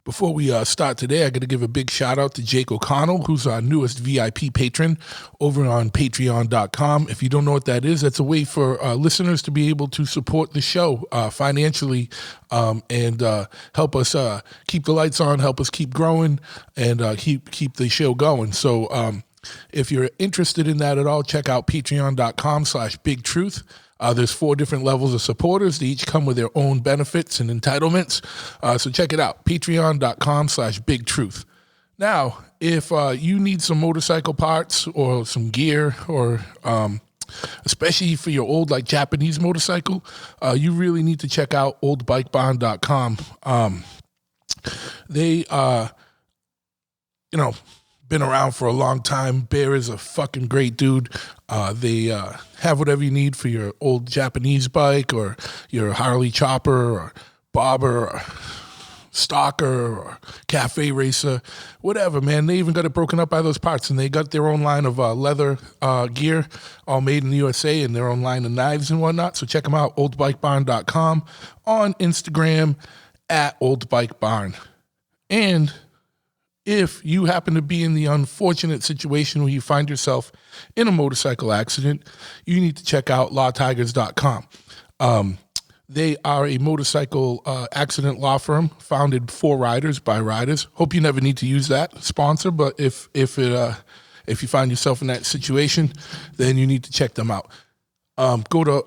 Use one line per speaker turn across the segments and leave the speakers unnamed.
Before we start today, I got to give a big shout out to Jake O'Connell, who's our newest VIP patron over on patreon.com. If you don't know what that is, that's a way for listeners to be able to support the show financially and help us keep the lights on, help us keep growing, and keep the show going. So if you're interested in that at all, check out patreon.com/bigtruth. There's 4 different levels of supporters. They each come with their own benefits and entitlements. So check it out, patreon.com/bigtruth. Now, if you need some motorcycle parts or some gear or especially for your old like Japanese motorcycle, you really need to check out oldbikebarn.com. They been around for a long time. Bear is a fucking great dude. They have whatever you need for your old Japanese bike or your Harley chopper or bobber or stalker or cafe racer, whatever, man. They even got it broken up by those parts, and they got their own line of leather gear, all made in the USA, and their own line of knives and whatnot. So check them out, oldbikebarn.com, on Instagram at oldbikebarn. And if you happen to be in the unfortunate situation where you find yourself in a motorcycle accident, you need to check out lawtigers.com. They are a motorcycle accident law firm founded for riders by riders. Hope you never need to use that sponsor, but if you find yourself in that situation, then you need to check them out. Go to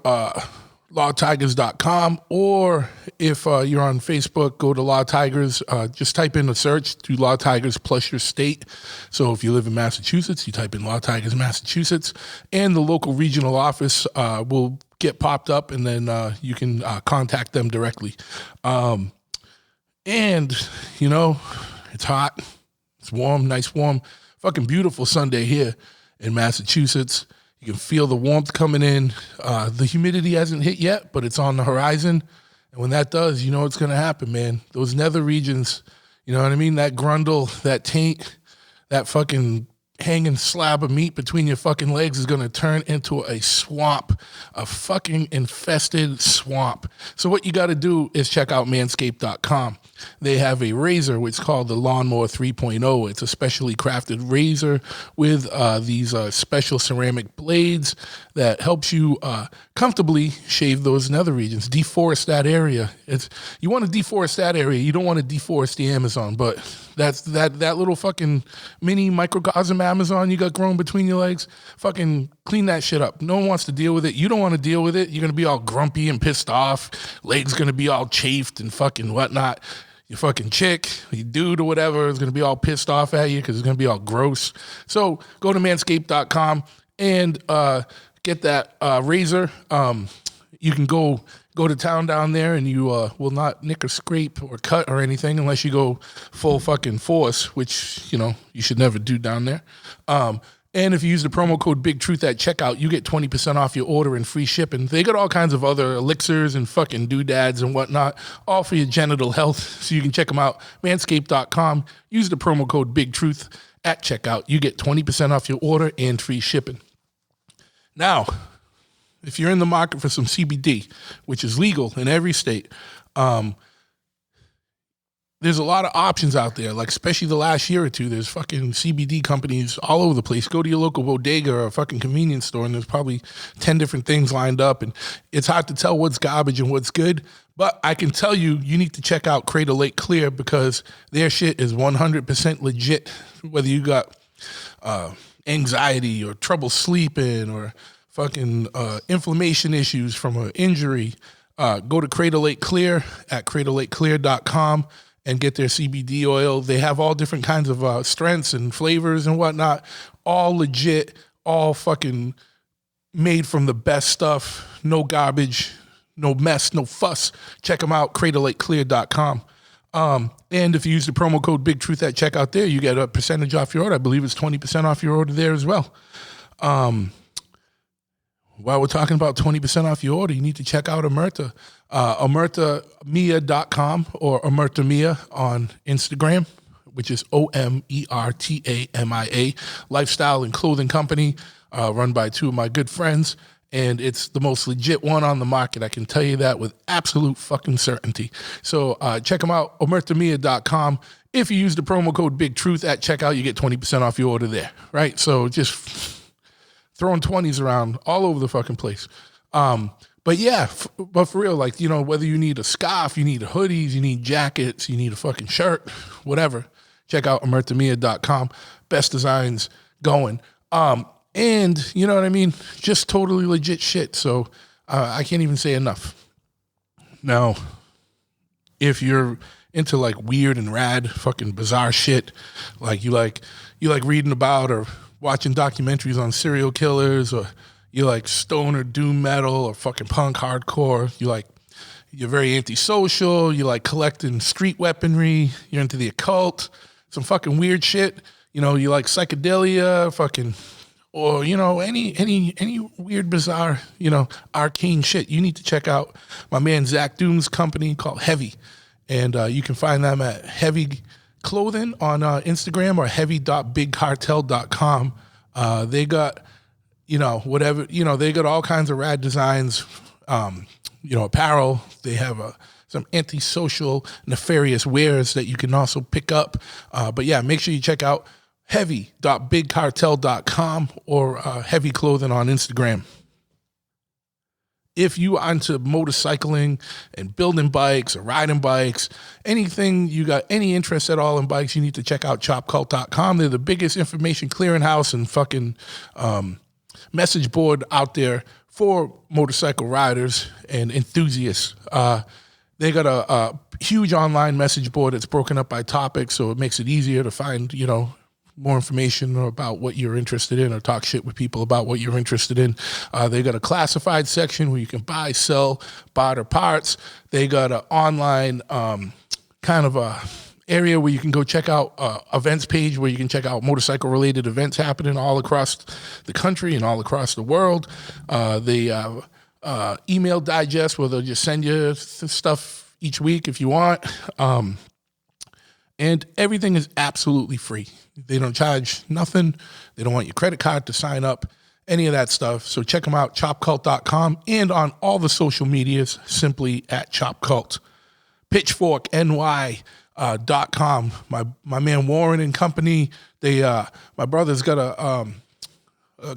lawtigers.com, or if you're on Facebook, go to Law Tigers. Just type in a search, do Law Tigers plus your state. So if you live in Massachusetts, you type in Law Tigers Massachusetts, and the local regional office will get popped up, and then you can contact them directly. And, it's hot, it's warm, nice warm, fucking beautiful Sunday here in Massachusetts. You can feel the warmth coming in. The humidity hasn't hit yet, but it's on the horizon. And when that does, you know what's going to happen, man. Those nether regions, you know what I mean? That grundle, that taint, that fucking hanging slab of meat between your fucking legs is going to turn into a swamp, a fucking infested swamp. So what you got to do is check out manscaped.com. They have a razor, which is called the Lawnmower 3.0. It's a specially crafted razor with these special ceramic blades that helps you comfortably shave those nether regions, deforest that area. You want to deforest that area. You don't want to deforest the Amazon, but that's that little fucking mini microcosm Amazon you got growing between your legs. Fucking clean that shit up. No one wants to deal with it. You don't want to deal with it. You're going to be all grumpy and pissed off. Legs going to be all chafed and fucking whatnot. Your fucking chick, your dude or whatever is going to be all pissed off at you because it's going to be all gross. So go to manscaped.com and get that razor. You can go to town down there, and you will not nick or scrape or cut or anything unless you go full fucking force, which, you should never do down there. And if you use the promo code BIGTRUTH at checkout, you get 20% off your order and free shipping. They got all kinds of other elixirs and fucking doodads and whatnot, all for your genital health. So you can check them out, manscaped.com. Use the promo code BIGTRUTH at checkout. You get 20% off your order and free shipping. Now, if you're in the market for some CBD, which is legal in every state, there's a lot of options out there, like especially the last year or two. There's fucking CBD companies all over the place. Go to your local bodega or a fucking convenience store, and there's probably 10 different things lined up, and it's hard to tell what's garbage and what's good. But I can tell you need to check out Cradle Lake Clear, because their shit is 100% legit. Whether you got anxiety or trouble sleeping or fucking inflammation issues from an injury, go to Cradle Lake Clear at cradlelakeclear.com and get their CBD oil. They have all different kinds of strengths and flavors and whatnot, all legit, all fucking made from the best stuff, no garbage, no mess, no fuss. Check them out, cradlelakeclear.com. And if you use the promo code BIGTRUTH at checkout there, you get a percentage off your order. I believe it's 20% off your order there as well. While we're talking about 20% off your order, you need to check out Omerta. Omertamia.com or Omertamia on Instagram, which is Omertamia, lifestyle and clothing company run by 2 of my good friends. and it's the most legit one on the market. I can tell you that with absolute fucking certainty. So check them out, omertamia.com. If you use the promo code Big Truth at checkout, you get 20% off your order there, right? So just throwing 20s around all over the fucking place. But yeah, but for real, like, you know, whether you need a scarf, you need hoodies, you need jackets, you need a fucking shirt, whatever, check out omertamia.com. Best designs going. And you know what I mean? Just totally legit shit. So I can't even say enough. Now, if you're into like weird and rad, fucking bizarre shit, like you like reading about or watching documentaries on serial killers, or you like stoner doom metal or fucking punk hardcore, you're very antisocial, you like collecting street weaponry, you're into the occult, some fucking weird shit, you know, you like psychedelia, fucking, or, you know, any weird, bizarre, you know, arcane shit, you need to check out my man Zach Doom's company called Heavy. And you can find them at Heavy Clothing on Instagram or heavy.bigcartel.com. They got, you know, whatever, you know, they got all kinds of rad designs, you know, apparel. They have some antisocial, nefarious wares that you can also pick up. But yeah, make sure you check out heavy.bigcartel.com or Heavy Clothing on Instagram. If you are into motorcycling and building bikes or riding bikes, anything, you got any interest at all in bikes, you need to check out chopcult.com. They're the biggest information clearinghouse and fucking message board out there for motorcycle riders and enthusiasts. They got a huge online message board that's broken up by topics, so it makes it easier to find, you know, more information about what you're interested in or talk shit with people about what you're interested in. They got a classified section where you can buy, sell, barter parts. They got an online kind of a area where you can go check out events page where you can check out motorcycle related events happening all across the country and all across the world. They email digest where they'll just send you stuff each week if you want. And everything is absolutely free. They don't charge nothing. They don't want your credit card to sign up, any of that stuff. So check them out, chopcult.com, and on all the social medias, simply at chopcult. pitchforkny.com. My man Warren and company, my brother's got a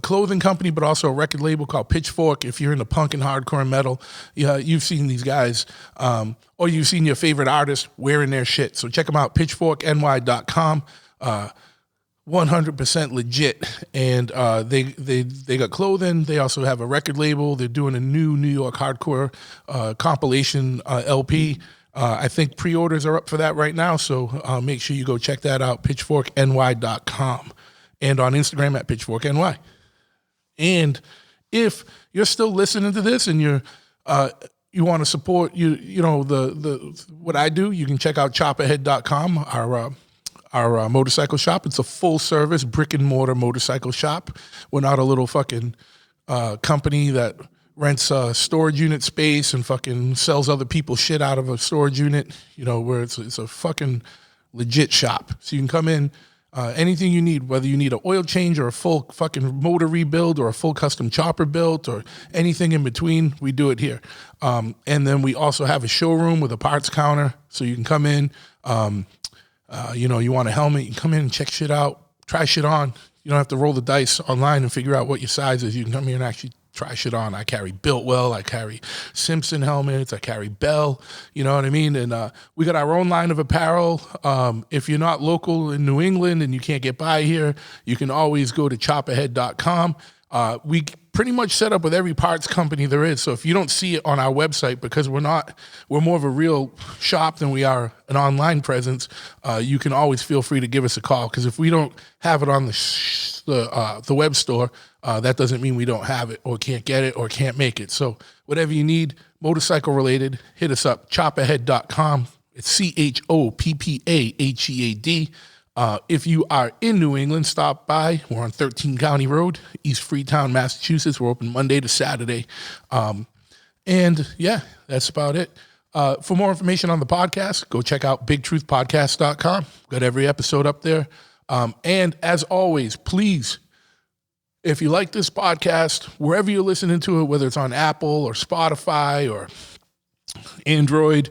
clothing company, but also a record label called Pitchfork. If you're into punk and hardcore and metal, you've seen these guys, or you've seen your favorite artist wearing their shit. So check them out, pitchforkny.com. 100% legit. And they got clothing. They also have a record label. They're doing a new New York hardcore compilation LP. I think pre-orders are up for that right now. So make sure you go check that out, pitchforkny.com. And on Instagram at pitchforkny. And if you're still listening to this and you want to support you know the what I do, you can check out chopperhead.com, our motorcycle shop. It's a full service brick and mortar motorcycle shop. We're not a little fucking company that rents a storage unit space and fucking sells other people's shit out of a storage unit. You know, where it's a fucking legit shop. So you can come in. Anything you need, whether you need an oil change or a full fucking motor rebuild or a full custom chopper built or anything in between, we do it here. And then we also have a showroom with a parts counter, so you can come in. You know, you want a helmet, you can come in and check shit out, try shit on. You don't have to roll the dice online and figure out what your size is. You can come here and actually try shit on. I carry Biltwell, I carry Simpson helmets, I carry Bell, you know what I mean? And we got our own line of apparel. If you're not local in New England and you can't get by here, you can always go to chopperhead.com. We pretty much set up with every parts company there is. So if you don't see it on our website, because we're more of a real shop than we are an online presence, you can always feel free to give us a call. Because if we don't have it on the web store, that doesn't mean we don't have it or can't get it or can't make it. So whatever you need, motorcycle related, hit us up, chopperhead.com. It's CHOPPAHEAD. If you are in New England, stop by. We're on 13 County Road, East Freetown, Massachusetts. We're open Monday to Saturday. And yeah, that's about it. For more information on the podcast, go check out bigtruthpodcast.com. Got every episode up there. And as always, please If you like this podcast, wherever you're listening to it, whether it's on Apple or Spotify or Android,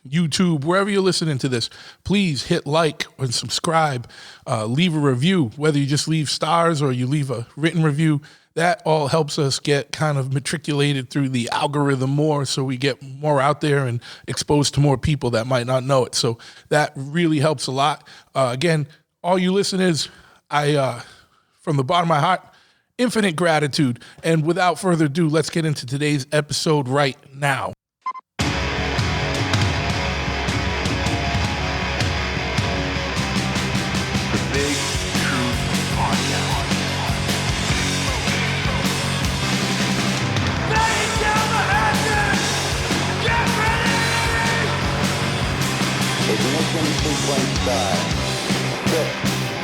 YouTube, wherever you're listening to this, please hit like and subscribe, leave a review, whether you just leave stars or you leave a written review. That all helps us get kind of matriculated through the algorithm more, so we get more out there and exposed to more people that might not know it. So that really helps a lot. Again, all you listeners, from the bottom of my heart, infinite gratitude. And without further ado, let's get into today's episode right now.
Big Truth Podcast. Laying down the hatches! Get ready!
Ignition sequence start. 6,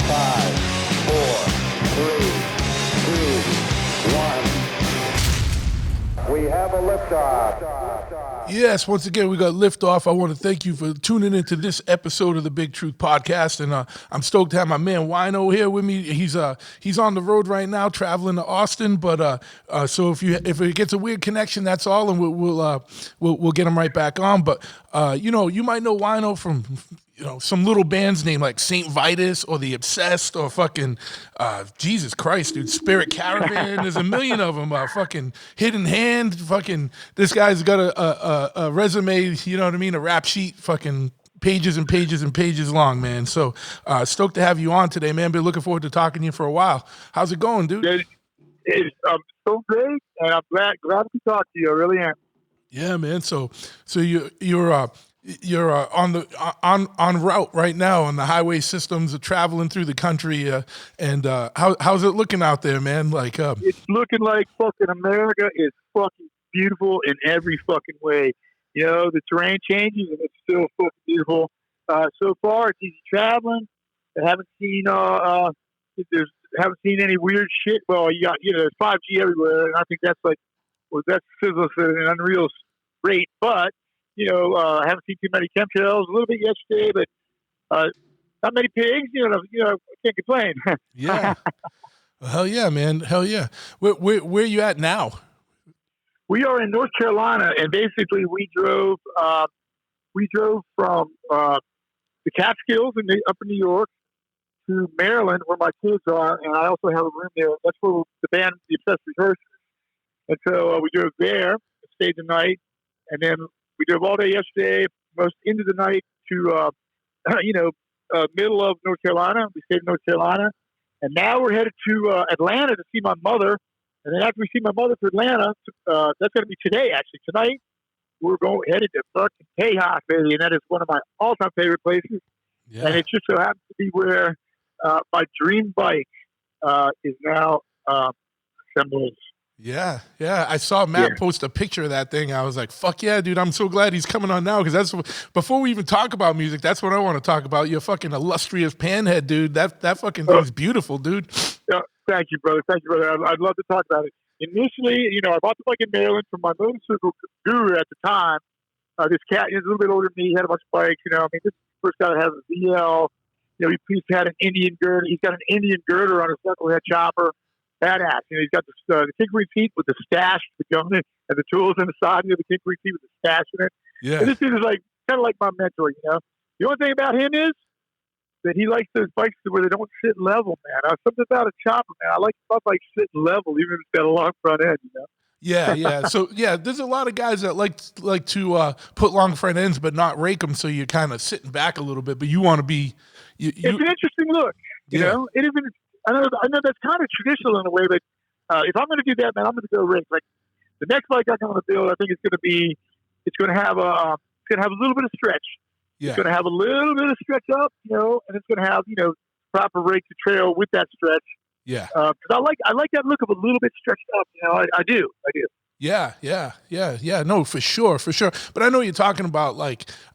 5, 4, 3, 2, 1. We have a liftoff.
Yes, once again, we got liftoff. I want to thank you for tuning into this episode of the Big Truth Podcast, and I'm stoked to have my man Wino here with me. He's on the road right now, traveling to Austin. But so if it gets a weird connection, that's all, and we'll get him right back on. But you might know Wino from some little bands named like Saint Vitus or The Obsessed or fucking Jesus Christ, dude, Spirit Caravan. There's a million of them. Fucking Hidden Hand. Fucking this guy's got a resume. You know what I mean? A rap sheet. Fucking pages and pages and pages long, man. So stoked to have you on today, man. Been looking forward to talking to you for a while. How's it going, dude?
It's so great, and I'm glad to talk to you. I really am.
Yeah, man. So you're on route right now on the highway systems of traveling through the country, and how's it looking out there, man? Like
it's looking like fucking America is fucking beautiful in every fucking way. The terrain changes and it's still fucking beautiful. So far, it's easy traveling. I haven't seen any weird shit. Well, you got there's 5G everywhere, and I think that's that's sizzles at an unreal rate. But I haven't seen too many chemtrails. A little bit yesterday, but not many pigs. I can't complain.
Yeah. Hell yeah, man. Hell yeah. Where are you at now?
We are in North Carolina, and basically we drove from the Catskills up in New York to Maryland, where my kids are, and I also have a room there. That's where the band, The Obsessed, rehearses. And so we drove there, stayed the night, and then we drove all day yesterday, most into the night to middle of North Carolina. We stayed in North Carolina, and now we're headed to Atlanta to see my mother. And then after we see my mother for Atlanta, that's going to be today, actually. Tonight, we're headed to fucking Tejas, baby, and that is one of my all-time favorite places. Yeah. And it just so happens to be where my dream bike is now assembled.
Yeah. I saw Matt post a picture of that thing. I was like, fuck yeah, dude, I'm so glad he's coming on now, because before we even talk about music, that's what I want to talk about. You're fucking illustrious panhead, dude. That fucking thing's beautiful, dude.
Yeah, thank you, brother. I'd love to talk about it. Initially, I bought the bike in Maryland from my motorcycle guru at the time. This cat is a little bit older than me. He had a bunch of bikes. This is the first guy that has a VL. He's had an Indian girder. He's got an Indian girder on his knucklehead chopper. Badass. He's got the Kinkery seat with the stash, the gun, and the tools on the side. The Kinkery seat with the stash in it.
Yeah.
And this dude is kind of like my mentor. The only thing about him is that he likes those bikes where they don't sit level, man. Something about a chopper, man. I like my bike sitting level, even if it's got a long front end.
Yeah. So there's a lot of guys that like to put long front ends, but not rake them, so you're kind of sitting back a little bit. But you want to be. It's
an interesting look. It isn't. I know that's kind of traditional in a way, but if I'm going to do that, man, I'm going to go rake. Like the next bike I'm going to build, I think it's going to have a little bit of stretch.
Yeah.
It's going to have a little bit of stretch up, and it's going to have proper rake to trail with that stretch.
Yeah.
Because I like that look of a little bit stretched up. I do.
Yeah. No, for sure. But I know you're talking about,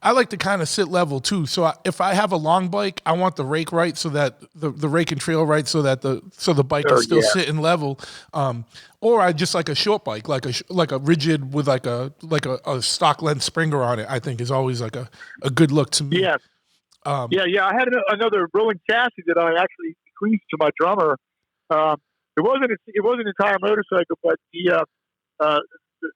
I like to kind of sit level too. So if I have a long bike, I want the rake right, so that the rake and trail right, so that the bike is still sitting level. Or I just like a short bike, like a rigid with like a stock length Springer on it. I think is always like a good look to me.
Yeah. I had another rolling chassis that I actually bequeathed to my drummer It wasn't an entire motorcycle, but the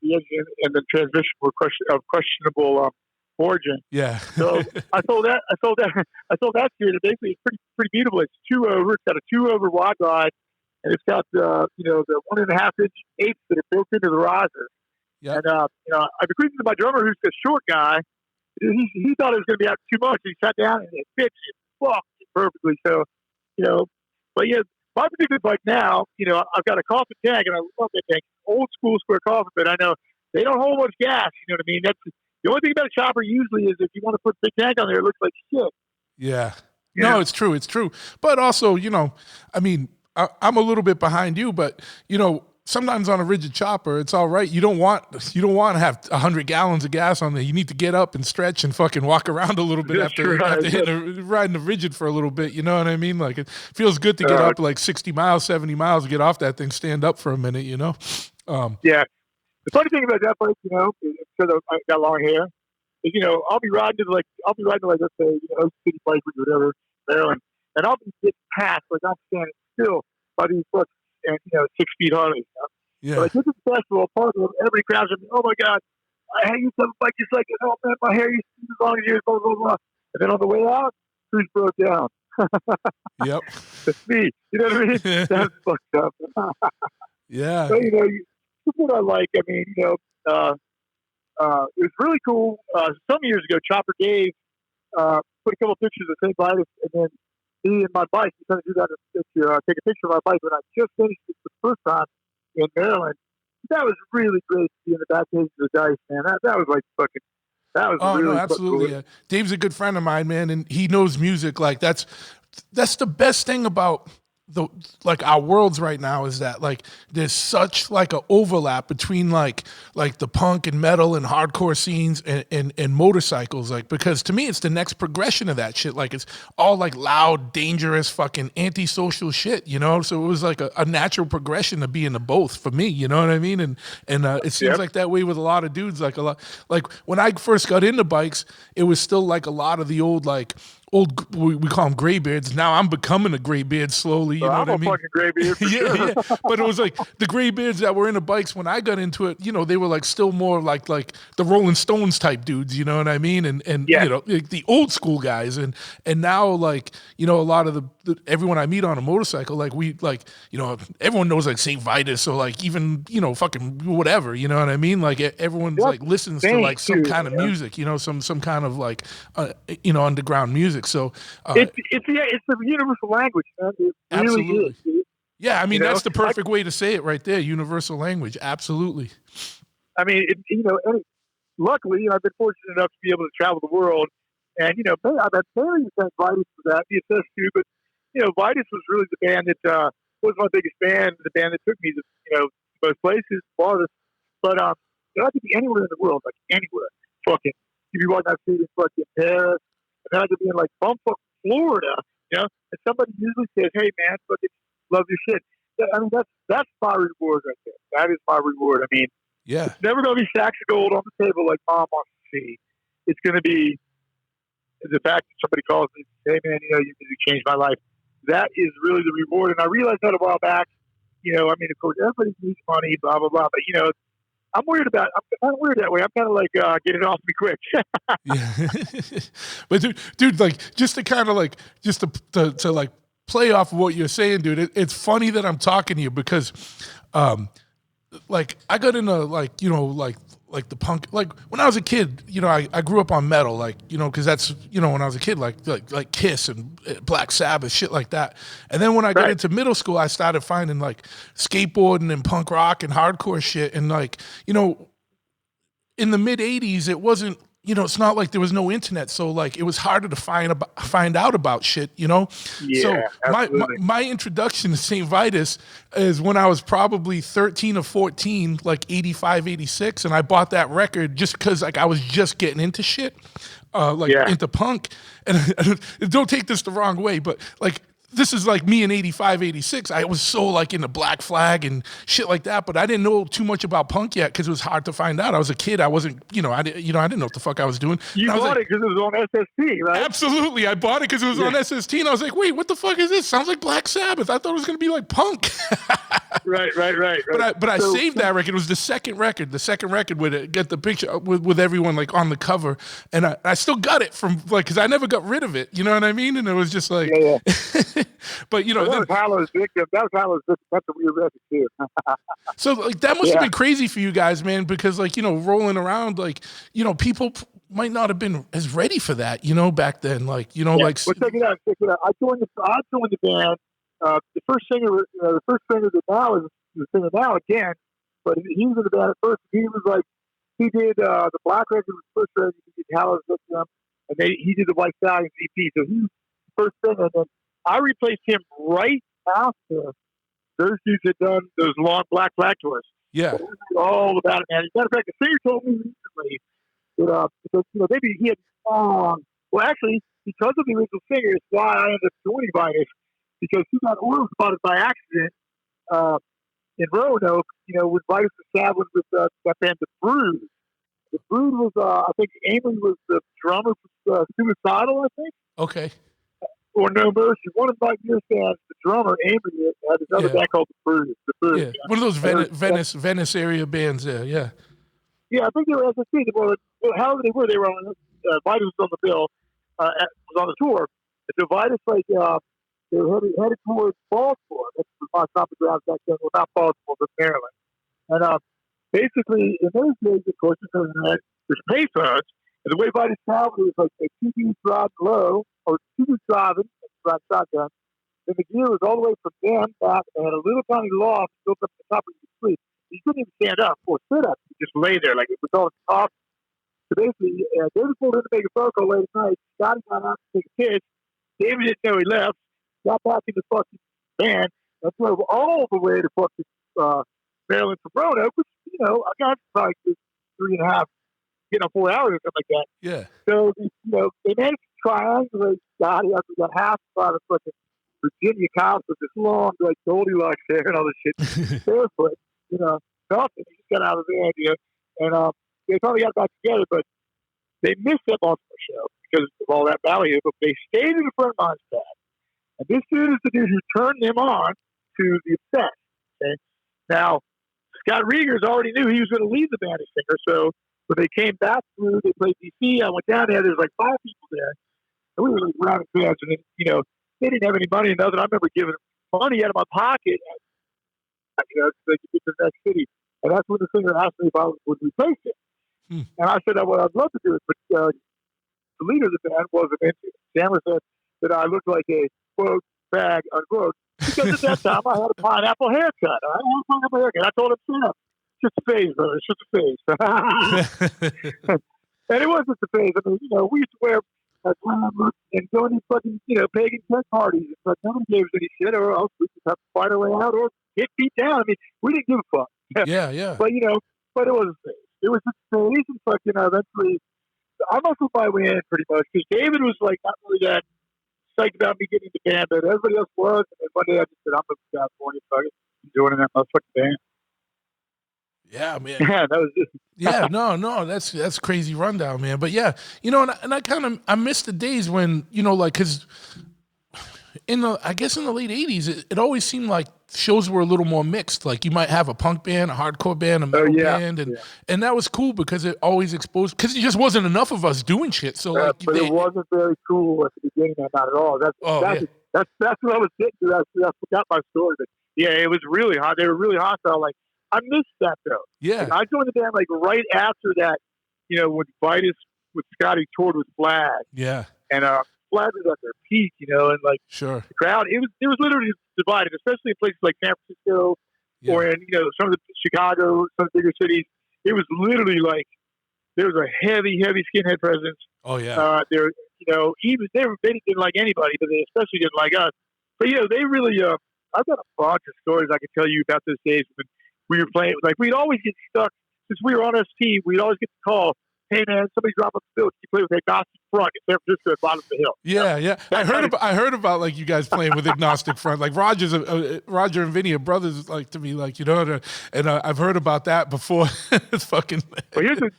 engine and the transmission were of questionable origin.
Yeah.
So I sold that. I sold that to it. Basically, it's pretty beautiful. It's 2-over. It's got a 2-over wide ride, and it's got the 1.5-inch eighths that are built into the riser.
Yep.
And I bequeathed it to my drummer, who's a short guy. He thought it was going to be out too much. He sat down and it fits it fucked perfectly. So, but yeah, my particular bike now, I've got a coffin tank, and I love that tank. Old school square coffin, but I know they don't hold much gas. You know what I mean? That's the only thing about a chopper usually is if you want to put a big tank on there, it looks like shit.
Yeah. No, it's true. It's true. But also, I mean, I'm a little bit behind you, but sometimes on a rigid chopper, it's all right. You don't want to have 100 gallons of gas on there. You need to get up and stretch and fucking walk around a little bit after riding the rigid for a little bit. You know what I mean? Like, it feels good to get up like 60 miles, 70 miles, get off that thing, stand up for a minute.
Yeah. The funny thing about that bike, because I got long hair, is I'll be riding to let's say Oak City Bike or whatever, Maryland, and I'll be getting past like I'm standing still by these books. And 6 feet Harley.
Yeah.
So I took this festival, park, everybody crowds at me. Oh my God, I used to have a bike just like this. Oh man, my hair used to be as long as yours. Blah blah blah. And then on the way out, screws broke down.
Yep.
That's me. You know what I mean? That's fucked up.
Yeah.
So that's what I like. I mean, it was really cool. Some years ago, Chopper Dave put a couple of pictures of St. Vitus, and then me and my bike, we kind of do that to take a picture of my bike when I just finished it for the first time in Maryland. That was really great to be in the back page of the Dice, man. That was like fucking. That was really
no, absolutely.
Cool.
Dave's a good friend of mine, man, and he knows music. Like that's the best thing about our worlds right now is that like there's such like a overlap between like the punk and metal and hardcore scenes and motorcycles, like, because to me it's the next progression of that shit. Like it's all like loud, dangerous, fucking antisocial shit, so it was like a natural progression to be in the both for me, you know what I mean? And it seems like that way with a lot of dudes. Like when I first got into bikes, it was still like a lot of the old we call them graybeards. Now I'm becoming a graybeard slowly. You know what I mean?
I'm a fucking graybeard.
Yeah. But it was like the graybeards that were into bikes when I got into it. They were like still more like the Rolling Stones type dudes. You know what I mean? And like the old school guys. And now like a lot of the everyone I meet on a motorcycle, like everyone knows like St. Vitus or like even fucking whatever. You know what I mean? Like everyone like listens to like some kind of music. Some kind of like underground music. So
it's the universal language, man. It really
absolutely.
is.
Yeah, I mean that's the perfect way to say it right there. Universal language, absolutely.
I mean, luckily, I've been fortunate enough to be able to travel the world, and I've had very thank Vitus for that, the SS too. But Vitus was really the band that was my biggest band, the band that took me to most places, farthest. But I could be anywhere in the world, like anywhere. Fucking, you be walking out the street in fucking Paris. And I could be in like bumfuck Florida, and somebody usually says, "Hey man, fucking love your shit." I mean, that's my reward right there. That is my reward. I mean, it's never going to be sacks of gold on the table like mom wants to see. It's going to be the fact that somebody calls me and says, "Hey man, you changed my life." That is really the reward. And I realized that a while back. I mean, of course, everybody needs money, blah blah blah, but I'm kind of weird that way. I'm kind of like, get it off me quick.
Yeah. But dude, like, just to kind of like, just to like play off of what you're saying, dude, it's funny that I'm talking to you because, like, I got into like the punk, like when I was a kid, I grew up on metal, like, because that's, when I was a kid, like Kiss and Black Sabbath, shit like that. And then when I got into middle school, I started finding like skateboarding and punk rock and hardcore shit. And like, in the mid 80s, it wasn't, it's not like there was no internet. So like, it was harder to find out about shit,
Yeah,
so my introduction to St. Vitus is when I was probably 13 or 14, like 85, 86. And I bought that record just because like I was just getting into shit, into punk. And don't take this the wrong way, but like, this is like me in 85, 86. I was so like into Black Flag and shit like that, but I didn't know too much about punk yet because it was hard to find out. I was a kid. I wasn't, I didn't know what the fuck I was doing.
You bought it because it was on SST, right?
Absolutely. I bought it because it was on SST, and I was like, wait, what the fuck is this? Sounds like Black Sabbath. I thought it was going to be like punk.
Right.
But I saved that record. It was the second record with it, get the picture with everyone like on the cover, and I still got it from like because I never got rid of it. You know what I mean? And it was just like, but
that was Hallow's Victim. That's a weird record too.
So like that must have been crazy for you guys, man, because like rolling around like people might not have been as ready for that, back then. Like like.
Well, check it out. I joined the band. The first singer that now is the singer now again, but he was in the band at first. He did the Black record was the first record. He did Hallow's Victim, and he did the White Stallions EP. So he was the first singer, and then I replaced him right after those dudes had done those long Black Flag tours.
Yeah,
so all about it, man. As a matter of fact, the singer told me recently that because maybe he had well, actually, because of the original singer, it's why I ended up joining Vitus. Because he got oil spotted by accident in Roanoke, with Vitus was traveling with that band, The Brood. The Brood was, I think, Amy was the drummer for Suicidal, I think.
Okay.
Or No Mercy. One of my dear fans, the drummer, Amy, had another band called The Brood.
Yeah. One of those Venice area bands there, yeah.
Yeah, I think they were SST. Well, however they were on, Vitus was on the bill, was on the tour. And so Vitus, they were headed towards Baltimore. That's my top of ground back then. Well, not Baltimore, but Maryland. And basically, in those days, of course, there's payphones. And the way Vitus traveled was like a 2 dudes driving low, or 2 dudes driving, shotgun. Then the gear was all the way from them back and had a little tiny loft built up to the top of your street. You couldn't even stand up or sit up. You just lay there like it was all top. So basically, David pulled in to make a phone call late at night. Scotty got out to take a piss. David didn't know he left. Got back in the fucking van and drove all the way to fucking Maryland from Roanoke, which, I got probably 3.5, 4 hours or something like that.
Yeah.
So, they managed to triangulate Scotty after we got half by the fucking Virginia cops with this long, like, Goldilocks hair and all this shit, barefoot, nothing. He just got out of the van, and they probably got back together, but they missed that Baltimore show because of all that value, but they stayed in the front of pad. And this dude is the dude who turned them on to the Obsessed. Okay? Now, Scott Riegers already knew he was going to lead the band as singer, so when they came back through, they played DC. I went down there. There's like 5 people there. And we were like round fans. And then, they didn't have any money or nothing. I remember giving them money out of my pocket, so they could get to the next city. And that's when the singer asked me if I would replace him. And I said, well, I'd love to do it, but the leader of the band wasn't into it. Chandler said that I looked like a quote, bag, unquote, because at that time I had a pineapple haircut. I had a pineapple haircut. I told him, it's just a phase, brother. It's just a phase. And it was just a phase. I mean, we used to wear glam and go to fucking, pagan tent parties. But nobody gave us any shit, or else we just have to fight our way out or get beat down. I mean, we didn't give a fuck.
Yeah.
But, but it was a phase. It was just a phase, and fucking, eventually, I muscled my way in pretty much, because David was, like, not really that psyched about me getting the band, but everybody else was. And then one day I just said, I'm moving to California, so I'm joining that motherfucking band.
Yeah, man.
Yeah, that was just.
Yeah, no, that's crazy rundown, man. But yeah, and I kind of I miss the days when because in the late '80s, it always seemed like shows were a little more mixed. Like you might have a punk band, a hardcore band, a metal band, and that was cool because it always exposed because it just wasn't enough of us doing shit. So
but it wasn't very cool at the beginning, not at all. That's what I was getting to. I forgot my story, but yeah, it was really hot. They were really hostile. Like I missed that though.
Yeah,
I joined the band like right after that. When Vitus with Scotty toured with Flag.
Yeah,
and Flag was at their peak, and like
sure
the crowd, it was literally divided, especially in places like San Francisco or in some of the Chicago, some of the bigger cities. It was literally like there was a heavy skinhead presence.
Oh yeah,
they didn't like anybody, but they especially didn't like us. But they really. I've got a bunch of stories I could tell you about those days when we were playing. Like we'd always get stuck since we were on ST. We'd always get the call. hey man, somebody drop off the field. You play with Agnostic Front in San Francisco at bottom of the hill.
Yeah. I heard about like you guys playing with Agnostic Front. Like Roger and Vinny are brothers, like to me, like and I've heard about that before. It's fucking.
But here's the,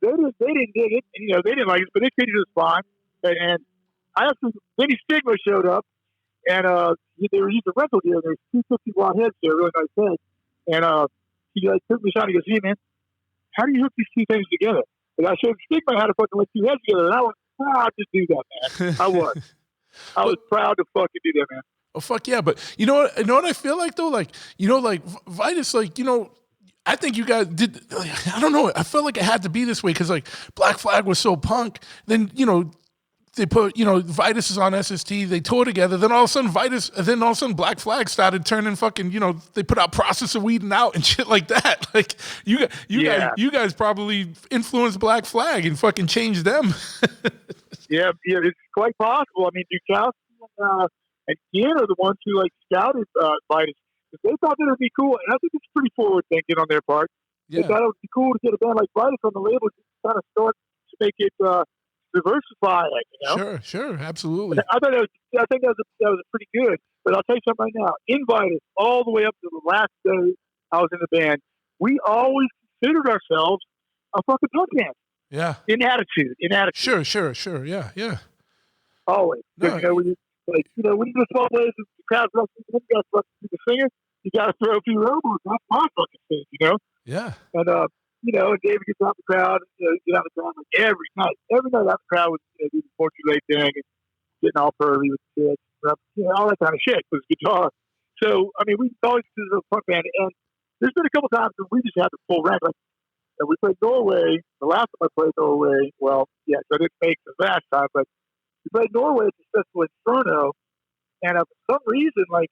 they didn't dig it. And, they didn't like it, but they treated us fine. And I actually, Vinny Stigma showed up, and they were using rental gear. There's 250 watt heads there, really nice heads. And he like took me aside. He goes, "Hey man, how do you hook these two things together?" And I showed Stigma how to fucking link two heads together. And I was proud to do that, man. I was proud to fucking do that, man.
Oh fuck yeah! But you know what I feel like though, like like Vitus, like I think you guys did. I don't know. I felt like it had to be this way because like Black Flag was so punk. Then they put Vitus is on SST. They tour together. Then all of a sudden Black Flag started turning fucking. They put out Process of Weeding Out and shit like that. Like you guys probably influenced Black Flag and fucking changed them.
yeah, it's quite possible. I mean, Dukowski and Ian are the ones who like scouted Vitus. They thought that it would be cool, and I think it's pretty forward thinking on their part.
Yeah.
They thought it would be cool to get a band like Vitus on the label to kind of start to make it diversify it.
Sure, absolutely.
I think that was pretty good. But I'll tell you something right now. In Vitus, all the way up to the last day I was in the band, we always considered ourselves a fucking punk band.
Yeah.
In attitude.
Sure. Yeah.
Always.
No.
When you just small places, the crowd's rushing, you got to the singer, you got to throw a few elbows. That's my fucking thing,
Yeah.
And, and David gets out the crowd, get out the crowd like every night. Every night out the crowd was doing the Before Too Late thing and getting all pervy with the kids, all that kind of shit with his guitar. So, I mean, we always did a punk band. And there's been a couple times when we just had the full rank. Like, and we played Norway. The last time I played Norway, so I didn't make the last time, but we played Norway at the Festival Inferno, and for some reason, like,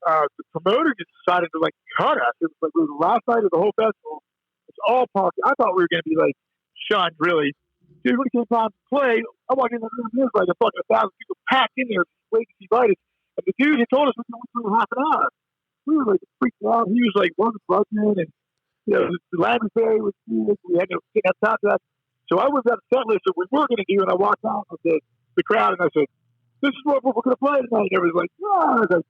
the promoter just decided to, like, cut us. It was like the last night of the whole festival. It's all punk. I thought we were going to be, like, shunned, really. Dude, when it came time to play, I walked in the room, there was like a fucking 1,000 people packed in there waiting to see Vitus. And the dude had told us we were going to wait for half an hour. We were, like, freaked out. He was, like, one of the buzzing, and, the Landry Berry was good. We had to have time to that. So I was at a set list that we were going to do, and I walked out of the crowd, and I said, "This is what we're going to play tonight." And everybody's like, "Yeah." I was like,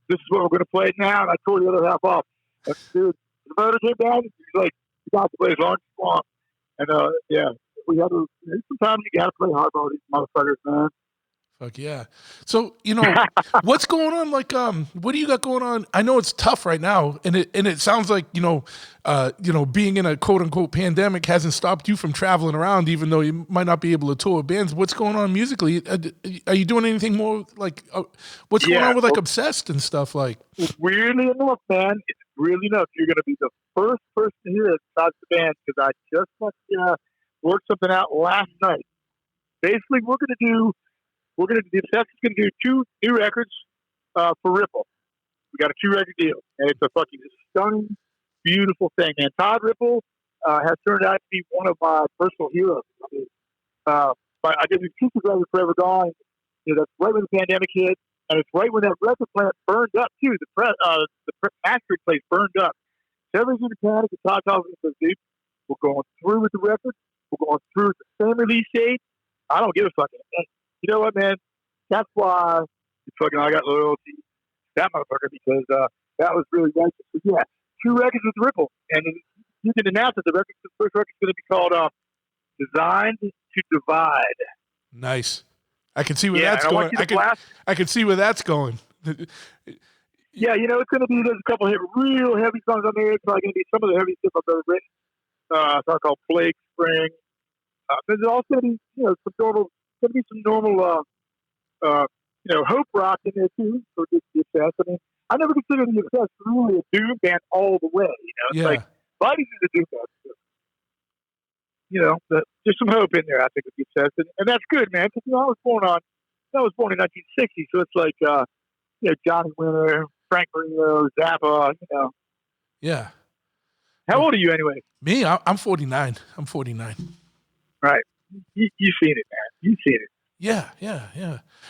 "This is what we're going to play now." And I tore the other half off. And dude, the motor came down, and he's like, "You got to play as long as you want." And, we had to, sometimes you got to play hardball, these motherfuckers, man.
Fuck yeah. So, what's going on? Like, what do you got going on? I know it's tough right now, and it sounds like, being in a quote unquote pandemic hasn't stopped you from traveling around, even though you might not be able to tour bands. What's going on musically? Are you doing anything more like, what's going on with like Obsessed and stuff like?
Weirdly enough, man, it's really enough. You're going to be the first person to hear it besides the band, because I just worked something out last night. Basically, the Obsessed is going to do 2 new records for Ripple. We got a 2-record deal, and it's a fucking stunning, beautiful thing. And Todd Ripple has turned out to be one of my personal heroes. I mean, I did the acoustic record Forever Gone. That's right when the pandemic hit, and it's right when that record plant burned up too. The mastering place burned up. So everything's in the panic. And Todd tells me, he says, "Dude, we're going through with the record. We're going through with the same release date. I don't give a fuck." And you know what, man? That's why I got loyalty to that motherfucker, because that was really righteous. But yeah, 2 records with Ripple, and you can announce that the first record's going to be called "Designed to Divide."
Nice. I can see where that's going. I can see where that's going.
Yeah, it's going to be, there's a couple of real heavy songs on there. It's probably going to be some of the heavy stuff I've ever written. A song called Plague Spring. There's also going to be some normal, hope rock in there too for the Obsessed. I mean, I never considered the Obsessed really a doom band all the way. It's like Bodies is a doom band. But there's some hope in there, I think, with the Obsessed, and that's good, man. Because I was born in 1960, so it's like Johnny Winter, Frank Marino, Zappa.
Yeah.
How old are you anyway?
Me, I'm 49. I'm 49.
Right. You've seen it, man. You've seen it.
Yeah.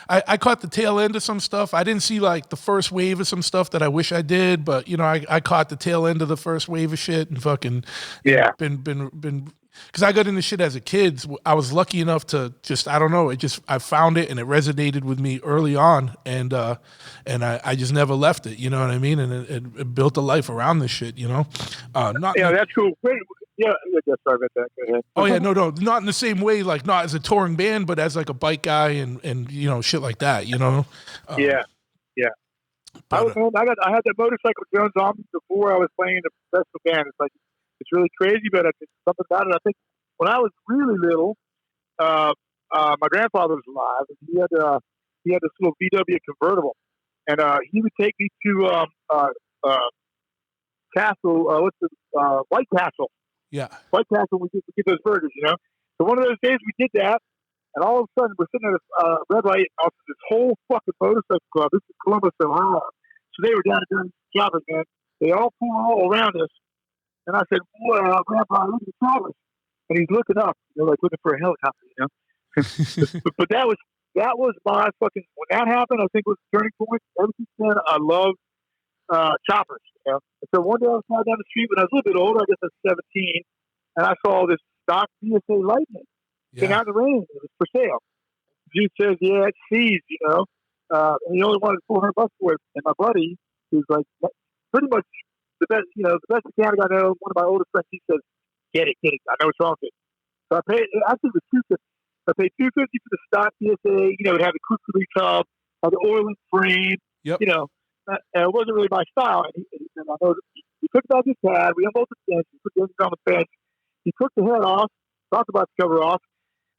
I caught the tail end of some stuff. I didn't see like the first wave of some stuff that I wish I did, but I caught the tail end of the first wave of shit and fucking been because I got into shit as a kid. I was lucky enough to just, I don't know, I found it and it resonated with me early on, and I just never left it. You know what I mean? And it built a life around this shit. You know, not
Yeah, that's cool. Wait, yeah, sorry about that. Go ahead.
Oh yeah, no, not in the same way, like not as a touring band, but as like a bike guy and you know shit like that. You know.
Yeah. I had that motorcycle Jones on me before I was playing in a professional band. It's like it's really crazy, but I think something about it. I think when I was really little, my grandfather was alive, and he had this little VW convertible, and he would take me to Castle, White Castle.
Yeah.
White Castle, we get those burgers, you know. So one of those days we did that, and all of a sudden we're sitting at a red light off this whole fucking motorcycle club. This is Columbus, Ohio. So they were down at doing choppers, man. They all pulled all around us, and I said, "Boy, Grandpa, look at the choppers." And he's looking up, you know, like looking for a helicopter, you know. but that was my fucking, when that happened, I think it was a turning point. Ever since then, I love choppers. You know? And so one day I was driving down the street when I was a little bit older, I guess I was 17, and I saw this stock VSA Lightning sitting out in the rain. It was for sale. The dude says, "Yeah, it's seized," you know, and he only wanted $400 for it. And my buddy, who's like pretty much the best, you know, the best mechanic I know, one of my oldest friends, he says, "Get it. I know what's wrong with it." So I paid. Actually, it was $250. I paid $250 for the stock VSA. You know, it had the cookery tub, had the oil and frame.
Yep.
You know. And it wasn't really my style. And he said, "I know." He took it out of his pad. We unbolted the bench. He put the engine on the bench. He took the head off, talked about the cover off,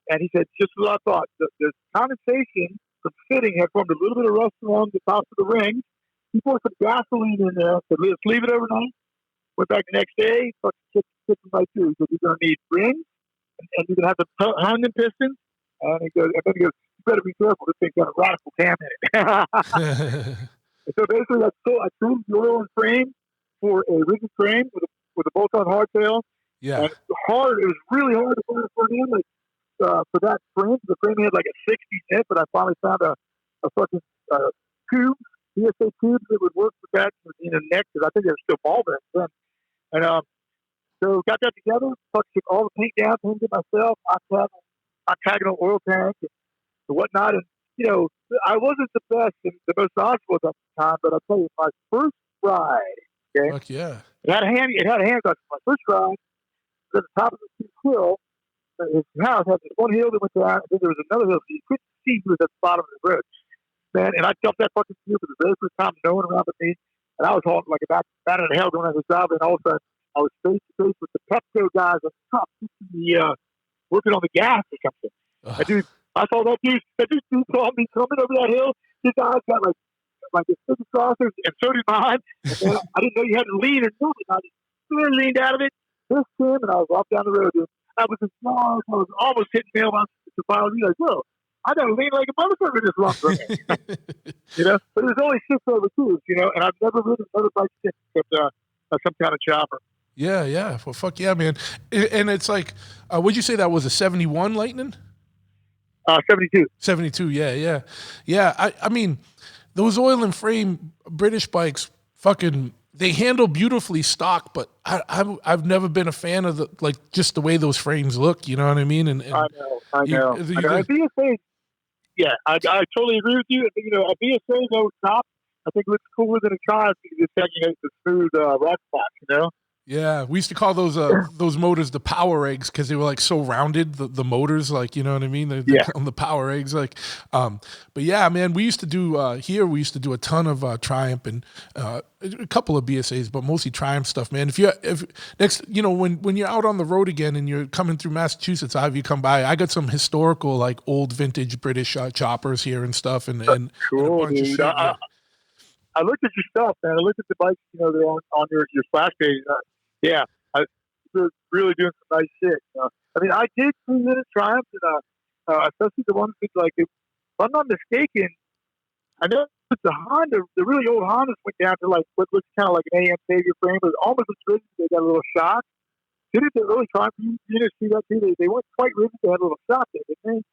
and he said, "Just what I thought. The condensation from fitting had formed a little bit of rust along the tops of the rings. He poured some gasoline in there. Said, let's leave it overnight." Went back the next day. Fucking kicked them right through. He said, "You're going to need rings, and you're going to have the Herndon pistons." And then he goes, "You better be careful. This thing's got a radical cam in it." So basically, I trimmed the oil and frame for a rigid frame with a bolt-on hardtail.
Yeah.
And it was really hard to find a front end for that frame. The frame had like a 60 nip, but I finally found a fucking tube, PSA tube that would work with that in the neck, because I think they were still ball bearings then. And so got that together, took all the paint down, painted it myself, octagonal oil tank and whatnot. And, you know, I wasn't the best and the most knowledgeable at the time, but I'll tell you, my first ride, okay?
Fuck yeah.
It had a hand gun. My first ride was at the top of the hill. His house had this one hill that went down, and then there was another hill, so you couldn't see who was at the bottom of the road. Man, and I jumped that fucking hill for the very first time, no one around but me, and I was hauled like a bat out of hell going out the driveway, and all of a sudden, I was face to face with the Pepco guys on the top, working on the gas or something. And dude, I saw that dude saw me coming over that hill. His eyes got like a stick saucers, and so did mine. And I didn't know you had to lean or nothing. I just leaned out of it, missed him, and I was off down the road. Dude. I was as far as I was almost hitting mailboxes to finally realize, whoa, I got to lean like a motherfucker this long for me. You know? But it was only 6 over 2s, you know, and I've never ridden another bike since except some kind of chopper.
Yeah. Well, fuck yeah, man. And it's like, would you say that was a 71 Lightning?
72.
72, yeah. I mean, those oil and frame British bikes, fucking, they handle beautifully stock, but I've never been a fan of just the way those frames look. You know what I mean? And
I know. BSA, yeah, I totally agree with you. You know, a BSA though top, I think looks cooler than a Triumph because it's taking the smooth rock spots. You know.
Yeah, we used to call those motors the power eggs because they were like so rounded. The motors, like, you know what I mean? They call them the power eggs, like. But yeah, man, we used to do here. We used to do a ton of Triumph and a couple of BSAs, but mostly Triumph stuff, man. If next, you know, when you're out on the road again and you're coming through Massachusetts, I have you come by. I got some historical like old vintage British choppers here and stuff, and
cool,
and a bunch
dude.
of shit.
I looked at your stuff, man. I looked at the bikes, you know, they're on your splash page. Yeah, you're really doing some nice shit. I mean, I did 3-minute Triumphs, and especially the ones that, like, if I'm not mistaken, I know the Honda, the really old Hondas went down to like what looks kind of like an AM Savior frame, but almost as rigid. They got a little shock. Didn't the early Triumph units see that too? They weren't quite rigid. They had a little shock there, didn't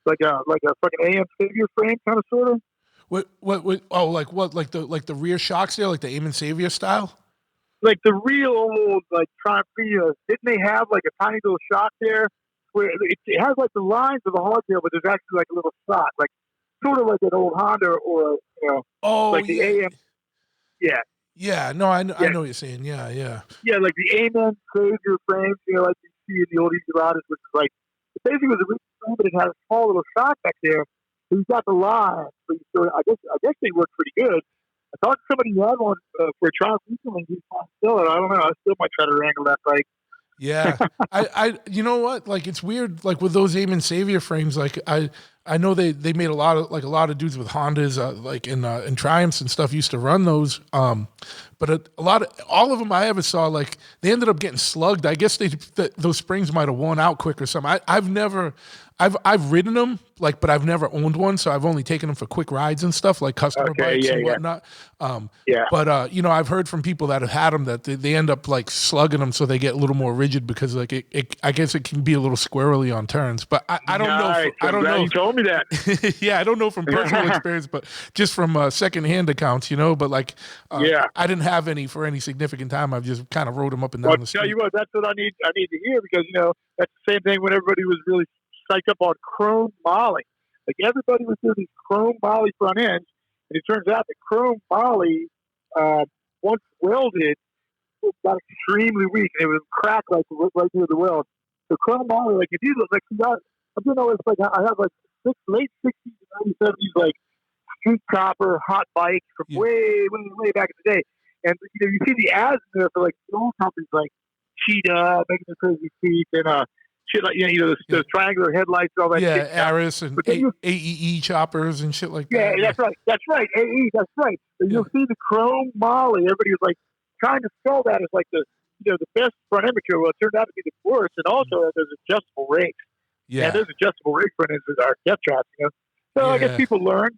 they? Like a fucking AM Savior frame, kind of sort of.
What? Oh, like what? Like the rear shocks there, like the Eamon Savior style.
like the real old like Triumphia, didn't they have like a tiny little shot there where it has like the lines of the hardtail, but there's actually like a little shot, like sort of like an old Honda or
Oh,
like the
yeah.
AM. Yeah,
Yeah, no, I know
Yeah.
what you're saying. Yeah, yeah.
yeah, like the Amen Savior frames, like you see in the old Easy Riders, which is like it basically was a real frame, but it had a small little shot back there. So you got the line. So I guess they worked pretty good. I talked to somebody who had one for a trial recently. He's trying to sell it. I don't know. I still might try to wrangle that bike.
Yeah, you know what? Like, it's weird. Like with those Amen Savior frames, like I know they made a lot of dudes with Hondas, like in Triumphs and stuff used to run those. But all of them I ever saw, like they ended up getting slugged. I guess those springs might have worn out quick or something. I've ridden them, like, but I've never owned one, so I've only taken them for quick rides and stuff, like customer bikes and whatnot. But I've heard from people that have had them that they end up like slugging them, so they get a little more rigid because like I guess it can be a little squirrely on turns. But I don't know. I don't know.
You told me that.
Yeah, I don't know from personal experience, but just from secondhand accounts, But like, I didn't have any for any significant time. I've just kind of rode them up and down the street.
Tell you what, that's what I need to hear because that's the same thing when everybody was really psyched up on chrome molly. Like everybody was doing these chrome molly front ends, and it turns out that chrome molly, once welded, got extremely weak, and it would crack like right near the weld. So chrome molly, like if you look like I don't know, it's like I have like late 60s and early 70s like street copper hot bikes from way back in the day, and you see the ads in there for like the old companies like Cheetah making the crazy feet and shit like those triangular headlights and all that.
Yeah,
shit.
Aris and AEE choppers and shit like that.
Yeah, that's right. AE, that's right. And you'll see the chrome molly. Everybody was like trying to sell that as like the best front end material. Well, it turned out to be the worst. And also there's adjustable rakes.
Yeah,
and there's adjustable rake front ends that are death traps. So I guess people learn.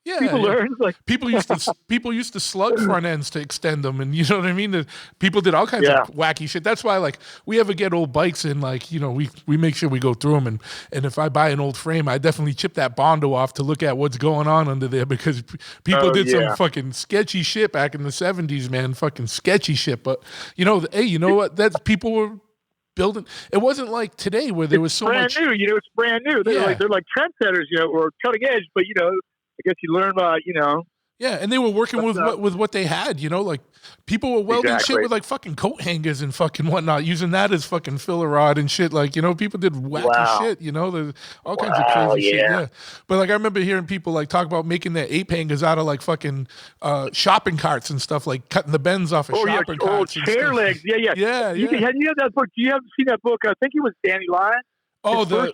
People learn. Like
people used to slug front ends to extend them, and you know what I mean. People did all kinds of wacky shit. That's why, like, we ever get old bikes and like, we make sure we go through them, and if I buy an old frame, I definitely chip that Bondo off to look at what's going on under there because people did some fucking sketchy shit back in the 70s, man. Fucking sketchy shit. But hey, you know what? That's people were building. It wasn't like today where there was so
brand
much.
New, it's brand new. They're like trendsetters, or cutting edge. But I guess you learn by
Yeah, and they were working with what they had, like people were welding shit with like fucking coat hangers and fucking whatnot, using that as fucking filler rod and shit. Like, people did wacky shit, there's all kinds of crazy shit. Yeah. But like I remember hearing people like talk about making their ape hangers out of like fucking shopping carts and stuff, like cutting the bends off of shopping carts.
Old chair legs. Yeah.
Yeah.
You have that book. You haven't seen that book? I think it was Danny Lyon.
Oh, the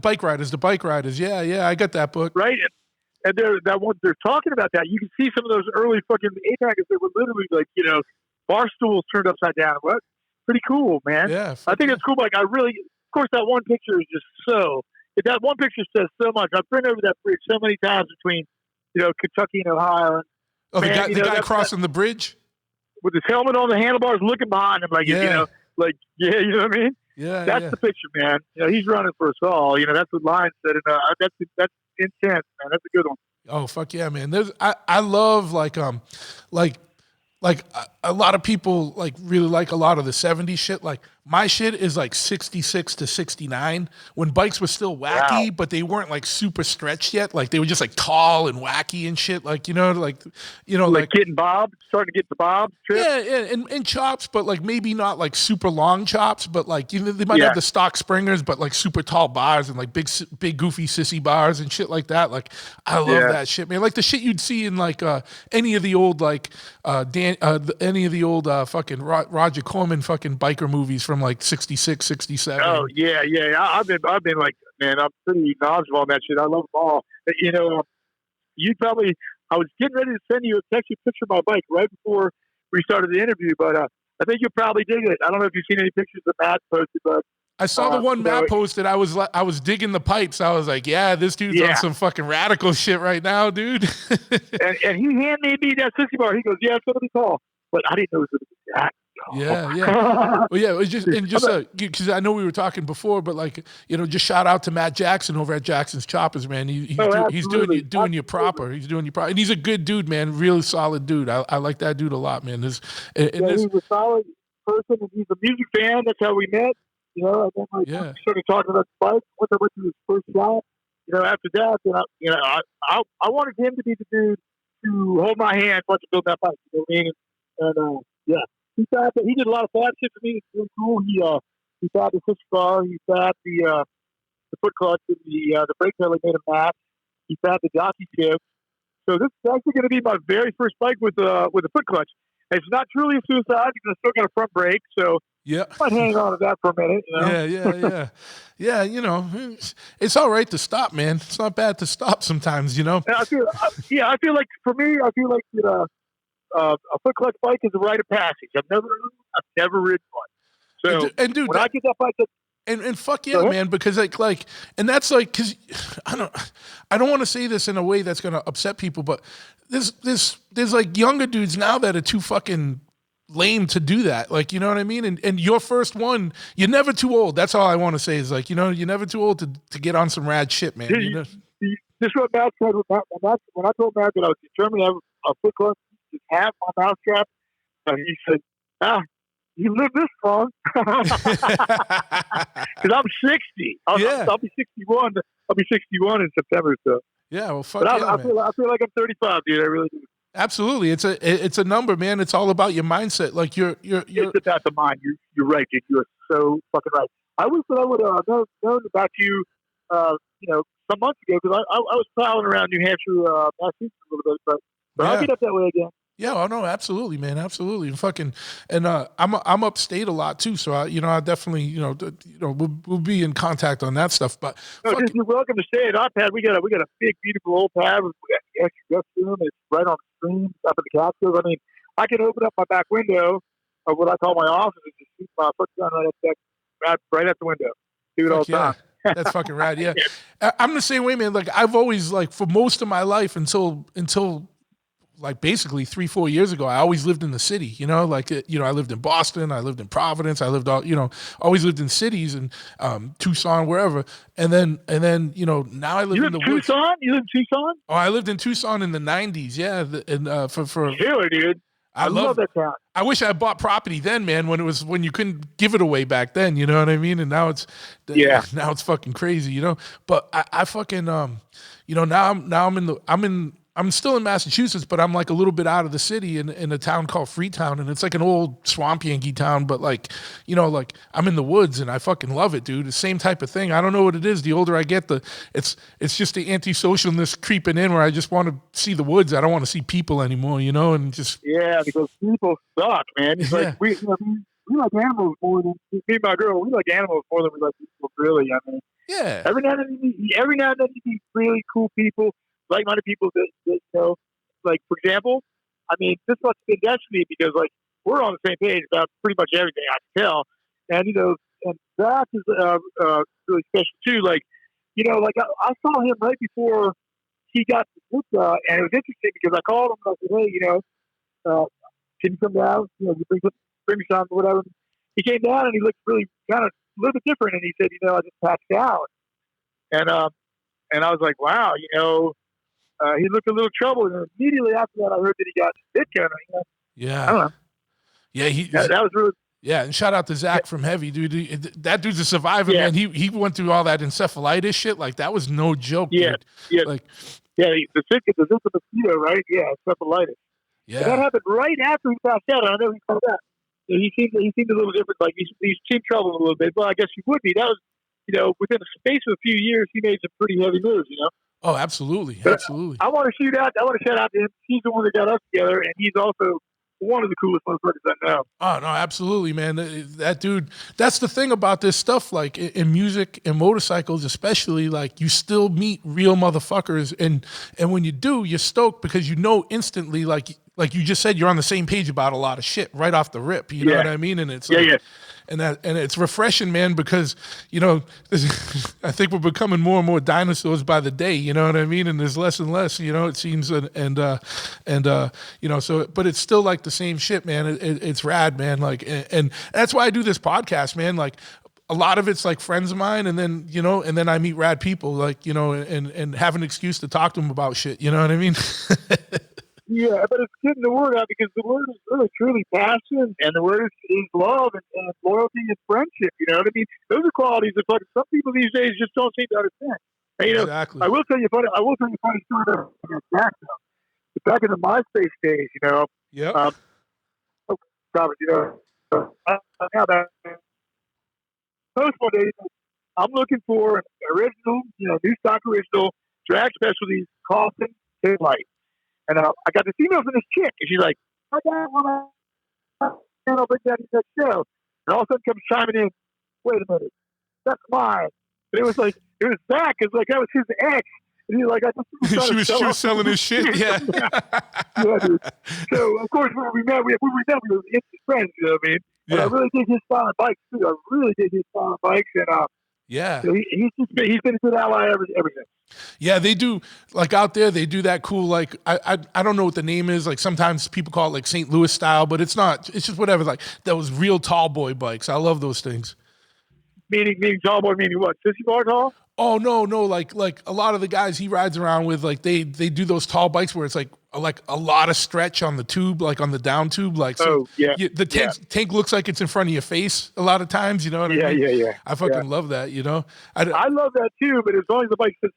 bike riders. Yeah, I got that book.
Right. And they're talking about that. You can see some of those early fucking ape hangers. They were literally like, bar stools turned upside down. What? Pretty cool, man.
Yeah.
I think it's cool. Like of course, that one picture is just that one picture says so much. I've been over that bridge so many times between, Kentucky and Ohio.
And, the guy crossing the bridge
with his helmet on the handlebars, looking behind him, like, you know what I mean?
Yeah.
That's the picture, man. He's running for us all. That's what Lyon said. And that's intense, man. That's a good one.
Oh, fuck yeah, man. I love like a lot of people like really like a lot of the 70s shit. Like my shit is like 66 to 69 when bikes were still wacky, but they weren't like super stretched yet. Like they were just like tall and wacky and shit. Like, like
getting bob, starting to get the bob trip.
Yeah, and chops, but like maybe not like super long chops, but like, they might have the stock springers, but like super tall bars and like big goofy sissy bars and shit like that. Like I love that shit, man. Like the shit you'd see in like any of the old like any of the old fucking Roger Corman fucking biker movies from like 66, 67.
Oh yeah. I've been like, man, I'm pretty knowledgeable on that shit. I love them all. I was getting ready to send you a picture of my bike right before we started the interview, but I think you'll probably dig it. I don't know if you've seen any pictures that Matt posted, but
I saw the one Matt posted. I was digging the pipes. I was like, yeah, this dude's on some fucking radical shit right now, dude.
and he handed me that 60 bar. He goes, yeah, it's going to be tall. But I didn't know it was going to be that
Yeah, yeah. Well, yeah, it was just because I know we were talking before, but like just shout out to Matt Jackson over at Jackson's Choppers, man. He's doing you proper. He's doing you proper, and he's a good dude, man. Really solid dude. I like that dude a lot, man.
He's a solid person, and he's a music fan. That's how we met. And then we started talking about the bike. Once I went to his first shot, after that, then I wanted him to be the dude to hold my hand once I built that bike. You know what I mean? And yeah. He did a lot of fab shit for me. It's really cool. He fabbed the push bar. He fabbed the foot clutch and the brake pedal. He made a match. He fabbed the jockey tip. So this is actually going to be my very first bike with a foot clutch. It's not truly a suicide because I still got a front brake. So
yeah,
I might hang on to that for a minute.
Yeah. It's all right to stop, man. It's not bad to stop sometimes.
And I feel like for me, I feel like a foot clutch bike is a rite of passage. I've never ridden one. So
and dude,
when I get that bike,
and fuck yeah, man, because like, and that's like, because I don't want to say this in a way that's gonna upset people, but there's like younger dudes now that are too fucking lame to do that. Like, you know what I mean? And your first one, you're never too old. That's all I want to say is like, you're never too old to get on some rad shit, man.
This is what Matt said. When I told Matt that I was determined to have a foot clutch, just have my mouth strap, and he said, you live this long. Because I'm 60. I'll be 61. I'll be 61 in September. So
yeah, well, fuck
but
yeah,
I feel like I'm 35, dude. I really do.
Absolutely, it's a number, man. It's all about your mindset. Like you're
It's about the mind. You're right, dude. You're so fucking right. I wish that I would have known about you, some months ago, because I was plowing around New Hampshire, Massachusetts a little bit, but I'll get up that way again.
Yeah, oh no, absolutely, man, absolutely, I'm upstate a lot too, so I definitely, we'll be in contact on that stuff. But
you're welcome to stay at our pad. We got a big, beautiful old pad. We got the extra guest room. It's right on the stream, up in the Catskills. I mean, I can open up my back window of what I call my office and just shoot my foot gun right at the window. Do it all the time.
That's fucking rad. Yeah, I'm the same way, man. Like I've always for most of my life until like basically 3-4 years ago, I always lived in the city, I lived in Boston, I lived in Providence, I lived always lived in cities and Tucson, wherever. And then, now I live in the woods.
Tucson? You live in Tucson?
Oh, I lived in Tucson in the 90s. Yeah. For
killer, dude. I love that town.
I wish I bought property then, man, when you couldn't give it away back then, you know what I mean? And now now it's fucking crazy, but I fucking, now I'm still in Massachusetts, but I'm like a little bit out of the city in a town called Freetown, and it's like an old swamp Yankee town, but I'm in the woods and I fucking love it, dude. The same type of thing. I don't know what it is. The older I get, it's just the antisocialness creeping in where I just want to see the woods. I don't want to see people anymore, and just
because people suck, man. It's like we like animals more than me and my girl. We like animals more than we like people. Really, I mean,
yeah.
Every now and then you meet really cool people. Like-minded people that like, for example, I mean, this must have been destiny because, like, we're on the same page about pretty much everything, I can tell. And, and that is really special, too. Like, I saw him right before he got the book, and it was interesting because I called him and I said, hey, can you come down? You bring me something, whatever. He came down and he looked really kind of a little bit different, and he said, I just passed out. And I was like, wow, he looked a little troubled, and immediately after that, I heard that he got Bitcoin.
Yeah,
I don't know.
Yeah,
that was really.
Yeah, and shout out to Zach from Heavy, dude. That dude's a survivor, man. He went through all that encephalitis shit. Like that was no joke, dude.
The mosquito, right? Yeah, encephalitis.
Yeah,
and that happened right after he passed out. I know he passed out. He seemed a little different. Like he seemed troubled a little bit. Well, I guess he would be. That was, within the space of a few years, he made some pretty heavy moves.
Oh, absolutely,
but
absolutely.
I want to shout out to him. He's the one that got us together, and he's also one of the coolest motherfuckers I know.
Oh, no, absolutely, man. That dude, that's the thing about this stuff, like in music and motorcycles especially, like you still meet real motherfuckers, and when you do, you're stoked because instantly, like like you just said, you're on the same page about a lot of shit right off the rip. You know what I mean? And it's like, and it's refreshing, man, because I think we're becoming more and more dinosaurs by the day. You know what I mean? And there's less and less. It seems, so, but it's still like the same shit, man. It's rad, man. Like, and that's why I do this podcast, man. Like, a lot of it's like friends of mine, and then I meet rad people, like, and have an excuse to talk to them about shit. You know what I mean?
Yeah, but it's getting the word out, because the word is really truly passion, and the word is love and loyalty and friendship. You know what I mean? Those are qualities that fucking some people these days just don't seem to understand. And,
Exactly.
I will tell you a funny story about back now. Back in the MySpace days,
Yep.
Robert, now that most one days, I'm looking for an original, new stock original drag specialties coffin tail light. And I got this email from this chick, and she's like, "I got one. I'll bring that next show." And all of a sudden comes chiming in, "Wait a minute, that's mine." And it was Zach, because like that was his ex. And he's like, "I just
she was selling his shit, yeah.
Yeah, dude. So of course when we met, we were instant friends. You know what I mean? And I really dig his style of bikes too. I really dig his style of bikes, and so he's been a good ally ever since.
Yeah, they do, like out there, they do that cool, like, I don't know what the name is, like sometimes people call it like St. Louis style, but it's not, it's just whatever, like those real tall boy bikes. I love those things.
Meaning tall boy, meaning what? 50 bar tall?
Oh, no, like a lot of the guys he rides around with, like they do those tall bikes where it's like a lot of stretch on the tube, like on the down tube, like the tank looks like it's in front of your face a lot of times. You know what I mean? Yeah. I fucking love that.
I love that too, but as long as the bike sits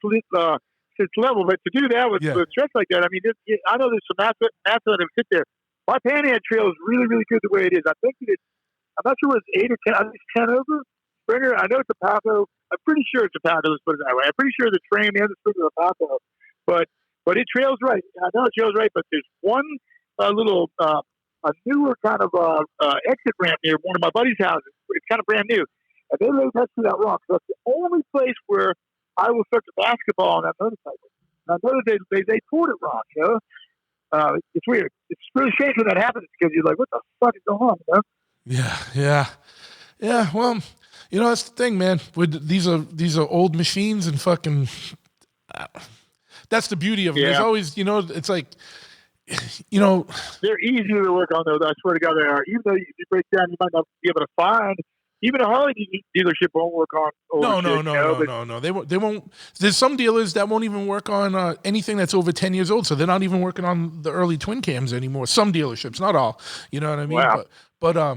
level. But to do that with stretch like that, I mean, I know there's some assets that fit there. My panhead trail is really, really good the way it is. I think I'm not sure it's 8 or 10. I think it's 10 over. Springer, I know it's a Paco. I'm pretty sure it's a Paco. Let's put it that way. I'm pretty sure the frame and the Springer are a Paco. But it trails right. I know it trails right, but there's one little a newer kind of exit ramp near one of my buddy's houses. It's kind of brand new. And they lay next to that rock. So it's the only place where I will start the basketball on that motorcycle. And I know that they poured it wrong, it's weird. It's really strange when that happens, because you're like, what the fuck is going on,
Yeah, well, that's the thing, man. These are old machines, and fucking that's the beauty of them. There's always, it's like,
they're easy to work on, though. I swear to God, they are. Even though if you break down, you might not be able to find. Even a Harley dealership won't work on.
No. They won't. There's some dealers that won't even work on anything that's over 10 years old. So they're not even working on the early twin cams anymore. Some dealerships, not all. You know what I mean?
Wow.
But I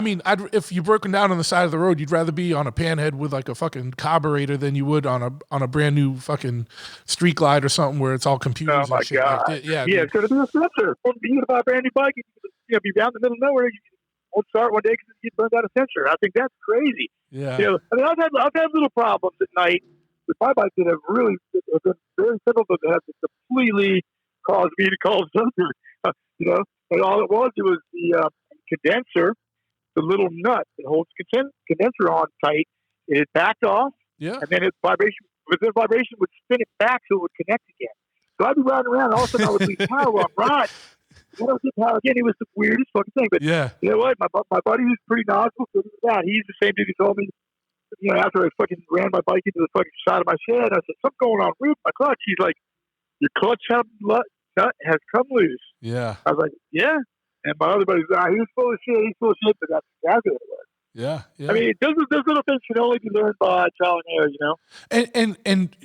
mean, if you're broken down on the side of the road, you'd rather be on a panhead with like a fucking carburetor than you would on a brand new fucking Street Glide or something where it's all computers.
Oh my
and shit
God!
Like
that. It's going to be a sensor. You buy a brand new bike, be down in the middle of nowhere. You won't start one day because you burn out a sensor. I think that's crazy.
Yeah.
I mean, I've had little problems at night with my bike that have been very simple, but that have completely caused me to call sensor. And all it was the condenser, the little nut that holds condenser on tight. It had backed off, and then vibration would spin it back so it would connect again. So I'd be riding around, and all of a sudden I would lose power on ride. I don't get power again. It was the weirdest fucking thing. But you know what? My buddy was pretty knowledgeable. So he's the same dude who told me, after I fucking ran my bike into the fucking side of my shed, I said, something going on with my clutch. He's like, your clutch nut has come loose.
Yeah.
I was like, yeah. And my other buddy's he was full of shit. He's full of shit, but that's exactly what it was.
Yeah.
I mean, those little things can only be learned by trial and error,
And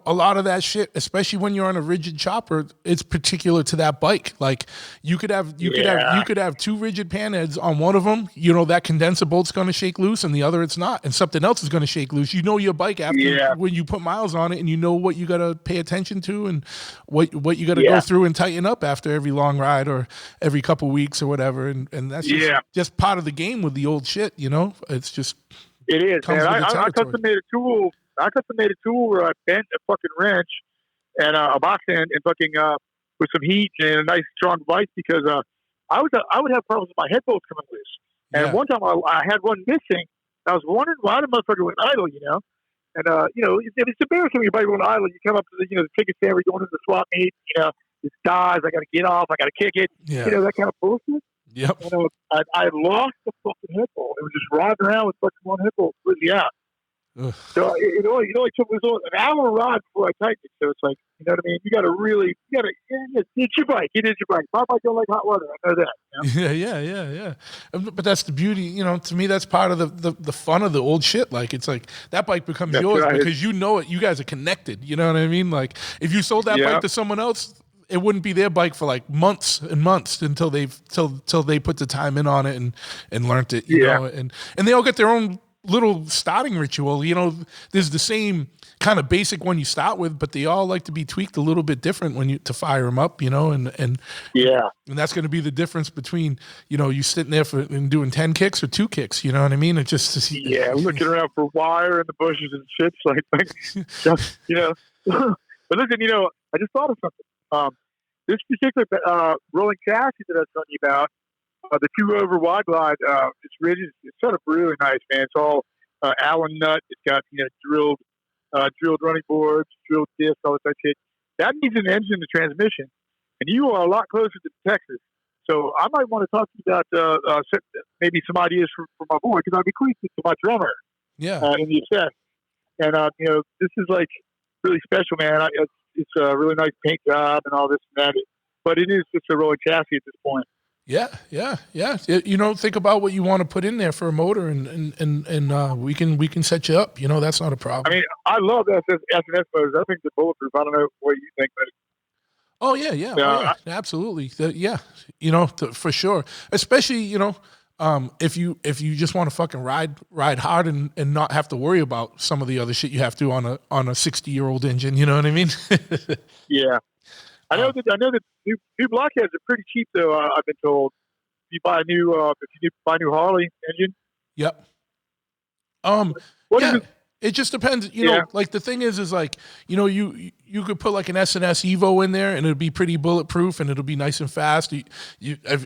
a lot of that shit, especially when you're on a rigid chopper, it's particular to that bike. Like you could have two rigid panheads on one of them. That condenser bolt's going to shake loose, and the other it's not, and something else is going to shake loose. Your bike after when you put miles on it, and you know what you got to pay attention to, and what you got to go through and tighten up after every long ride or every couple weeks or whatever. And that's just part of the game with the old shit. It's just
it is. Man, I custom made a tool. Where I bent a fucking wrench and a box end and fucking with some heat and a nice strong vise because I would have problems with my head bolts coming loose. And one time I had one missing. I was wondering why the motherfucker went idle, And it's embarrassing when your bike went idle. You come up to the ticket stand, we're going to the swap meet. this dies. I got to get off. I got to kick it.
Yeah.
You know, that kind of bullshit.
Yep.
You know, I lost the fucking hip hole. It was just riding around with fucking one hip hole, completely out.
Ugh.
So it only took me an hour ride before I tightened it. So it's like, you know what I mean? You got to it's your bike. It is your bike. My bike don't like hot weather. I know that. You know?
Yeah. But that's the beauty, you know, to me, that's part of the fun of the old shit. Like, it's like that bike becomes
That's
yours
right.
because you know it. You guys are connected. You know what I mean? Like, if you sold that bike to someone else, it wouldn't be their bike for like months and months until they put the time in on it and learned it. You know, and they all get their own little starting ritual. You know, there's the same kind of basic one you start with, but they all like to be tweaked a little bit different to fire them up, you know, and that's going to be the difference between, you know, you sitting there and doing 10 kicks or 2 kicks, you know what I mean? It just
looking around for wire in the bushes and shit, like you know. But listen, you know, I just thought of something. This particular rolling chassis that I was telling you about, the 2-over wide glide, it's rigid. It's sort of really nice, man. It's all Allen nut. It's got, you know, drilled running boards, drilled discs, all that shit. That needs an engine and transmission, and you are a lot closer to Texas. So I might want to talk to you about maybe some ideas for my boy, because I'd be clean to my drummer.
Yeah.
In the effect. And you know, this is like really special, man. It's a really nice paint job and all this and that. But it is just a rolling chassis at this point.
Yeah. You know, think about what you want to put in there for a motor, and we can set you up. You know, that's not a problem.
I mean, I love SNS motors. I think they're bulletproof. I don't know what you think, but
oh yeah, absolutely. You know, for sure. Especially, you know, if you just want to fucking ride hard and not have to worry about some of the other shit you have to on a 60-year-old engine. You know what I mean?
Yeah. I know that new blockheads are pretty cheap, though. I've been told. If you buy a new Harley engine.
Yep.
Is it?
It just depends. You know, like the thing is like, you know, you could put like an SNS Evo in there and it'll be pretty bulletproof and it'll be nice and fast. It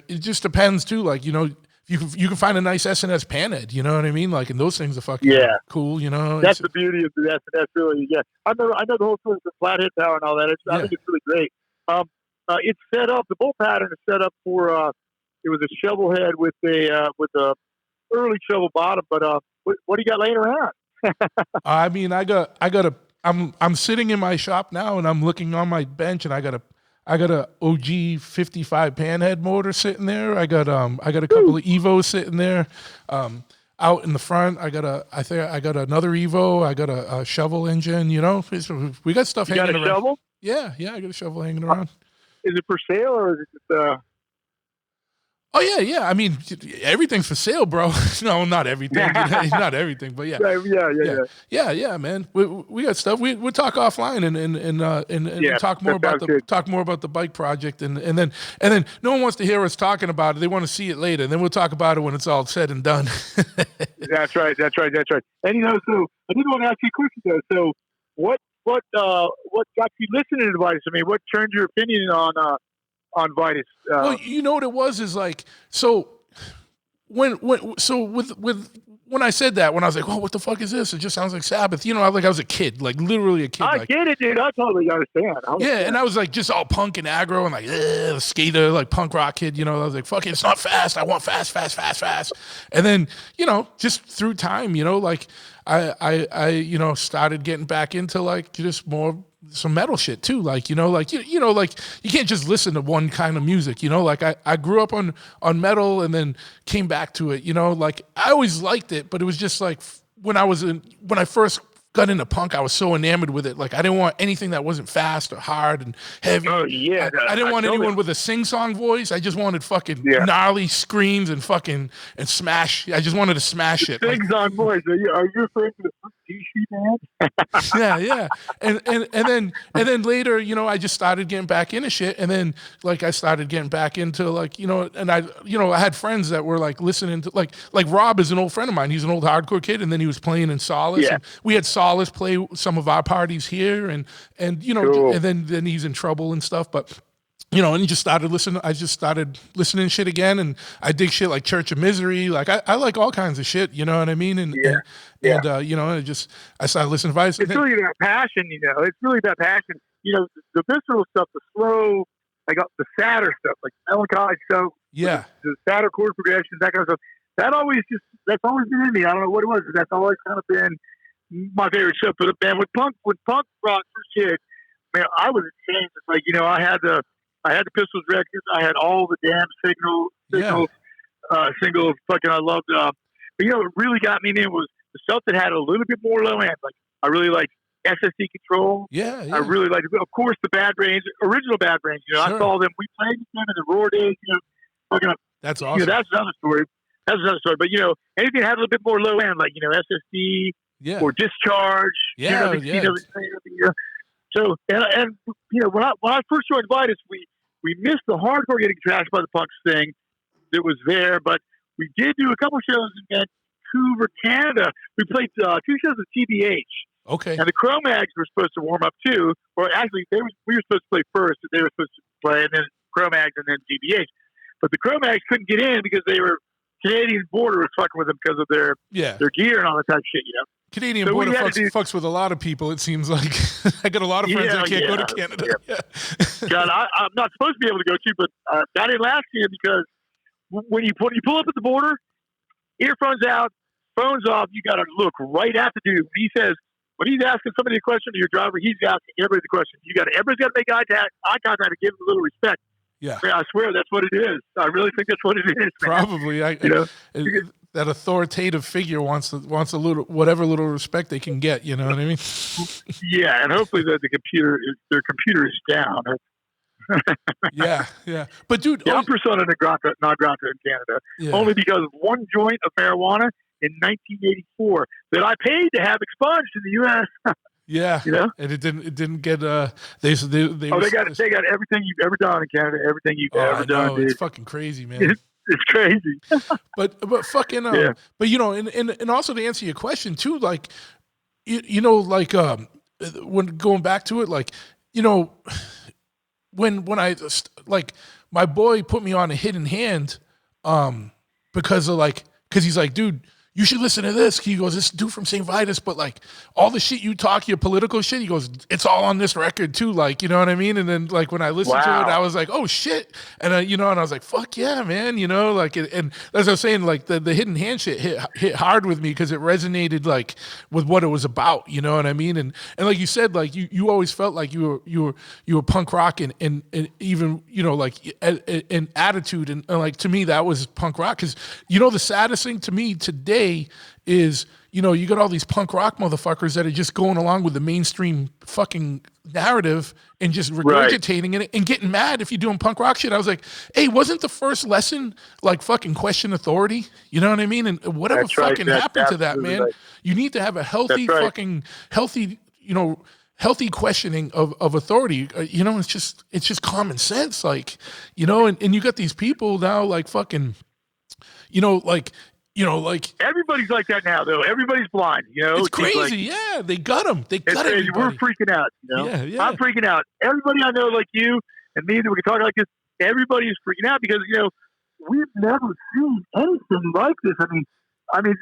just depends too. Like, you know, you can find a nice SNS panhead. You know what I mean? Like, and those things are fucking cool. You know,
that's the beauty of the SNS. Really, yeah. I know the whole thing with the flathead power and all that. I think it's really great. It's set up. The bolt pattern is set up for. It was a shovel head with a early shovel bottom. But what do you got laying around?
I mean, I'm sitting in my shop now and I'm looking on my bench and I got a OG 55 panhead motor sitting there. I got a couple of Evos sitting there. Out in the front, I got another Evo. I got a shovel engine. You know, we got stuff hanging around.
You got a shovel?
Yeah, I got a shovel hanging around.
Is it for sale or is it just?
Oh yeah. I mean, everything's for sale, bro. No, not everything. Not everything, but yeah. Yeah, man. We got stuff. We'll talk offline and talk more about the bike project, and then no one wants to hear us talking about it. They want to see it later. Then we'll talk about it when it's all said and done.
That's right. And you know, so I did want to ask you a question though. So what got you listening to Vitus? I mean, what turned your opinion on Vitus?
Well, you know what it was is like, so when I said that, when I was like, oh, what the fuck is this? It just sounds like Sabbath. You know, I was a kid, like literally a kid.
I get it, dude. I totally understand.
And I was like just all punk and aggro and like skater, like punk rock kid. You know, I was like, fuck it, it's not fast. I want fast. And then, you know, just through time, you know, like I you know, started getting back into like just some metal shit too. Like, you know, like, you know, like you can't just listen to one kind of music, you know, like I grew up on metal and then came back to it, you know, like I always liked it, but it was just like when I first got into punk, I was so enamored with it. Like I didn't want anything that wasn't fast or hard and heavy.
Oh yeah.
I didn't want anyone with a sing-song voice. I just wanted fucking gnarly screams and smash. I just wanted to smash it.
Sing-song voice. Are you referring to the DC band?
Yeah. And then later, you know, I just started getting back into shit. And then like I started getting back into like, you know, and I had friends that were like listening to like Rob is an old friend of mine. He's an old hardcore kid, and then he was playing in Solace.
Yeah.
And we had Solace play some of our parties here, and you know,
cool.
and then he's in Trouble and stuff, but you know, and I just started listening to shit again, and I dig shit like Church of Misery. Like I like all kinds of shit, you know what I mean? And you know, I started listening to Vitus.
It's really that passion, you know. It's really that passion. You know, the visceral stuff, the slow, like the sadder stuff, like melancholy stuff,
Yeah.
the sadder chord progressions, that kind of stuff. That's always been in me. I don't know what it was, but that's always kind of been my favorite stuff. But man, when punk rock first hit, man, I was insane. It's like, I had the Pistols records, I had all the damn singles. Fucking, I loved. But what really got me in was the stuff that had a little bit more low end. Like I really liked SSD Control.
Yeah.
I really liked, of course, the Bad Brains, original Bad Brains.
Sure.
I saw them. We played with them in the Roar days. Fucking,
That's awesome.
that's another story. But anything that had a little bit more low end, like SSD or Discharge.
Yeah.
So and when I first joined Vitus, we missed the hardcore getting trashed by the punks thing that was there, but we did do a couple shows in Vancouver, Canada. We played 2 shows at TBH.
Okay.
And the Cro-Mags were supposed to warm up too, or actually we were supposed to play first, and they were supposed to play, and then Cro-Mags and then TBH. But the Cro-Mags couldn't get in because they were Canadian border was fucking with them because of their gear and all that type of shit,
Canadian border fucks with a lot of people, it seems like. I got a lot of friends that can't go to Canada. Yeah.
God, I'm not supposed to be able to go to, but I didn't last year because when you pull up at the border, earphones out, phones off, you got to look right at the dude. When he's asking somebody a question to your driver, he's asking everybody the question. Everybody's got to make eye contact and give him a little respect.
Yeah.
Man, I swear that's what it is. I really think that's what it is, man.
Probably. That authoritative figure wants a little, whatever little respect they can get. You know what I mean?
Yeah, and hopefully their computer is down.
Yeah. But dude,
I'm persona non grata in Canada, only because of one joint of marijuana in 1984 that I paid to have expunged in the U.S.
Yeah, and it didn't get. They
got everything you've ever done in Canada, everything you've ever done. Dude.
It's fucking crazy, man.
It's crazy.
but fucking but and also to answer your question too, like when going back to it, like when I like my boy put me on a Hidden Hand, because he's like, dude, you should listen to this. He goes, this dude from St. Vitus, but like all the shit you talk, your political shit, he goes, it's all on this record too. Like, you know what I mean? And then like when I listened to it, I was like, oh shit. And and I was like, fuck yeah, man. Like, and as I was saying, like the Hidden Hand shit hit hard with me because it resonated like with what it was about. You know what I mean? And like you said, like you always felt like you were punk rock and even, like in attitude. And like, to me, that was punk rock. Cause the saddest thing to me today is, you got all these punk rock motherfuckers that are just going along with the mainstream fucking narrative and just regurgitating it and getting mad if you're doing punk rock shit. I was like, hey, wasn't the first lesson like fucking question authority? You know what I mean? And whatever happened to that, man? Right. You need to have a healthy healthy questioning of authority. It's just common sense. Like, and you got these people now like fucking, like
everybody's like that now, though. Everybody's blind.
It's crazy. They got them. They got it.
We're freaking out. Yeah. I'm freaking out. Everybody I know, like you and me, that we can talk like this. Everybody's freaking out because we've never seen anything like this. I mean,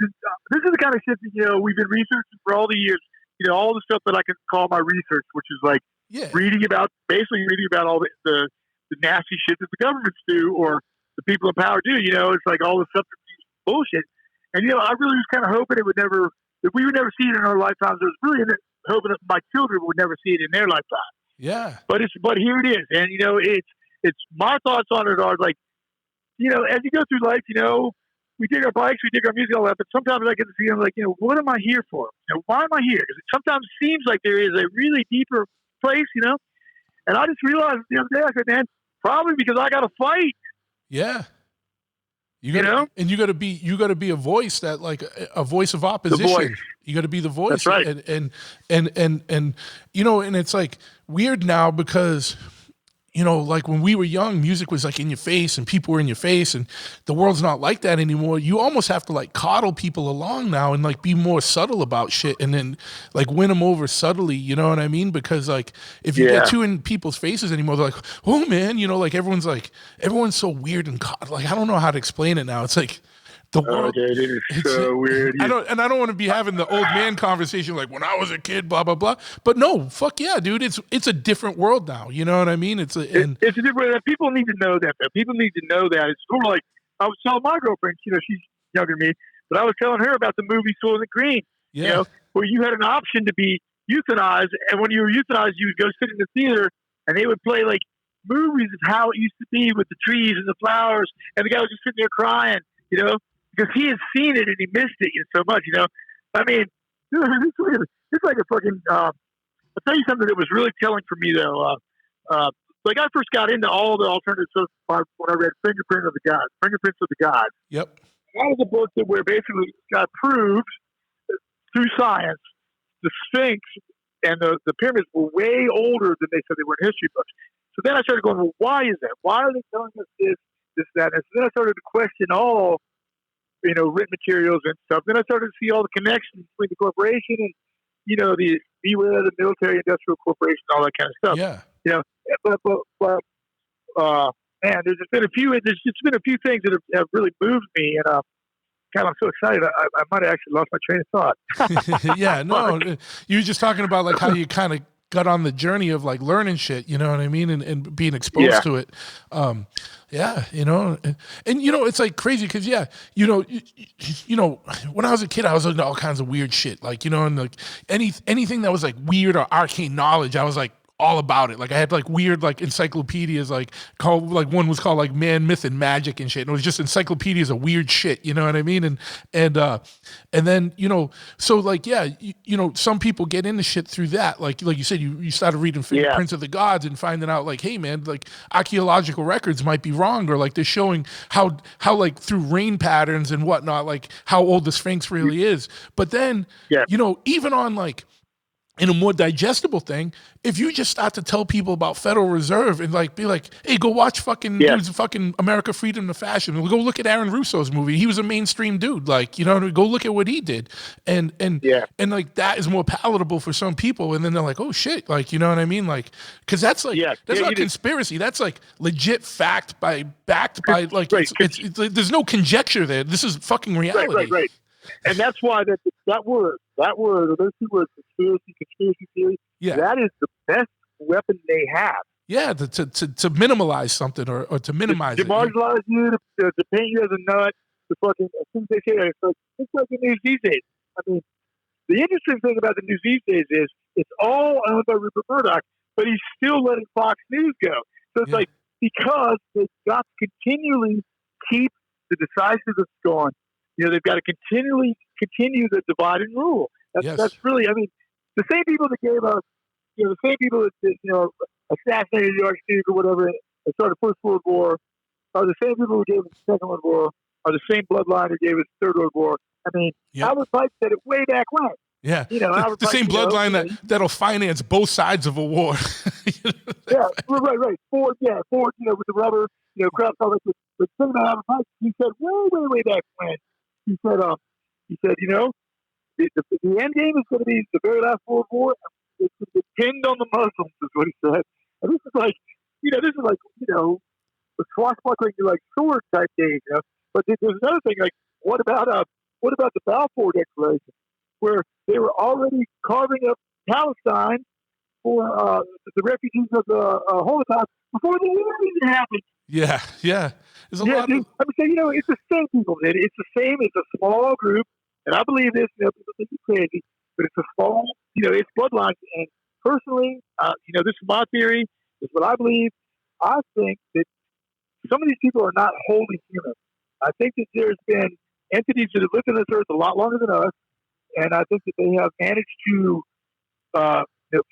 this is the kind of shit that we've been researching for all the years. All the stuff that I can call my research, which is like reading about all the nasty shit that the governments do or the people in power do. It's like all the stuff. Bullshit. And I really was kind of hoping we would never see it in our lifetimes. I was really hoping that my children would never see it in their lifetime.
Yeah.
But here it is. And it's my thoughts on it are like, as you go through life, we dig our bikes, we dig our music, all that, but sometimes I get to see, I'm like, what am I here for? Why am I here? Because it sometimes seems like there is a really deeper place, and I just realized the other day, I said, man, probably because I got to fight.
Yeah. You got to be a voice that like a voice of opposition. You got to be the voice.
That's right.
And and it's like weird now because like when we were young, music was like in your face and people were in your face, and the world's not like that anymore. You almost have to like coddle people along now and like be more subtle about shit and then like win them over subtly. You know what I mean? Because like if you get too in people's faces anymore, they're like, oh man, like everyone's so weird and like I don't know how to explain it now. It's like The
Oh,
world.
dude, it is so weird.
I don't want to be having the old man conversation like when I was a kid, blah blah blah. But no, fuck yeah, dude. It's a different world now. You know what I mean? It's a
different. People need to know that. Though. People need to know that. It's sort of like I was telling my girlfriend. She's younger than me, but I was telling her about the movie Soylent Green.
yeah.
Where you had an option to be euthanized, and when you were euthanized, you would go sit in the theater, and they would play like movies of how it used to be with the trees and the flowers, and the guy was just sitting there crying, because he had seen it and he missed it so much, I mean, it's like a fucking. I'll tell you something that was really telling for me though. Like I first got into all the alternative stuff when I read Fingerprints of the Gods.
Yep.
That was a book where basically got proved through science the Sphinx and the pyramids were way older than they said they were in history books. So then I started going, well, why is that? Why are they telling us this, that? And so then I started to question all, written materials and stuff. Then I started to see all the connections between the corporation and, the beware the military industrial corporation, all that kind of stuff.
Yeah.
But man, there's just been a few things that have really moved me, and God, I'm so excited. I might have actually lost my train of thought.
Yeah, no, you were just talking about like how you kind of got on the journey of like learning shit, you know what I mean, and being exposed to it. Yeah, and it's like crazy because when I was a kid, I was into all kinds of weird shit, like and like anything that was like weird or arcane knowledge, I was like all about it. Like I had like weird like encyclopedias, like one was called like Man, Myth, and Magic and shit. And it was just encyclopedias of weird shit. You know what I mean? And then so like some people get into shit through that. Like you said, you started reading Fingerprints of the Gods and finding out like, hey man, like archaeological records might be wrong, or like they're showing how like through rain patterns and whatnot, like how old the Sphinx really is. But then even on like in a more digestible thing, if you just start to tell people about Federal Reserve and like be like, hey, go watch fucking dudes, fucking America, Freedom to Fashion. Go look at Aaron Russo's movie. He was a mainstream dude. Like, go look at what he did. And like that is more palatable for some people. And then they're like, oh shit. Like, you know what I mean? Like, cause that's like, that's not conspiracy. That's like legit backed by like, there's no conjecture there. This is fucking reality.
Right. And that's why that word, those two words, conspiracy theory, that is the best weapon they have.
Yeah, to minimalize something or to minimize
to marginalize you, to paint you as a nut, to fucking, as soon as they say that, it's like the news these days. I mean, the interesting thing about the news these days is it's all owned by Rupert Murdoch, but he's still letting Fox News go. So it's like, because they've got to continually keep the decisiveness going. They've got to continue the divide and rule. That's really, I mean, the same people that gave us, the same people that, assassinated the Archduke or whatever and started the First World War are the same people who gave us the Second World War, are the same bloodline who gave us the Third World War. I mean, Albert Pike said it way back when.
Yeah,
Albert
the
Pike,
same bloodline that'll finance both sides of a war.
Right. Ford, with the rubber, crap, all that. But the thing about Albert Pike, he said way back when. He said, the end game is going to be the very last World War. It's going to depend on the Muslims, is what he said. And this is like, the swashbuckling, like sword type days. But there's another thing, like, what about the Balfour Declaration, where they were already carving up Palestine for the refugees of the Holocaust before the war even happened.
Yeah. There's a lot of...
I mean, it's the same people, man. It's the same. It's a small group, and I believe this. People think it's crazy, but it's a small, it's bloodlines. And personally, this is my theory. This is what I believe. I think that some of these people are not wholly human. I think that there's been entities that have lived on this earth a lot longer than us, and I think that they have managed to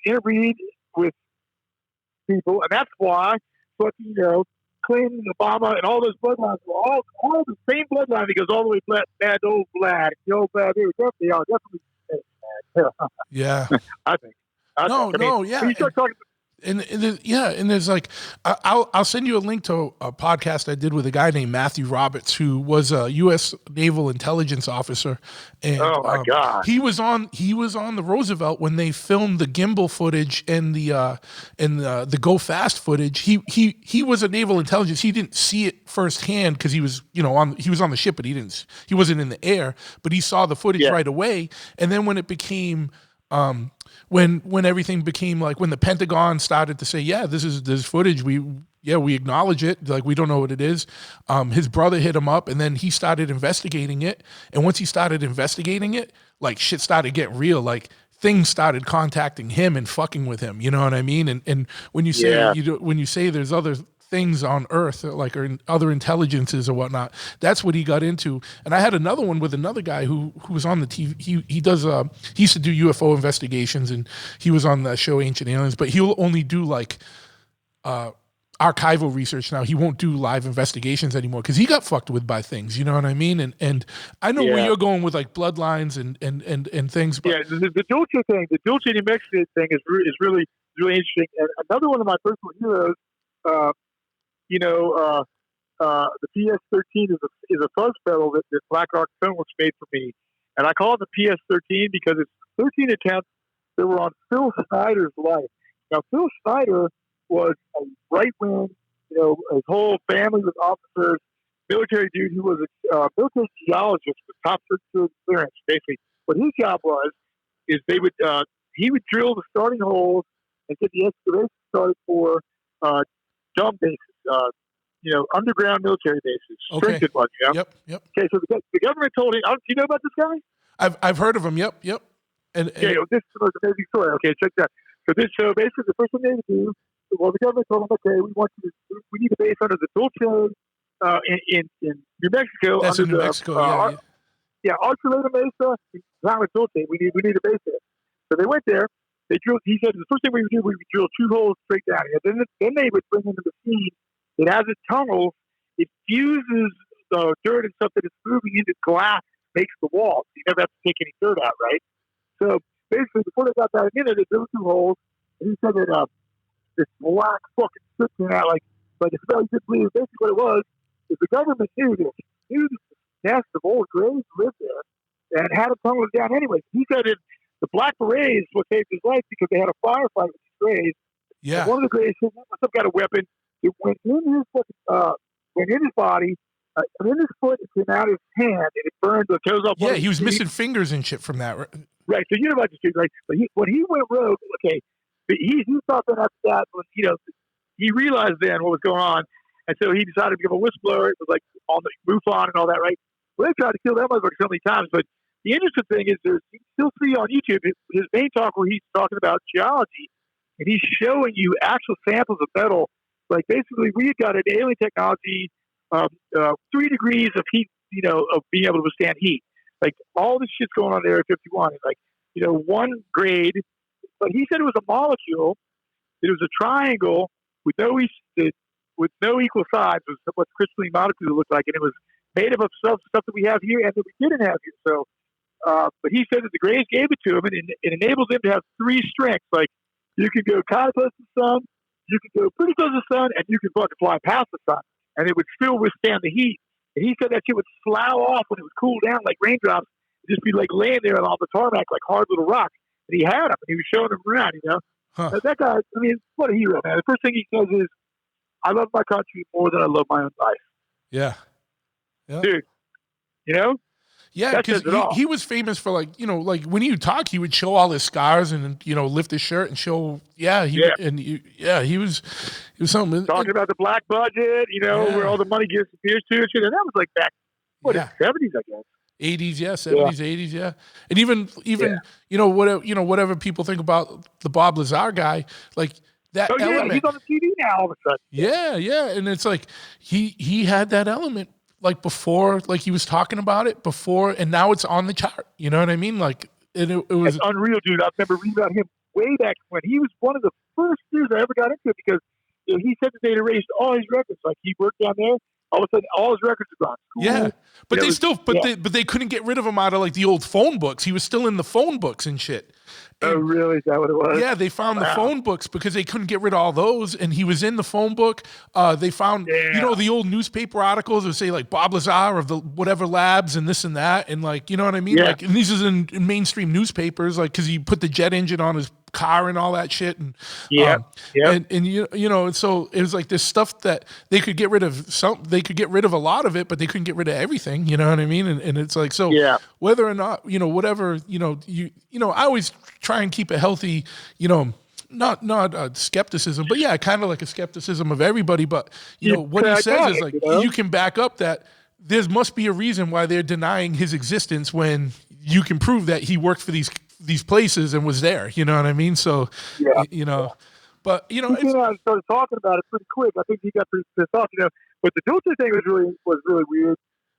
interbreed with people, and that's why, Clinton, Obama, and all those bloodlines were all the same bloodline that goes all the way bad to old Vlad. The old Vlad, they are definitely bad.
Yeah.
I think.
Yeah.
When you start talking,
And there's like, I'll send you a link to a podcast I did with a guy named Matthew Roberts, who was a U.S. Naval Intelligence officer, and
Oh my God.
he was on the Roosevelt when they filmed the gimbal footage and the go fast footage. He was a naval intelligence. He didn't see it firsthand because he was on the ship, but he wasn't in the air. But he saw the footage right away, and then when it became when everything became like, when the Pentagon started to say, this footage, we acknowledge it, like we don't know what it is. His brother hit him up, and then he started investigating it. And once he started investigating it, like shit started getting real. Like things started contacting him and fucking with him. You know what I mean? And when you say when you say there's other things on Earth, like, or in other intelligences or whatnot, that's what he got into. And I had another one with another guy who was on the TV. He used to do UFO investigations, and he was on the show Ancient Aliens, but he'll only do like archival research now. He won't do live investigations anymore because he got fucked with by things. You know what I mean? And I know where you're going with like bloodlines and things. But
the Dulce thing, the Dulce New Mexico thing is really interesting. And another one of my personal heroes. The PS-13 is a fuzz pedal that Black Arc Films made for me, and I call it the PS-13 because it's 13 attempts that were on Phil Snyder's life. Now, Phil Snyder was a right wing, his whole family was officers, military dude who was a military geologist with top secret clearance. Basically, what his job was is he would drill the starting holes and get the excavation started for dump bases, underground military bases, strengthened ones.
Yep.
Okay, so the government told him. Do you know about this guy?
I've heard of him. Yep. And
this is an amazing story. Okay, check that. So basically, the first thing they would do, the government told him, okay, we need a base under the Dulce in New Mexico.
That's in New Mexico.
Archuleta Mesa, not with Dulce. We need a base there. So they went there. They drilled. He said the first thing we would do, we would drill 2 holes straight down here. Then they would bring in the machine. It has its tunnels. It fuses the dirt and stuff that is moving into glass, makes the wall. So you never have to take any dirt out, right? So basically, before they got that in there, they drilled 2 holes. And he said that this black fucking shit came out like a smelly good believe. Basically, what it was is the government knew this nest of old graves lived there and had a tunnel down anyway. He said that the Black Berets what saved his life because they had a firefight with these graves.
Yeah.
And one of the graves had some kind of weapon. It went in his body, in his foot, it came out his hand, and it burned the toes off.
Yeah, he was missing fingers and shit from that.
Right. So you know about this dude, right? But when he went rogue, okay, he thought that after that, he realized then what was going on, and so he decided to become a whistleblower. It was like on the MUFON and all that, right? Well, they tried to kill that motherfucker so many times, but the interesting thing is you can still see on YouTube his main talk where he's talking about geology, and he's showing you actual samples of metal. Like basically, we had got an alien technology, 3 degrees of heat, of being able to withstand heat. Like all this shit's going on there at 51. It's like, 1 grade, but he said it was a molecule. It was a triangle with no equal sides. It was what crystalline molecule looked like, and it was made up of stuff that we have here and that we didn't have here. So, but he said that the Greys gave it to him, and it enables him to have 3 strengths. Like you can go kind of close to the sun, you can go pretty close to the sun, and you can fucking fly past the sun, and it would still withstand the heat. And he said that shit would slough off when it was cooled down like raindrops. It'd just be like laying there on the tarmac like hard little rocks. And he had them, and he was showing them around,
Huh.
That guy, I mean, what a hero, man. The first thing he says is, I love my country more than I love my own life.
Yeah.
Dude,
Yeah, because he was famous for like when he would talk, he would show all his scars and lift his shirt and show. He was something
talking about the black budget, where all the money disappears to, and that was like back in the 70s, I guess.
80s, 70s, 80s, and even whatever people think about the Bob Lazar guy, like that element.
He's on the TV now all of a sudden.
Yeah, and it's like he had that element. Like before, like he was talking about it before, and now it's on the chart. You know what I mean? Like it was
it's unreal, dude. I remember reading about him way back when he was one of the first dudes I ever got into it because he said that they'd erased all his records. Like he worked down there, all of a sudden all his records are gone. Cool.
Yeah, but they couldn't get rid of him out of like the old phone books. He was still in the phone books and shit.
Oh,
And
really? Is that what it was?
yeah, they found the phone books because they couldn't get rid of all those, and he was in the phone book. They found, the old newspaper articles that say like Bob Lazar of the whatever labs and this and that, and like, you know what I mean?
Yeah.
Like, and these is in mainstream newspapers, like, because he put the jet engine on his car and all that shit, and and so it was like this stuff that they could get rid of. They could get rid of a lot of it, but they couldn't get rid of everything. You know what I mean? And it's like, so whether or not whatever I always try and keep a healthy, not skepticism, but kind of like a skepticism of everybody. But what he says is like, you can back up that there must be a reason why they're denying his existence when you can prove that he worked for these places and was there. You know what I mean? So but
he started talking about it pretty quick. I think he got pretty pissed off. But the Dulce thing was really weird,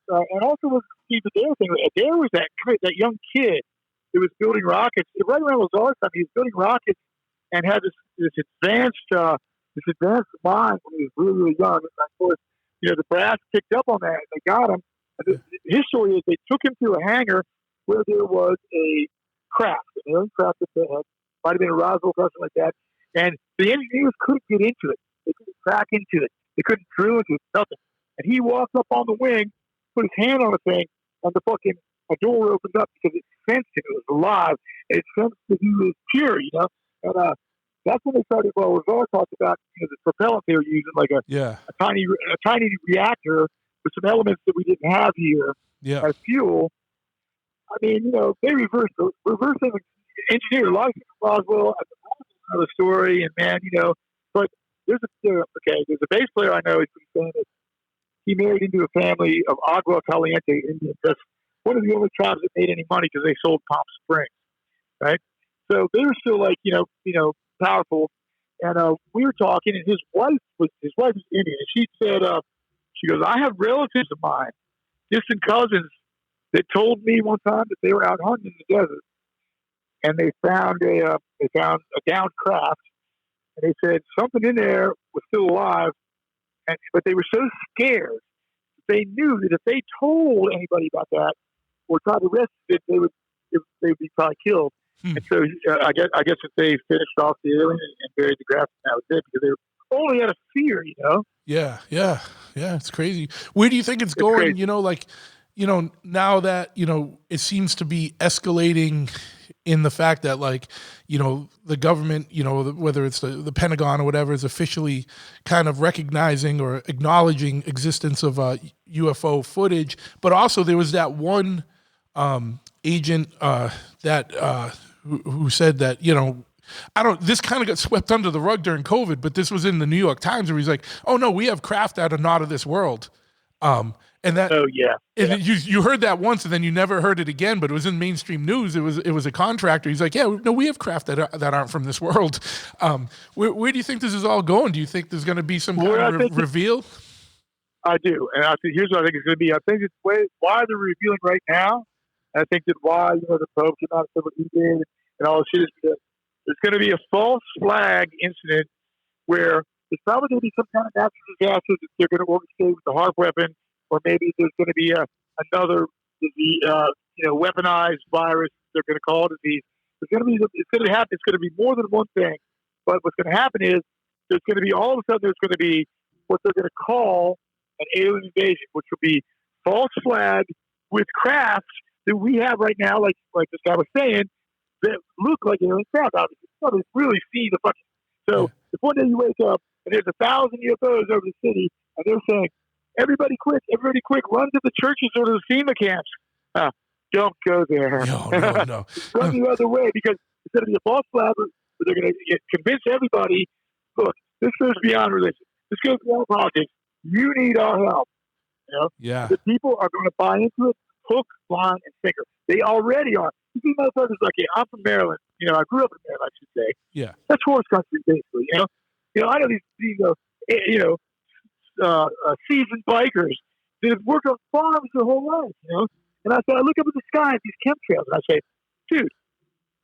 and also was Steve Adair thing. Adair was that young kid who was building rockets right around Lazar's time. He was building rockets and had this advanced mind when he was really, really young. And of course, the brass picked up on that and they got him. And his story is they took him to a hangar where there was a craft, an alien craft that might have been a Roswell or something like that. And the engineers couldn't get into it. They couldn't crack into it. They couldn't drill into it, nothing. And he walked up on the wing, put his hand on the thing, and a door opened up because it sensed him. It was alive. It sensed that he was pure, And that's when they started. Well, Lazar talked about the propellant they were using, like a tiny reactor with some elements that we didn't have here as fuel. I mean, they reverse engineered a lot of people from Roswell. Another story, and man, but there's a bass player I know. He's pretty famous. He married into a family of Agua Caliente Indians. That's one of the only tribes that made any money because they sold Palm Springs, right? So they were still like powerful. And we were talking, and his wife was Indian, and she said, she goes, I have relatives of mine, distant cousins, that told me one time that they were out hunting in the desert, and they found a downed craft, and they said something in there was still alive, but they were so scared that they knew that if they told anybody about that or tried to rescue it, they would be probably killed. And so I guess that they finished off the alien and buried the craft, and that was it, because they were only out of fear,
Yeah, it's crazy. Where do you think it's going?
Crazy.
Now that, it seems to be escalating in the fact that, like, the government, whether it's the Pentagon or whatever, is officially kind of recognizing or acknowledging existence of UFO footage. But also there was that one agent who said that, this kind of got swept under the rug during COVID, but this was in the New York Times where he's like, oh no, we have craft that are not of this world. And that, and you heard that once, and then you never heard it again. But it was in mainstream news. It was a contractor. He's like, we have craft that aren't from this world. Where do you think this is all going? Do you think there's going to be some kind of reveal?
I do, and I think here's what I think it's going to be. I think it's why they're revealing right now. I think that why the Pope came out and said what he did and all this shit is because there's going to be a false flag incident where there's probably going to be some kind of natural disaster that they're going to orchestrate with the HARP weapon. Or maybe there's going to be another disease, weaponized virus. They're going to call it a disease. It's going to happen. It's going to be more than one thing. But what's going to happen is there's going to be all of a sudden there's going to be what they're going to call an alien invasion, which will be false flag with crafts that we have right now, like this guy was saying, that look like alien craft. Obviously, nobody's really seen the fucking. So if one day you wake up and there's 1,000 UFOs over the city, and they're saying, everybody quick, run to the churches or to the FEMA camps. Don't go there.
No.
Run the other way, because it's going to be a false flag where they're going to convince everybody, look, this goes beyond religion. This goes beyond politics. You need our help.
Yeah.
The people are going to buy into it, hook, line, and sinker. They already are. You see motherfuckers like, I'm from Maryland. I grew up in Maryland, I should say.
Yeah.
That's horse country, basically. I know these seasoned bikers that have worked on farms their whole life, And I look up at the sky at these chemtrails, and I say, dude,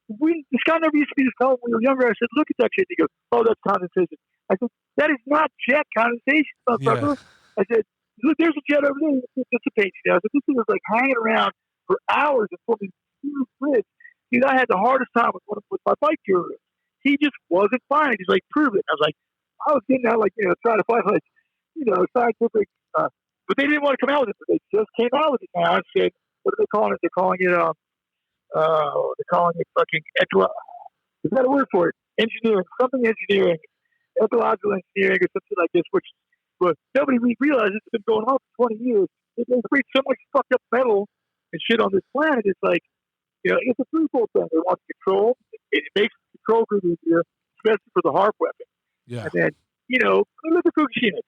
the sky never used to be this color when we were younger. I said, look at that shit. And he goes, oh, that's condensation. I said, that is not jet condensation, motherfucker. Yeah. I said, look, there's a jet over there. It dissipates. I said, this thing was like hanging around for hours and forming huge grids. Dude, I had the hardest time with my bike guru. He just wasn't fine. He's like, prove it. I was like, I was getting out, like, trying to find, like, scientific, but they didn't want to come out with it, but they just came out with it now and said, what are they calling it? They're calling it fucking, is that a word for it? Engineering, ecological engineering or something like this, which, but nobody realized it's been going on for 20 years. They create so much fucked up metal and shit on this planet. It's like, it's a threefold thing. They want control. It makes control good easier, especially for the HARP weapon.
Yeah.
And then, look at Fukushima.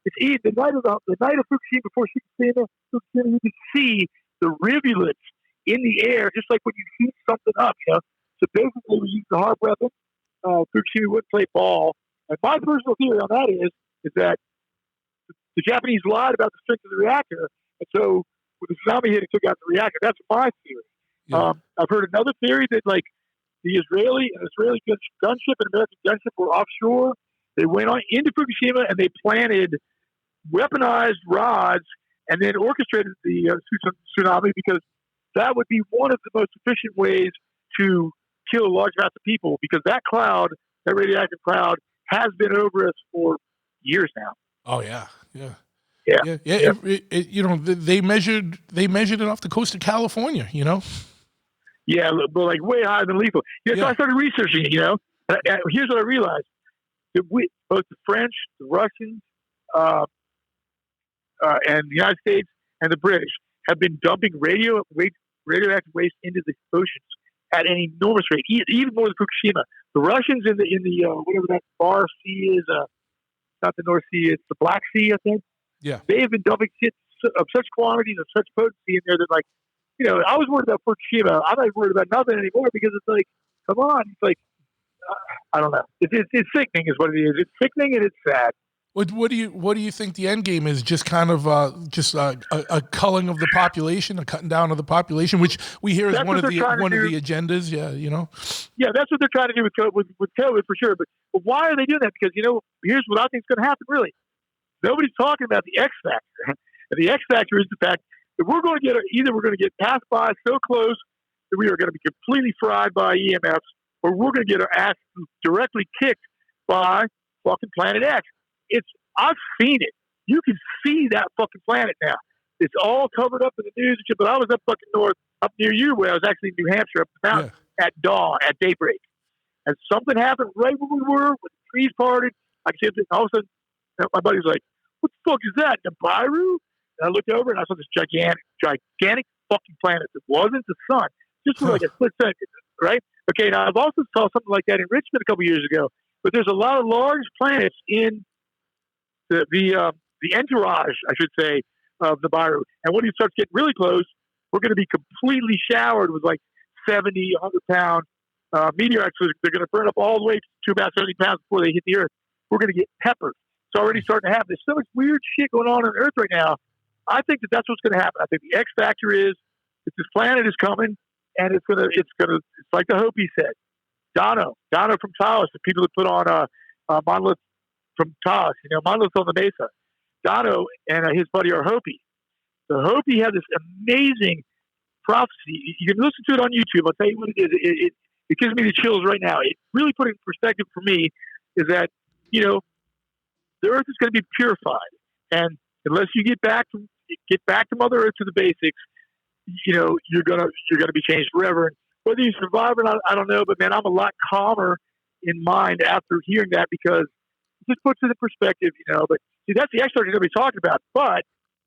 It's easy. The night of Fukushima, before Fukushima, you can see the rivulets in the air, just like when you heat something up, So basically, we use the HARP weapon. Fukushima wouldn't play ball. And my personal theory on that is that the Japanese lied about the strength of the reactor. And so when the tsunami hit, it took out the reactor. That's my theory.
Yeah.
I've heard another theory that, like, the Israeli gunship and American gunship were offshore. They went on into Fukushima and they planted weaponized rods and then orchestrated the tsunami, because that would be one of the most efficient ways to kill large amounts of people, because that radioactive cloud, has been over us for years now.
Oh yeah. Yeah.
Yeah.
They measured it off the coast of California.
Yeah, but like way higher than lethal. So I started researching it. Here's what I realized: both the French, the Russians, and the United States and the British have been dumping radioactive waste into the oceans at an enormous rate, even more than Fukushima. The Russians in the whatever that Bar Sea is, not the North Sea, it's the Black Sea, I think.
Yeah,
they have been dumping shit of such quantities, of such potency in there that, like, I was worried about Fukushima. I'm not worried about nothing anymore, because it's like, come on, it's like, I don't know. It's sickening, is what it is. It's sickening and it's sad.
What do you think the end game is? Just kind of a culling of the population, a cutting down of the population, which we hear is one of the agendas. Yeah,
Yeah, that's what they're trying to do with COVID for sure. But why are they doing that? Because here's what I think is going to happen. Really, nobody's talking about the X factor, and the X factor is the fact that we're going to get passed by so close that we are going to be completely fried by EMFs, or we're going to get our ass directly kicked by fucking Planet X. I've seen it. You can see that fucking planet now. It's all covered up in the news and shit. But I was up fucking north, up near you, where I was actually in New Hampshire, up the mountain at dawn, at daybreak. And something happened right where we were, when the trees parted. I could see it. All of a sudden, my buddy was like, "What the fuck is that? Nibiru?" And I looked over and I saw this gigantic fucking planet that wasn't the sun, just for like a split second, right? Okay, now I've also saw something like that in Richmond a couple years ago. But there's a lot of large planets in the entourage, I should say, of the Nibiru. And when you start getting really close, we're going to be completely showered with like 70, 100-pound meteorites. They're going to burn up all the way to about 70 pounds before they hit the Earth. We're going to get peppered. It's already starting to happen. There's so much weird shit going on Earth right now. I think that's what's going to happen. I think the X factor is that this planet is coming, and it's like the Hopi said. Dono from Taos, the people that put on Monolith from Taos, Monolith on the Mesa. Dono and his buddy are Hopi. The Hopi have this amazing prophecy. You can listen to it on YouTube. I'll tell you what it is. It gives me the chills right now. It really put it in perspective for me, is that, the Earth is going to be purified. And unless you get back to Mother Earth, to the basics, you're gonna be changed forever. And whether you survive or not, I don't know, but man, I'm a lot calmer in mind after hearing that, because it just puts it in perspective, But see, that's the X factor nobody's talking about. But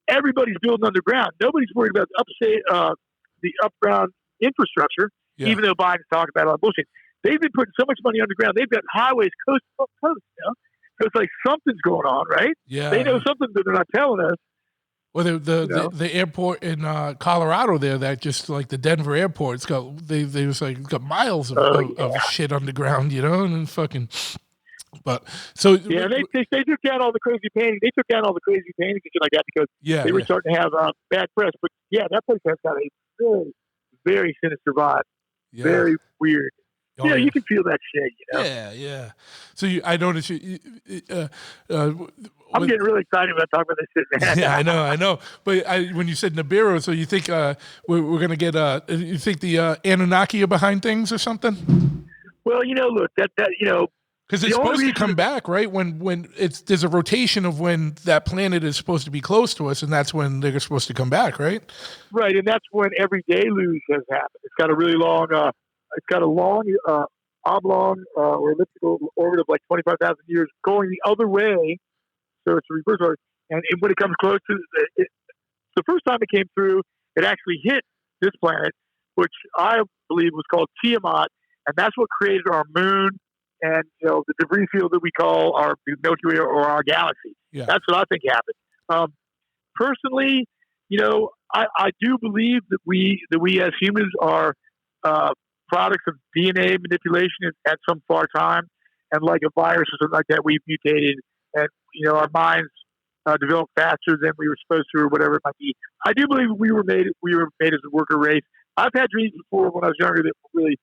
everybody's building underground. Nobody's worried about the upground infrastructure, even though Biden's talking about all that bullshit. They've been putting so much money underground. They've got highways coast to coast, So it's like something's going on, right?
Yeah.
They know something that they're not telling us.
Well, the airport in Colorado there, that just like the Denver airport, it's got it's got miles of shit underground, and fucking. But so
yeah, they took down all the crazy paintings. They took down all the crazy paintings and shit like that because they were starting to have bad press. But yeah, that place has got a very, very sinister vibe. Yeah. Very weird. Oh, you can feel that shit,
Yeah. So I noticed
I'm getting really excited about talking about this shit, man.
Yeah, I know. But when you said Nibiru, so you think we're gonna get you think the Anunnaki are behind things or something?
Well, look, that
Because it's
the only
supposed to
reason
come back, right? When there's a rotation of when that planet is supposed to be close to us, and that's when they're supposed to come back, right?
right, and that's when every deluge has happened. It's got a really long, oblong or elliptical orbit of like 25,000 years going the other way. So it's a reverse orbit. And when it comes close to the first time it came through, it actually hit this planet, which I believe was called Tiamat, and that's what created our moon and the debris field that we call our Milky Way or our galaxy.
Yeah.
That's what I think happened. Personally, I do believe that we as humans are products of DNA manipulation at some far time, and like a virus or something like that, we've mutated, and our minds developed faster than we were supposed to, or whatever it might be. I do believe we were made as a worker race. I've had dreams before when I was younger that were really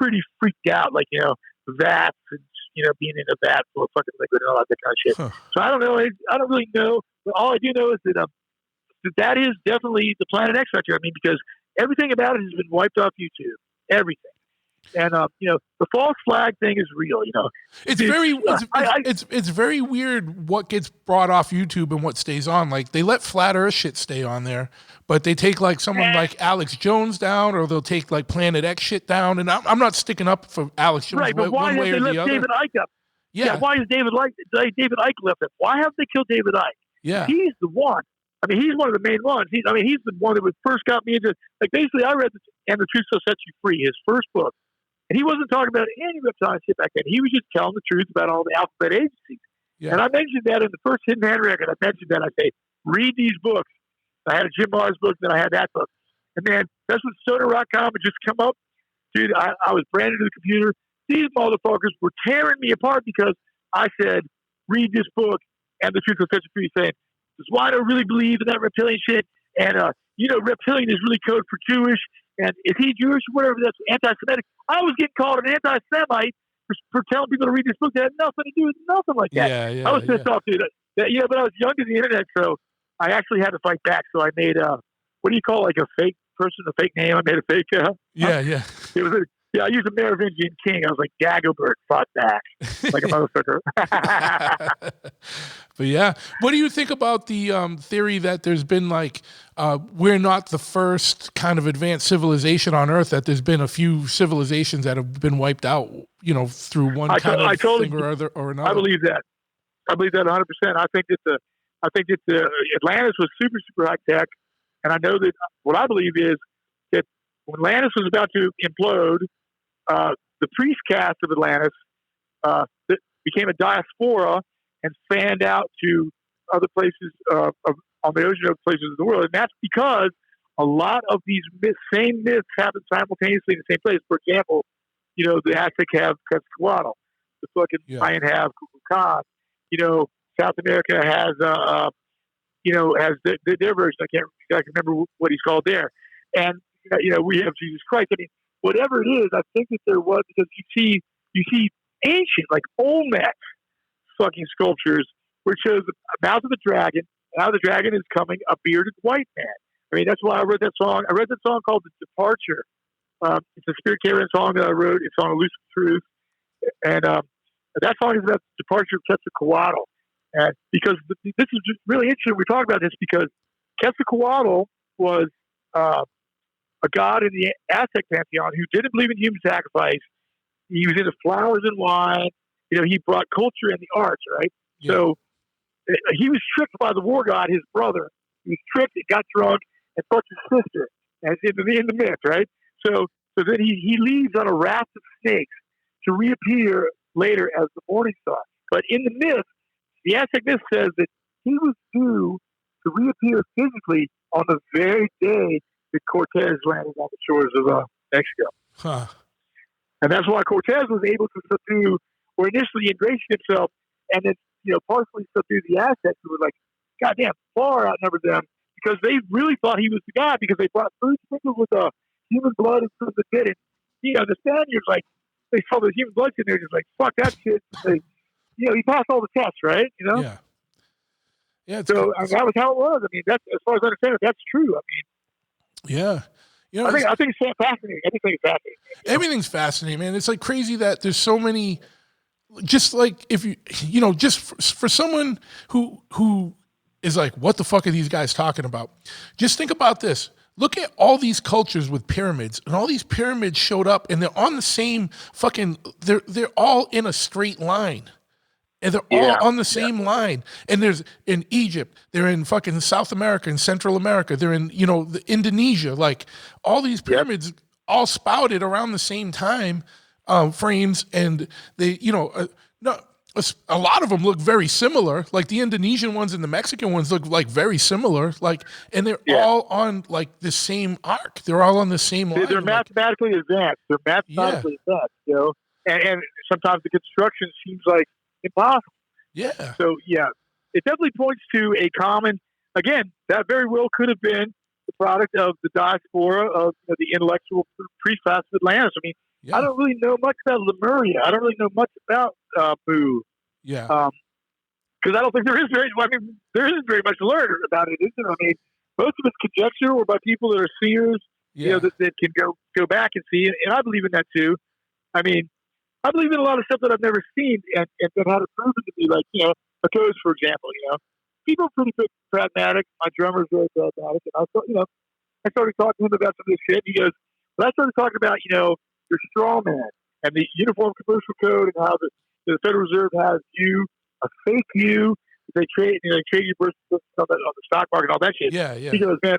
pretty freaked out, like vats and being in a vat full of fucking liquid and all that kind of shit.
Huh.
So I don't know. I don't really know, but all I do know is that is definitely the Planet X right there. I mean, because everything about it has been wiped off YouTube. Everything. And the false flag thing is real.
It's very weird what gets brought off YouTube and what stays on. Like they let flat Earth shit stay on there, but they take like someone like Alex Jones down, or they'll take like Planet X shit down. And I'm not sticking up for Alex Jones
right, but why
one
have
way
they
or the
left
other.
David Icke up?
Yeah.
Why is David Icke left up? Why have they killed David Icke?
Yeah.
He's the one. I mean, he's one of the main ones. He's the one that first got me into, like, basically I read And the Truth Shall Set You Free, his first book. And he wasn't talking about any reptile shit back then. He was just telling the truth about all the alphabet agencies. Yeah. And I mentioned that in the first Hidden Hand record. I mentioned that. I say, read these books. I had a Jim Mars book, then I had that book. And man, that's when Stoner Rock Comic just come up. Dude, I was brand new to the computer. These motherfuckers were tearing me apart because I said, read this book, And the Truth Will Set You Free, saying, does Wino really believe in that reptilian shit? And, reptilian is really code for Jewish. And is he Jewish or whatever? That's anti-Semitic. I was getting called an anti-Semite for telling people to read this book that had nothing to do with nothing like that.
Yeah,
I was pissed off, dude. But I was young to the internet, so I actually had to fight back. So I made what do you call like a fake person, a fake name? I made a fake.
Yeah.
It was I used a Merovingian king. I was like Dagobert fought back like a motherfucker.
But yeah, what do you think about the theory that there's been like we're not the first kind of advanced civilization on Earth? That there's been a few civilizations that have been wiped out, through one thing or another.
I believe that. I believe that 100%. I think that Atlantis was super, super high tech, and I know that what I believe is that when Atlantis was about to implode, the priest caste of Atlantis became a diaspora and fanned out to other places on the ocean, other places of the world. And that's because a lot of these same myths happen simultaneously in the same place. For example, the Aztec have Quetzalcoatl, the fucking Mayan have Kukulkan. South America has has their version. I can't exactly remember what he's called there. And we have Jesus Christ. I mean, whatever it is, I think that there was, because you see ancient, like Olmec fucking sculptures where it shows the mouth of the dragon, and out of the dragon is coming a bearded white man. I mean, that's why I wrote that song. I read that song called The Departure. It's a spirit carrying song that I wrote. It's on Elusive Truth. And that song is about the departure of Quetzalcoatl. And because this is just really interesting, we talk about this because Quetzalcoatl was a god in the Aztec pantheon who didn't believe in human sacrifice. He was into flowers and wine. He brought culture in the arts, right? Yeah. So he was tricked by the war god, his brother. He was tricked and got drunk and fucked his sister, as in the myth, right? So then he leaves on a raft of snakes to reappear later as the morning star. But in the myth, the Aztec myth says that he was due to reappear physically on the very day that Cortez landed on the shores of Mexico.
Huh.
And that's why Cortez was able to subdue, or initially ingratiate himself, and then partially subdue the Aztecs, who were like, goddamn, far outnumbered them, because they really thought he was the god, because they brought food sprinkled with human blood and some that did it. The Spaniards, like, they saw the human blood in there, just like, fuck that shit. He passed all the tests, right?
Yeah. Yeah,
So that was how it was. I mean, that's as far as I understand it, that's true. I mean,
yeah. You know,
I think it's fascinating. Everything is fascinating.
everything's fascinating, man. It's like crazy that there's so many. Just like if just for someone who is like, what the fuck are these guys talking about? Just think about this. Look at all these cultures with pyramids, and all these pyramids showed up, and they're on the same fucking. They're all in a straight line. And they're all on the same line. And there's in Egypt, they're in fucking South America and Central America, they're in, Indonesia. Like all these pyramids all spouted around the same time frames. And they, a lot of them look very similar. Like the Indonesian ones and the Mexican ones look like very similar. Like, and they're all on like the same arc. They're all on the same line.
They're mathematically advanced. They're mathematically advanced, and sometimes the construction seems like impossible.
Yeah.
So it definitely points to a common. Again, that very well could have been the product of the diaspora of the intellectual pre-class of Atlantis. I mean, I don't really know much about Lemuria. I don't really know much about Mu.
Yeah.
Because I don't think there is very. I mean, there isn't very much to learn about it, is there? I mean, most of it's conjecture or by people that are seers. That can go back and see, and I believe in that too. I mean, I believe in a lot of stuff that I've never seen and that had it proven to be, like, a coach, for example. People are pretty pragmatic. My drummer's very pragmatic, and I started talking to him about some of this shit. He goes, "Well, I started talking about your straw man and the Uniform Commercial Code and how the Federal Reserve has you, a fake you. They trade your birth certificate on the stock market and all that shit."
Yeah, yeah.
He goes, "Man,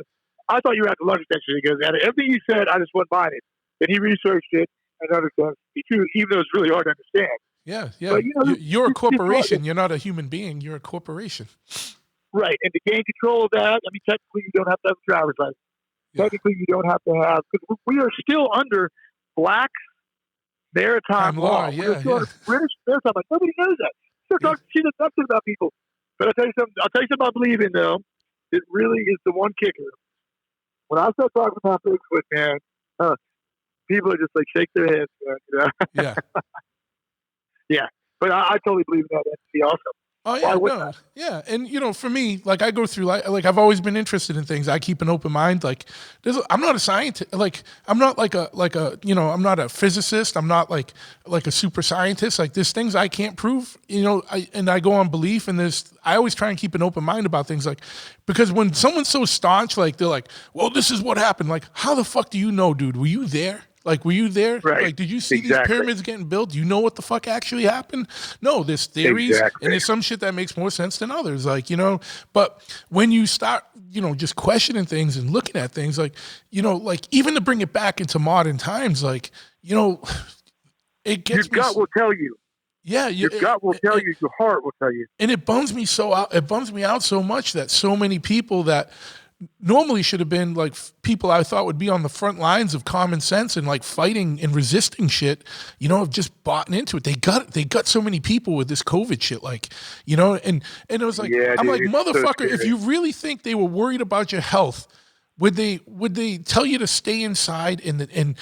I thought you were at the lunch at that shit." He goes, "And everything you said, I just went by it." Then he researched it and understands it too, even though it's really hard to understand.
Yeah, yeah.
But,
you're a corporation. You're not a human being. You're a corporation.
Right, and to gain control of that, I mean, technically you don't have to have a driver's license.
Yeah.
Technically you don't have to have, because we are still under black maritime law.
Yeah,
We're still under British maritime law. Nobody knows that. Start talking shit about people. But I'll tell you something I believe in, though. It really is the one kicker. When I start talking about Bigfoot, man, people are just like shake their heads. Man,
Yeah.
Yeah. But I totally believe in that entity also.
Oh yeah, no, yeah, and for me, like I go through like I've always been interested in things. I keep an open mind. Like, I'm not a scientist. Like, I'm not like a I'm not a physicist. I'm not like a super scientist. Like, there's things I can't prove. I go on belief, and I always try and keep an open mind about things. Like, because when someone's so staunch, like they're like, well, this is what happened. Like, how the fuck do you know, dude? Were you there? Like, were you there?
Right.
Like, did you see these pyramids getting built? Do you know what the fuck actually happened? No, there's theories, and there's some shit that makes more sense than others. Like, but when you start, just questioning things and looking at things, like, like even to bring it back into modern times, like, it gets
your gut will tell you.
Yeah,
your gut will tell you. Your heart will tell you.
And it bums me out. It bums me out so much that so many people that normally should have been like people I thought would be on the front lines of common sense and like fighting and resisting shit, have just bought into it. They got so many people with this COVID shit, like, and it was like, I'm like, motherfucker, if you really think they were worried about your health, would they tell you to stay inside and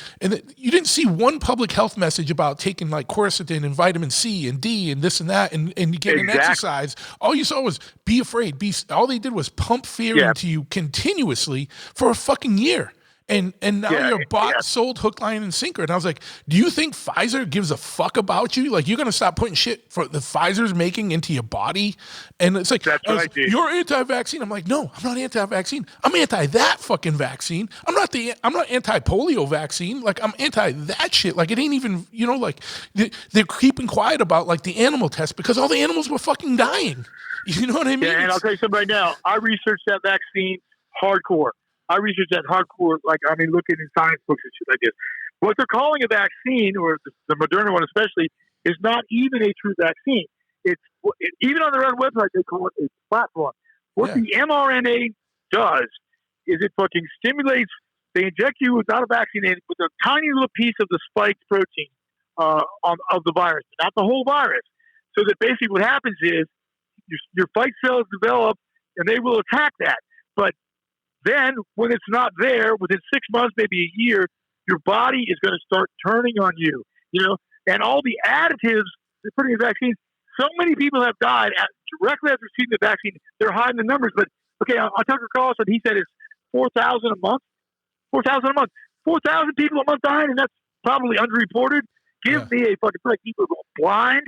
you didn't see one public health message about taking like quercetin and vitamin C and D and this and that and getting exercise? All you saw was be afraid. All they did was pump fear into you continuously for a fucking year. And now you're bought, sold, hook, line, and sinker. And I was like, do you think Pfizer gives a fuck about you? Like, you're going to stop putting shit for the Pfizer's making into your body? And it's like, you're anti-vaccine. I'm like, no, I'm not anti-vaccine. I'm anti that fucking vaccine. I'm not anti-polio vaccine. Like, I'm anti that shit. Like, it ain't even, like, they're keeping quiet about, like, the animal test because all the animals were fucking dying. You know what I mean?
Yeah, and I'll tell you something right now. I researched that vaccine hardcore. I researched that hardcore, looking in science books and shit like this. What they're calling a vaccine, or the Moderna one especially, is not even a true vaccine. Even on their own website, they call it a platform. What the mRNA does is it fucking stimulates. They inject you without a vaccine with a tiny little piece of the spiked protein of the virus, not the whole virus. So that basically what happens is your fight cells develop, and they will attack that. But then, when it's not there, within 6 months, maybe a year, your body is going to start turning on you, and all the additives they're putting in vaccines So many people have died directly after receiving the vaccine. They're hiding the numbers, but okay, on Tucker Carlson, he said it's 4,000 a month. 4,000 a month. 4,000 people a month dying, and that's probably underreported. Give me a fucking like people are going blind,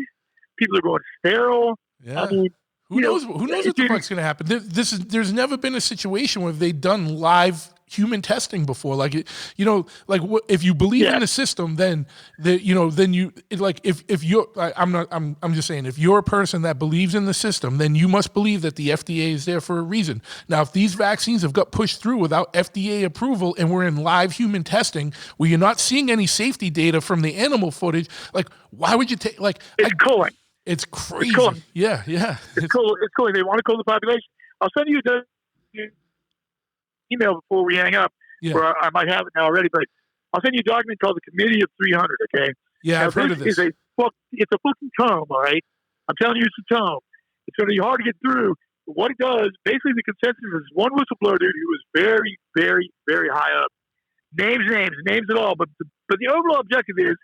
people are going sterile.
Yeah.
I mean,
who knows what the fuck's going to happen? There's never been a situation where they've done live human testing before. Like, if you believe in the system, then if you're, I'm just saying, if you're a person that believes in the system, then you must believe that the FDA is there for a reason. Now, if these vaccines have got pushed through without FDA approval and we're in live human testing where you're not seeing any safety data from the animal footage, like, why would you take, like,
it's cooling.
It's crazy.
It's cooling.
Yeah.
It's cool. It's cooling. They want to cool the population. I'll send you the email before we hang up, where I might have it now already, but I'll send you a document called the Committee of 300, okay?
Yeah,
now,
I've heard of this.
It's a fucking tome, all right? I'm telling you, it's a tome. It's going to be hard to get through. But what it does, basically the consensus is one whistleblower dude who was very, very, very high up. Names at all. But the overall objective is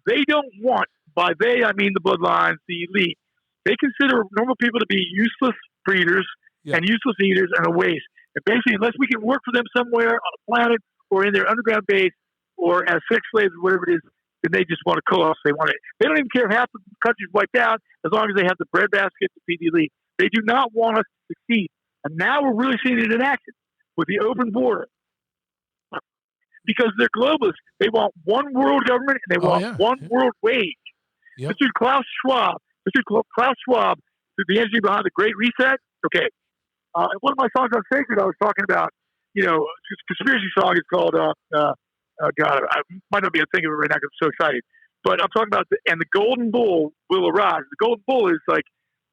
they don't want, by they I mean the bloodlines, the elite. They consider normal people to be useless breeders and useless eaters and a waste. And basically, unless we can work for them somewhere on a planet or in their underground base or as sex slaves or whatever it is, then they just want to kill us. They don't even care if half the country's wiped out as long as they have the breadbasket to feed the elite. They do not want us to succeed. And now we're really seeing it in action with the open border. Because they're globalists. They want one world government and they want one world wage. Yep. Mr. Klaus Schwab, the energy behind the Great Reset. Okay. One of my songs on Sacred, I was talking about, conspiracy song is called, God, I might not be able to think of it right now because I'm so excited. But I'm talking about, and the Golden Bull will arise. The Golden Bull is like,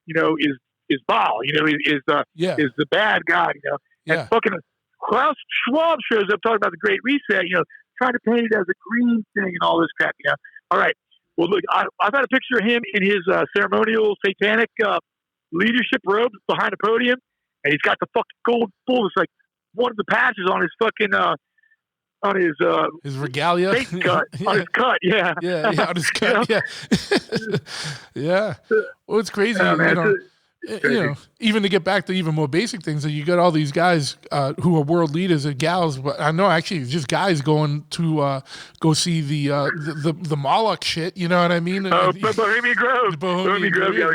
is Baal, is the bad guy, And fucking Klaus Schwab shows up talking about the Great Reset, trying to paint it as a green thing and all this crap, All right. Well, look, I've had a picture of him in his ceremonial satanic leadership robes behind a podium, and he's got the fucking gold bull. It's like one of the patches on his fucking on
his regalia,
cut, on his cut,
on his cut, yeah. Well, it's crazy, even to get back to even more basic things, that you got all these guys who are world leaders and gals, but I know actually it's just guys going to go see the Moloch shit, you know what I mean?
Bohemian Grove,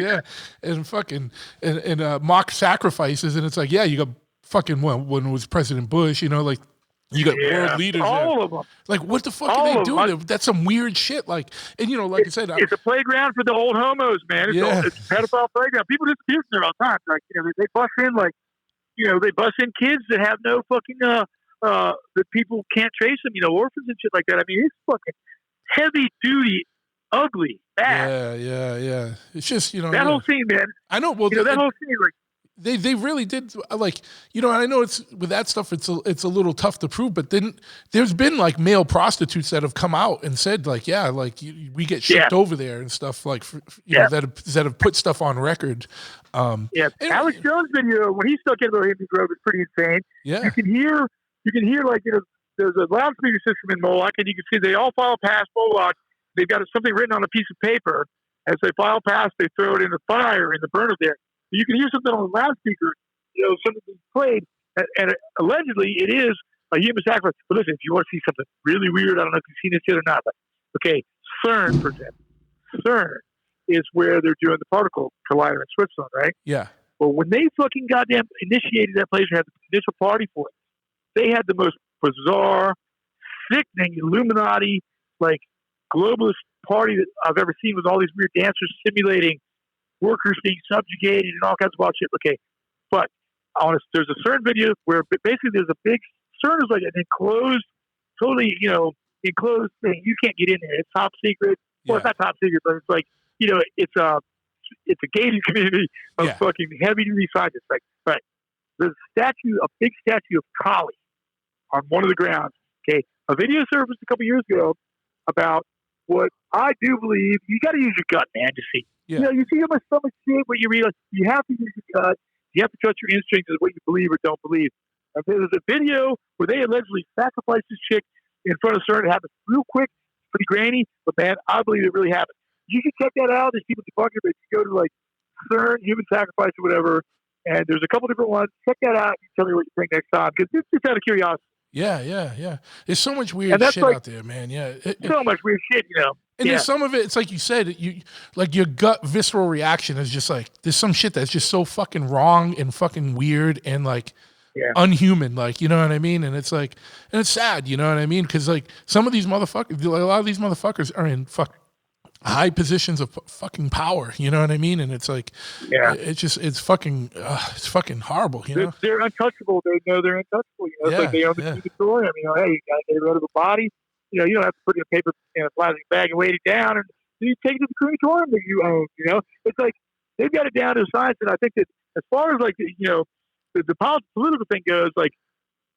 yeah, and fucking and mock sacrifices, and it's like, you got fucking when it was President Bush, you got world leaders
all
there.
Of them.
Like, what the fuck are they doing? That's some weird shit. Like, and like I said,
it's a playground for the old homos, man. It's a pedophile playground. People disappear from there all the time. Like, they bust in they bust in kids that have no fucking that people can't trace them. Orphans and shit like that. I mean, it's fucking heavy duty, ugly, bad.
Yeah. It's just
that whole scene, man.
I know. Well,
that whole scene, like.
They really did, like, I know it's with that stuff, it's a little tough to prove, but then there's been like male prostitutes that have come out and said like, we get shipped over there and stuff, like, that have put stuff on record.
Alex Jones' video when he stuck in Bohemian Grove is pretty insane.
Yeah,
you can hear like there's a loudspeaker system in Moloch, and you can see they all file past Moloch. They've got something written on a piece of paper. As they file past, they throw it in the fire in the burner there. You can hear something on the loudspeaker, something being played, and allegedly it is a human sacrifice. But listen, if you want to see something really weird, I don't know if you've seen this yet or not, but okay, CERN, for example. CERN is where they're doing the particle collider in Switzerland, right?
Yeah.
Well, when they fucking goddamn initiated that place and had the initial party for it, they had the most bizarre, sickening Illuminati, like, globalist party that I've ever seen with all these weird dancers simulating workers being subjugated and all kinds of wild shit. Okay, but there's a CERN video where basically there's a big CERN is like an enclosed, totally enclosed thing. You can't get in there. It's top secret. Well, it's not top secret, but it's like it's a gated community of fucking heavy duty scientists. Like, right, there's a big statue of Kali on one of the grounds. Okay, a video surfaced a couple years ago about what I do believe. You got to use your gut, man, to see.
Yeah.
You see how my stomach shit, but you realize you have to use your gut. You have to trust your instincts as what you believe or don't believe. And there's a video where they allegedly sacrificed this chick in front of CERN. It happened real quick, pretty grainy, but man, I believe it really happened. You can check that out. There's people debunking it, but you go to like CERN, human sacrifice or whatever, and there's a couple different ones. Check that out. You tell me what you think next time, because it's just out of curiosity.
Yeah. There's so much weird shit out there, man. Yeah.
So much weird shit,
And there's some of it, it's like you said, like your gut visceral reaction is just like, there's some shit that's just so fucking wrong and fucking weird and like unhuman, like, you know what I mean? And it's like, and it's sad, you know what I mean? Because like some of these motherfuckers, like, a lot of these motherfuckers are in high positions of fucking power, you know what I mean? And it's like, it's fucking horrible, you know?
They're untouchable. They know they're untouchable. It's like they own the crematorium. Hey, you gotta get rid of a body. You don't have to put it in a paper in a plastic bag and weight it down, and you take it to the crematorium that you own. It's like they've got it down to a science. And I think that as far as like the political thing goes, like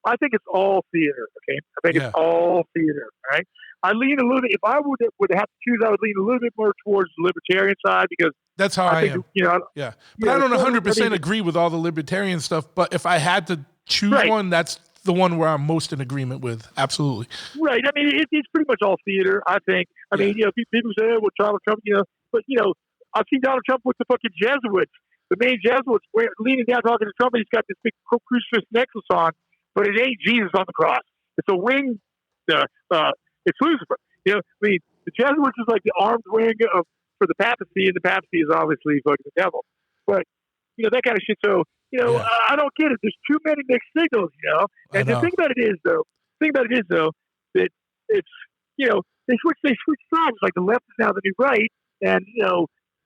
I think it's all theater. Okay, I think it's all theater. Right. I lean a little bit. If I would have to choose, I would lean a little bit more towards the libertarian side because
that's how I am. But I don't 100% agree with all the libertarian stuff. But if I had to choose one, that's the one where I'm most in agreement with. Absolutely.
Right. I mean, it's pretty much all theater, I think. I mean, people say, well, Donald Trump, but, I've seen Donald Trump with the fucking Jesuits, the main Jesuits leaning down talking to Trump, and he's got this big crucifix necklace on, but it ain't Jesus on the cross. It's a wing. It's Lucifer. I mean, the Jesuits is like the armed wing for the papacy, and the papacy is obviously fucking the devil. But, that kind of shit. So, I don't get it. There's too many mixed signals, And the thing about it is, though, that it's, they switch sides. Like the left is now the new right, and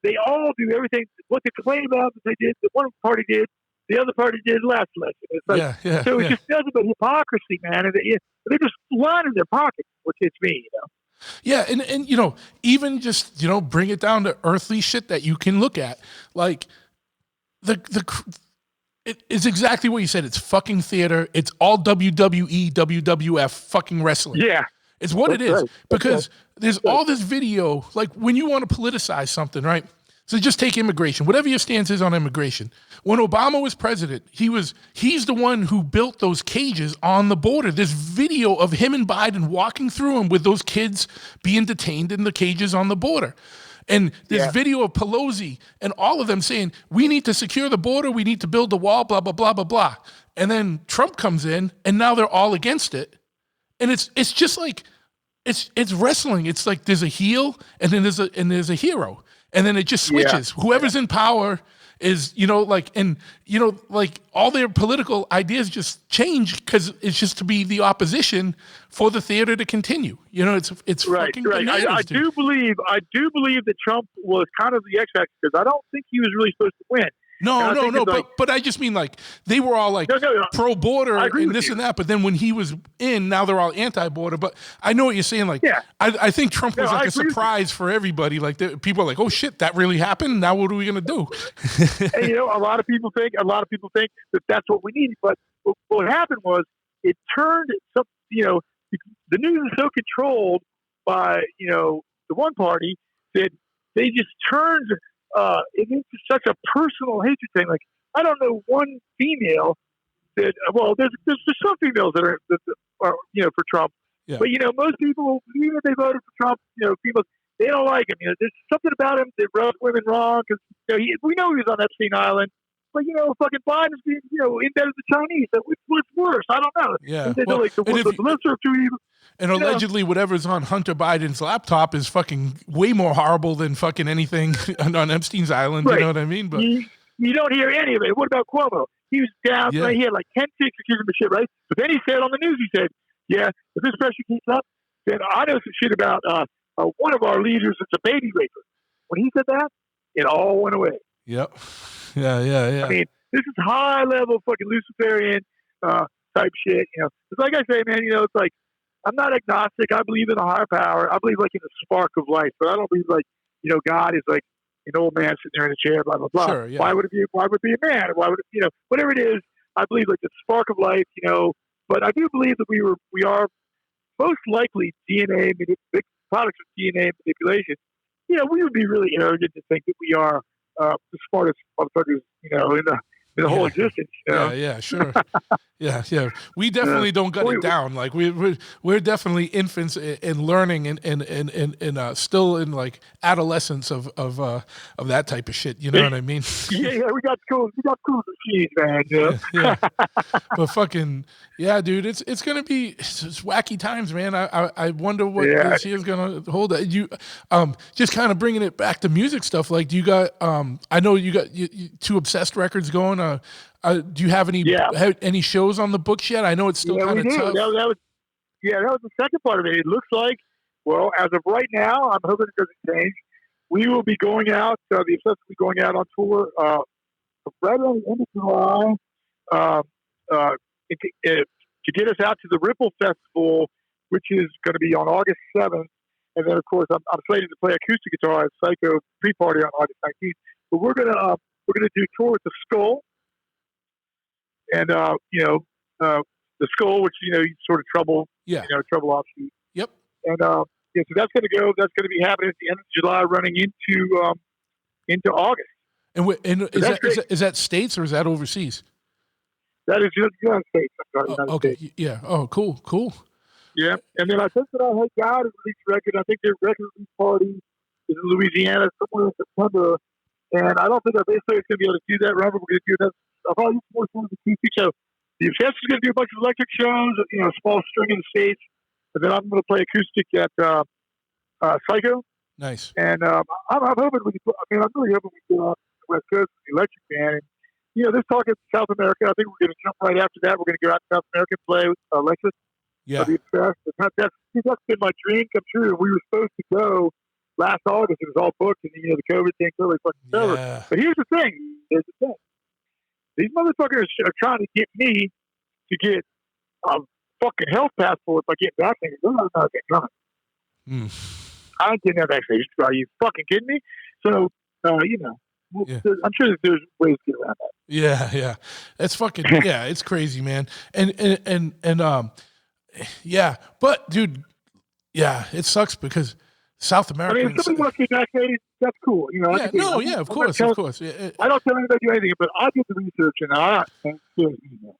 they all do everything. What they complain about that they did, the one party did, the other party did last election. It's like, so it's just nothing but hypocrisy, man. And they're just lining their pockets, which is me,
Yeah, and even just bring it down to earthly shit that you can look at, like it's exactly what you said. It's fucking theater. It's all WWE, WWF fucking wrestling.
Yeah.
It's what it is. Because there's all this video, like when you want to politicize something, right? So just take immigration, whatever your stance is on immigration. When Obama was president, he's the one who built those cages on the border. There's video of him and Biden walking through them with those kids being detained in the cages on the border. And there's video of Pelosi and all of them saying, we need to secure the border, we need to build the wall, blah, blah, blah, blah, blah. And then Trump comes in, and now they're all against it. And it's just like, it's wrestling. It's like there's a heel, and then there's a hero. And then it just switches. Whoever's in power is, like all their political ideas just change because it's just to be the opposition for the theater to continue. It's
right.
fucking
right.
bananas,
I do believe that Trump was kind of the X factor because I don't think he was really supposed to win.
No. But I just mean like they were all like pro border and this and that. But then when he was in, now they're all anti border. But I know what you're saying. Like, I think Trump was like a surprise for everybody. Like people are like, oh shit, that really happened. Now what are we gonna do?
And, a lot of people think that that's what we need. But what happened was it turned some. The news is so controlled by the one party that they just turned. It into such a personal hatred thing. Like I don't know one female that. Well, there's some females that are for Trump, but most people, even if they voted for Trump, females they don't like him. There's something about him that rubs women wrong because we know he was on Epstein Island, but fucking Biden's being in bed with the Chinese. So what's worse? I don't know.
Yeah,
like the lesser of two evils.
And allegedly, whatever's on Hunter Biden's laptop is fucking way more horrible than fucking anything on Epstein's island. Right. You know what I mean? But
you don't hear any of it. What about Cuomo? He was down. Right, he had like 10 chicks accusing him of shit, right? But then he said on the news, he said, "Yeah, if this pressure keeps up, then I know some shit about one of our leaders is a baby raper." When he said that, it all went away.
Yep. Yeah.
I mean, this is high level fucking Luciferian type shit. It's like I say, man. It's like. I'm not agnostic. I believe in a higher power. I believe like in the spark of life, but I don't believe like God is like an old man sitting there in a chair, blah blah blah.
Sure, yeah.
Why would it be a man? Why would it, whatever it is? I believe like the spark of life, But I do believe that we are most likely products of DNA manipulation. We would be really arrogant to think that we are the smartest motherfuckers, in in the whole
Yeah.
existence. You know?
Yeah, sure. Yeah. We definitely don't got it down. Like we're definitely infants in learning and still in like adolescence of that type of shit. You know what I mean?
Yeah, we got cool machines, man. You know?
Yeah. But fucking yeah, dude, it's gonna be it's wacky times, man. I wonder what this year's gonna hold. You just kind of bringing it back to music stuff. Like, do you got I know you got two Obsessed records going. Do you have any shows on the books yet? I know it's still kind of tough.
That was the second part of it. It looks like, well, as of right now, I'm hoping it doesn't change. We will be going out. The Obsessed will be going out on tour right around the end of July to get us out to the Ripple Festival, which is going to be on August 7th. And then, of course, I'm slated to play acoustic guitar at Psycho pre-party on August 19th. But we're gonna do tour with the Skull, and the Skull, which you sort of trouble offshoot.
Yep.
And so that's going to go. That's going to be happening at the end of July, running into August.
And is that States or is that overseas?
That is just United States. I'm sorry, United
okay.
States.
Yeah. Oh, cool.
Yeah. And then I think that I had God to release a record. I think their record release party is in Louisiana somewhere in September. And I don't think our bass player is going to be able to do that. Remember, we're going to do that. I'll probably use more songs acoustic. So the Obsessed is going to do a bunch of electric shows, small string in the States. And then I'm going to play acoustic at Psycho.
Nice.
And I'm hoping we can. I'm really hoping we can get on the West Coast with the electric band. And this talk is South America. I think we're going to jump right after that. We're going to go out to South America and play with electric.
Yeah.
The Obsessed. That's been my dream come true. We were supposed to go last August. It was all booked, and the COVID thing totally fucking over. But here's the thing. These motherfuckers are trying to get me to get a fucking health passport by getting vaccinated. They're not getting coming. I ain't getting that vaccination. Are you fucking kidding me? So, I'm sure that there's ways to get around that.
Yeah. It's fucking it's crazy, man. And but dude, it sucks because South America.
If somebody wants to get vaccinated, that's cool.
Of course. Yeah.
I don't tell anybody to do anything, but I did the research and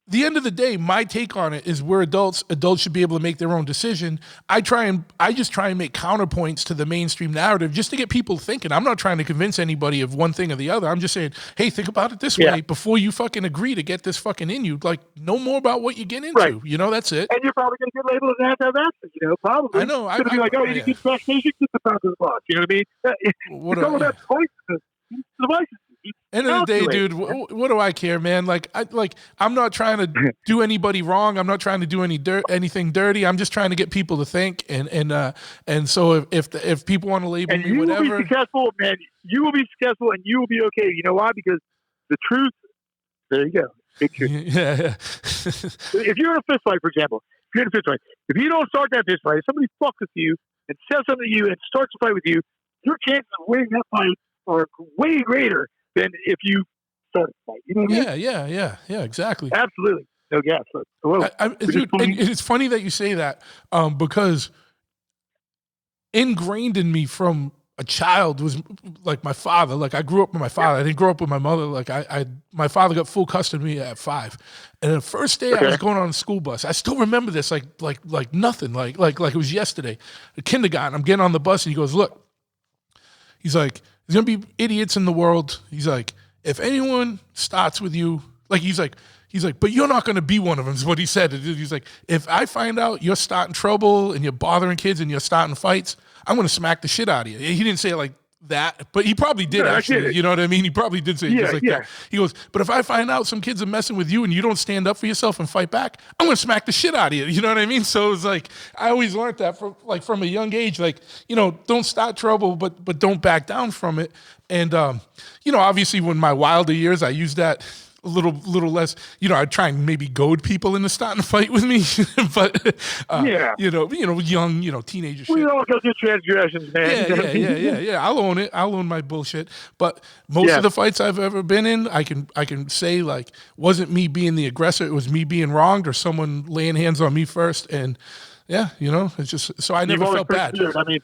the end of the day, my take on it is we're adults. Adults should be able to make their own decision. I just try and make counterpoints to the mainstream narrative just to get people thinking. I'm not trying to convince anybody of one thing or the other. I'm just saying, hey, think about it this way before you fucking agree to get this fucking in you. Like, know more about what you get into.
Right.
That's it.
And you're probably going to get labeled as anti-vaccine, probably.
I know.
It's going to be like, you need to get vaccination, get the pound of the box. You know what I mean? It's all about devices.
End of the day, dude, what do I care, man? I'm not trying to do anybody wrong. I'm not trying to do anything dirty. I'm just trying to get people to think. And so if people want to label me whatever,
you will be successful, man. You will be successful, and you will be okay. You know why? Because the truth. There you go. Big truth.
Yeah.
If you're in a fist fight, for example, if you don't start that fist fight, if somebody fucks with you and says something to you and starts a fight with you, your chances of winning that fight are way greater than if you start a fight. You know what I mean?
Yeah, exactly.
Absolutely. No gas.
Dude, it's funny that you say that because ingrained in me from a child was like my father. Like, I grew up with my father. I didn't grow up with my mother. Like, my father got full custody of me at 5. And the first day I was going on a school bus, I still remember this like nothing, like it was yesterday. The kindergarten, I'm getting on the bus and he goes, look, he's like, there's going to be idiots in the world. He's like, if anyone starts with you, he's like, but you're not going to be one of them, is what he said. He's like, if I find out you're starting trouble and you're bothering kids and you're starting fights, I'm going to smack the shit out of you. He didn't say it like that, but he probably did actually. You know what I mean? He probably did say it just like that. He goes, but if I find out some kids are messing with you and you don't stand up for yourself and fight back, I'm going to smack the shit out of you. You know what I mean? So it was like, I always learned that from a young age, don't start trouble, but don't back down from it. And, obviously when my wilder years, I used that a little less, I'd try and maybe goad people into starting a fight with me, but young, teenager shit.
We all go through transgressions, man.
Yeah. I'll own it. I'll own my bullshit. But most of the fights I've ever been in, I can say wasn't me being the aggressor. It was me being wronged or someone laying hands on me first. And it's just, so I never felt bad.
I mean,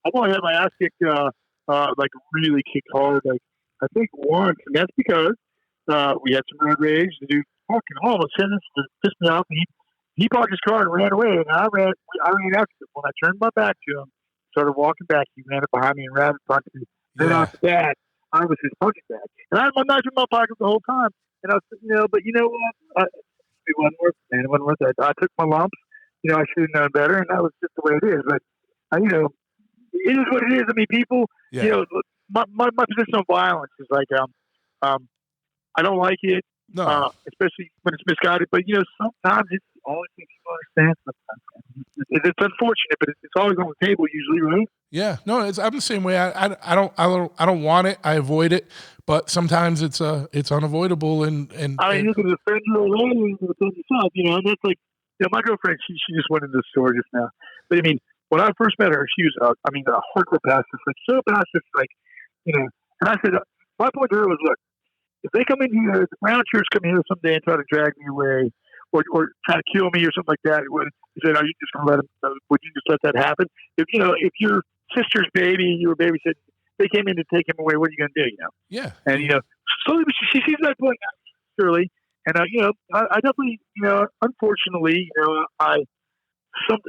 I've only had my ass kicked, really kicked hard. I think once, and that's because we had some road rage. The dude fucking almost pissed me off. And he parked his car and ran away. And I ran after him. When I turned my back to him, started walking back, he ran up behind me and ran in front of me. Then
Yeah.
after that, I was his punching bag. And I had my knife in my pocket the whole time. And I was, but you know what? It wasn't worth it, man. It wasn't worth it. I took my lumps. I should have known better, and that was just the way it is. But, it is what it is. I mean, people,
Yeah.
my position on violence is like, I don't like it,
No.
especially when it's misguided. But, sometimes it's the only thing people understand. Sometimes it's unfortunate, but it's always on the table usually, right?
Yeah, no, I'm the same way. I don't want it. I avoid it, but sometimes it's unavoidable. And
I mean, you can defend your lady, you can defend yourself. And that's like, my girlfriend. She just went into the store just now. But I mean, when I first met her, she was a hardcore pacifist, like so pacifist, like And I said, my point to her was, look, if they come in here, if the brown shirts come here someday and try to drag me away, or try to kill me or something like that, he said, are you just going to let them? Would you just let that happen? If your sister's baby, you were babysitting, they came in to take him away, what are you going to do?
Yeah.
And slowly she sees that point surely. And I definitely, unfortunately, there's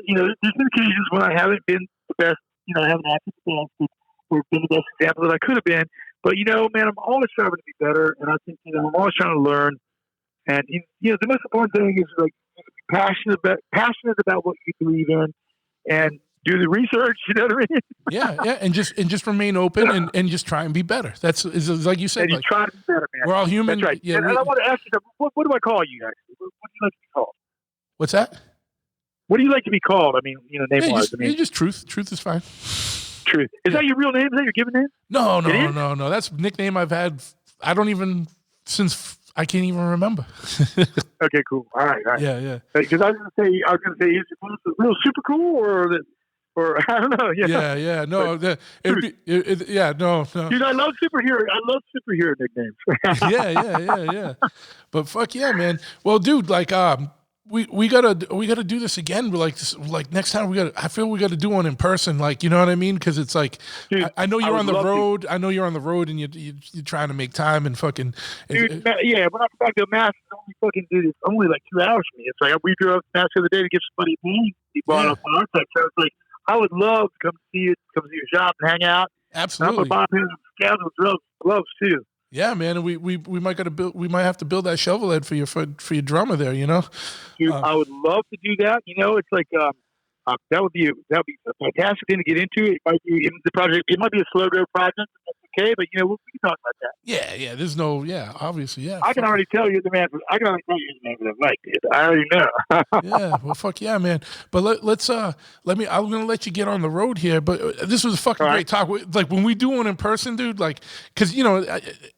been occasions when I haven't been the best, I haven't acted the best or been the best example that I could have been. But man, I'm always striving to be better, and I think I'm always trying to learn. And the most important thing is like be passionate about what you believe in, and do the research. You know what I mean?
Yeah, and just remain open and just try and be better. That's like you said.
And you try to be better, man.
We're all human.
That's right.
Yeah,
and I want to ask you, what do I call you actually? What do you like to be called?
What's that?
What do you like to be called? I mean, name wise.
Just Truth. Truth is fine.
Truth. Is that your real name? Is that your given name?
No. That's a nickname I've had. Since I can't even remember.
Okay, cool. All right.
Yeah.
Because I was going to say, is it real super cool or I don't know.
Yeah. No, no.
Dude, I love superhero nicknames.
Yeah. But fuck yeah, man. Well, dude, like we gotta do this again. We're like next time I feel we gotta do one in person. Like, you know what I mean? Because it's like,
dude,
I know you're on the road. I know you're on the road and you're trying to make time and fucking.
Dude, yeah. When I come back to Mass, it's only like 2 hours for me. It's like we drove to Mass the other day to get somebody paid. He bought us an architect. So it's like I would love to come see you, come see your shop and hang out.
Absolutely.
I'm gonna buy him some gloves too.
Yeah, man, and we might have to build that shovel head for your drummer there,
Dude, I would love to do that. It's like that would be a fantastic thing to get into. It might be in the project. It might be a slow go project. That's okay, but we can talk about that.
Yeah. There's no, obviously, yeah.
I can already tell you the man. I can already tell you the man that I like it. I already know.
Yeah, well, fuck yeah, man. But let's I'm gonna let you get on the road here. But this was a fucking great talk. Like when we do one in person, dude. Like, because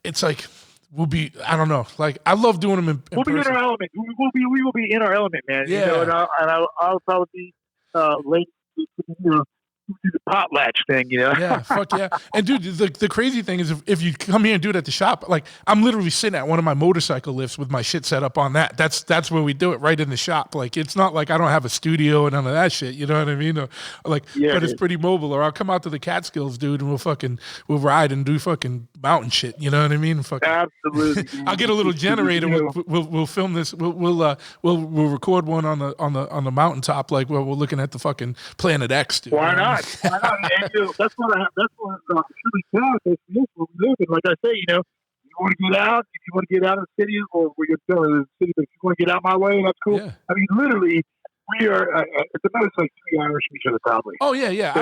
it's like. We'll be. I don't know. Like I love doing them in
we'll
person.
Be in our element. We will be in our element, man.
Yeah.
And I'll probably be late to do the potlatch thing.
Yeah. Fuck yeah. And dude, the crazy thing is if you come here and do it at the shop, like I'm literally sitting at one of my motorcycle lifts with my shit set up on that. That's where we do it, right in the shop. Like it's not like I don't have a studio and none of that shit. You know what I mean? But it's pretty mobile. Or I'll come out to the Catskills, dude, and we'll ride and do fucking mountain shit. You know what I mean? Fucking,
absolutely.
I'll get a little generator. We'll film this. We'll record one on the mountaintop, like where we're looking at the fucking Planet X. Dude,
Why not? Why not? That's what truly counts. That's what we live in. Like I say, you want to get out. If you want to get out of the city, or we're going to the city, but if you want to get out my way, that's cool.
Yeah.
I mean, literally, we are at the most like 3 hours from each other, probably.
Oh yeah.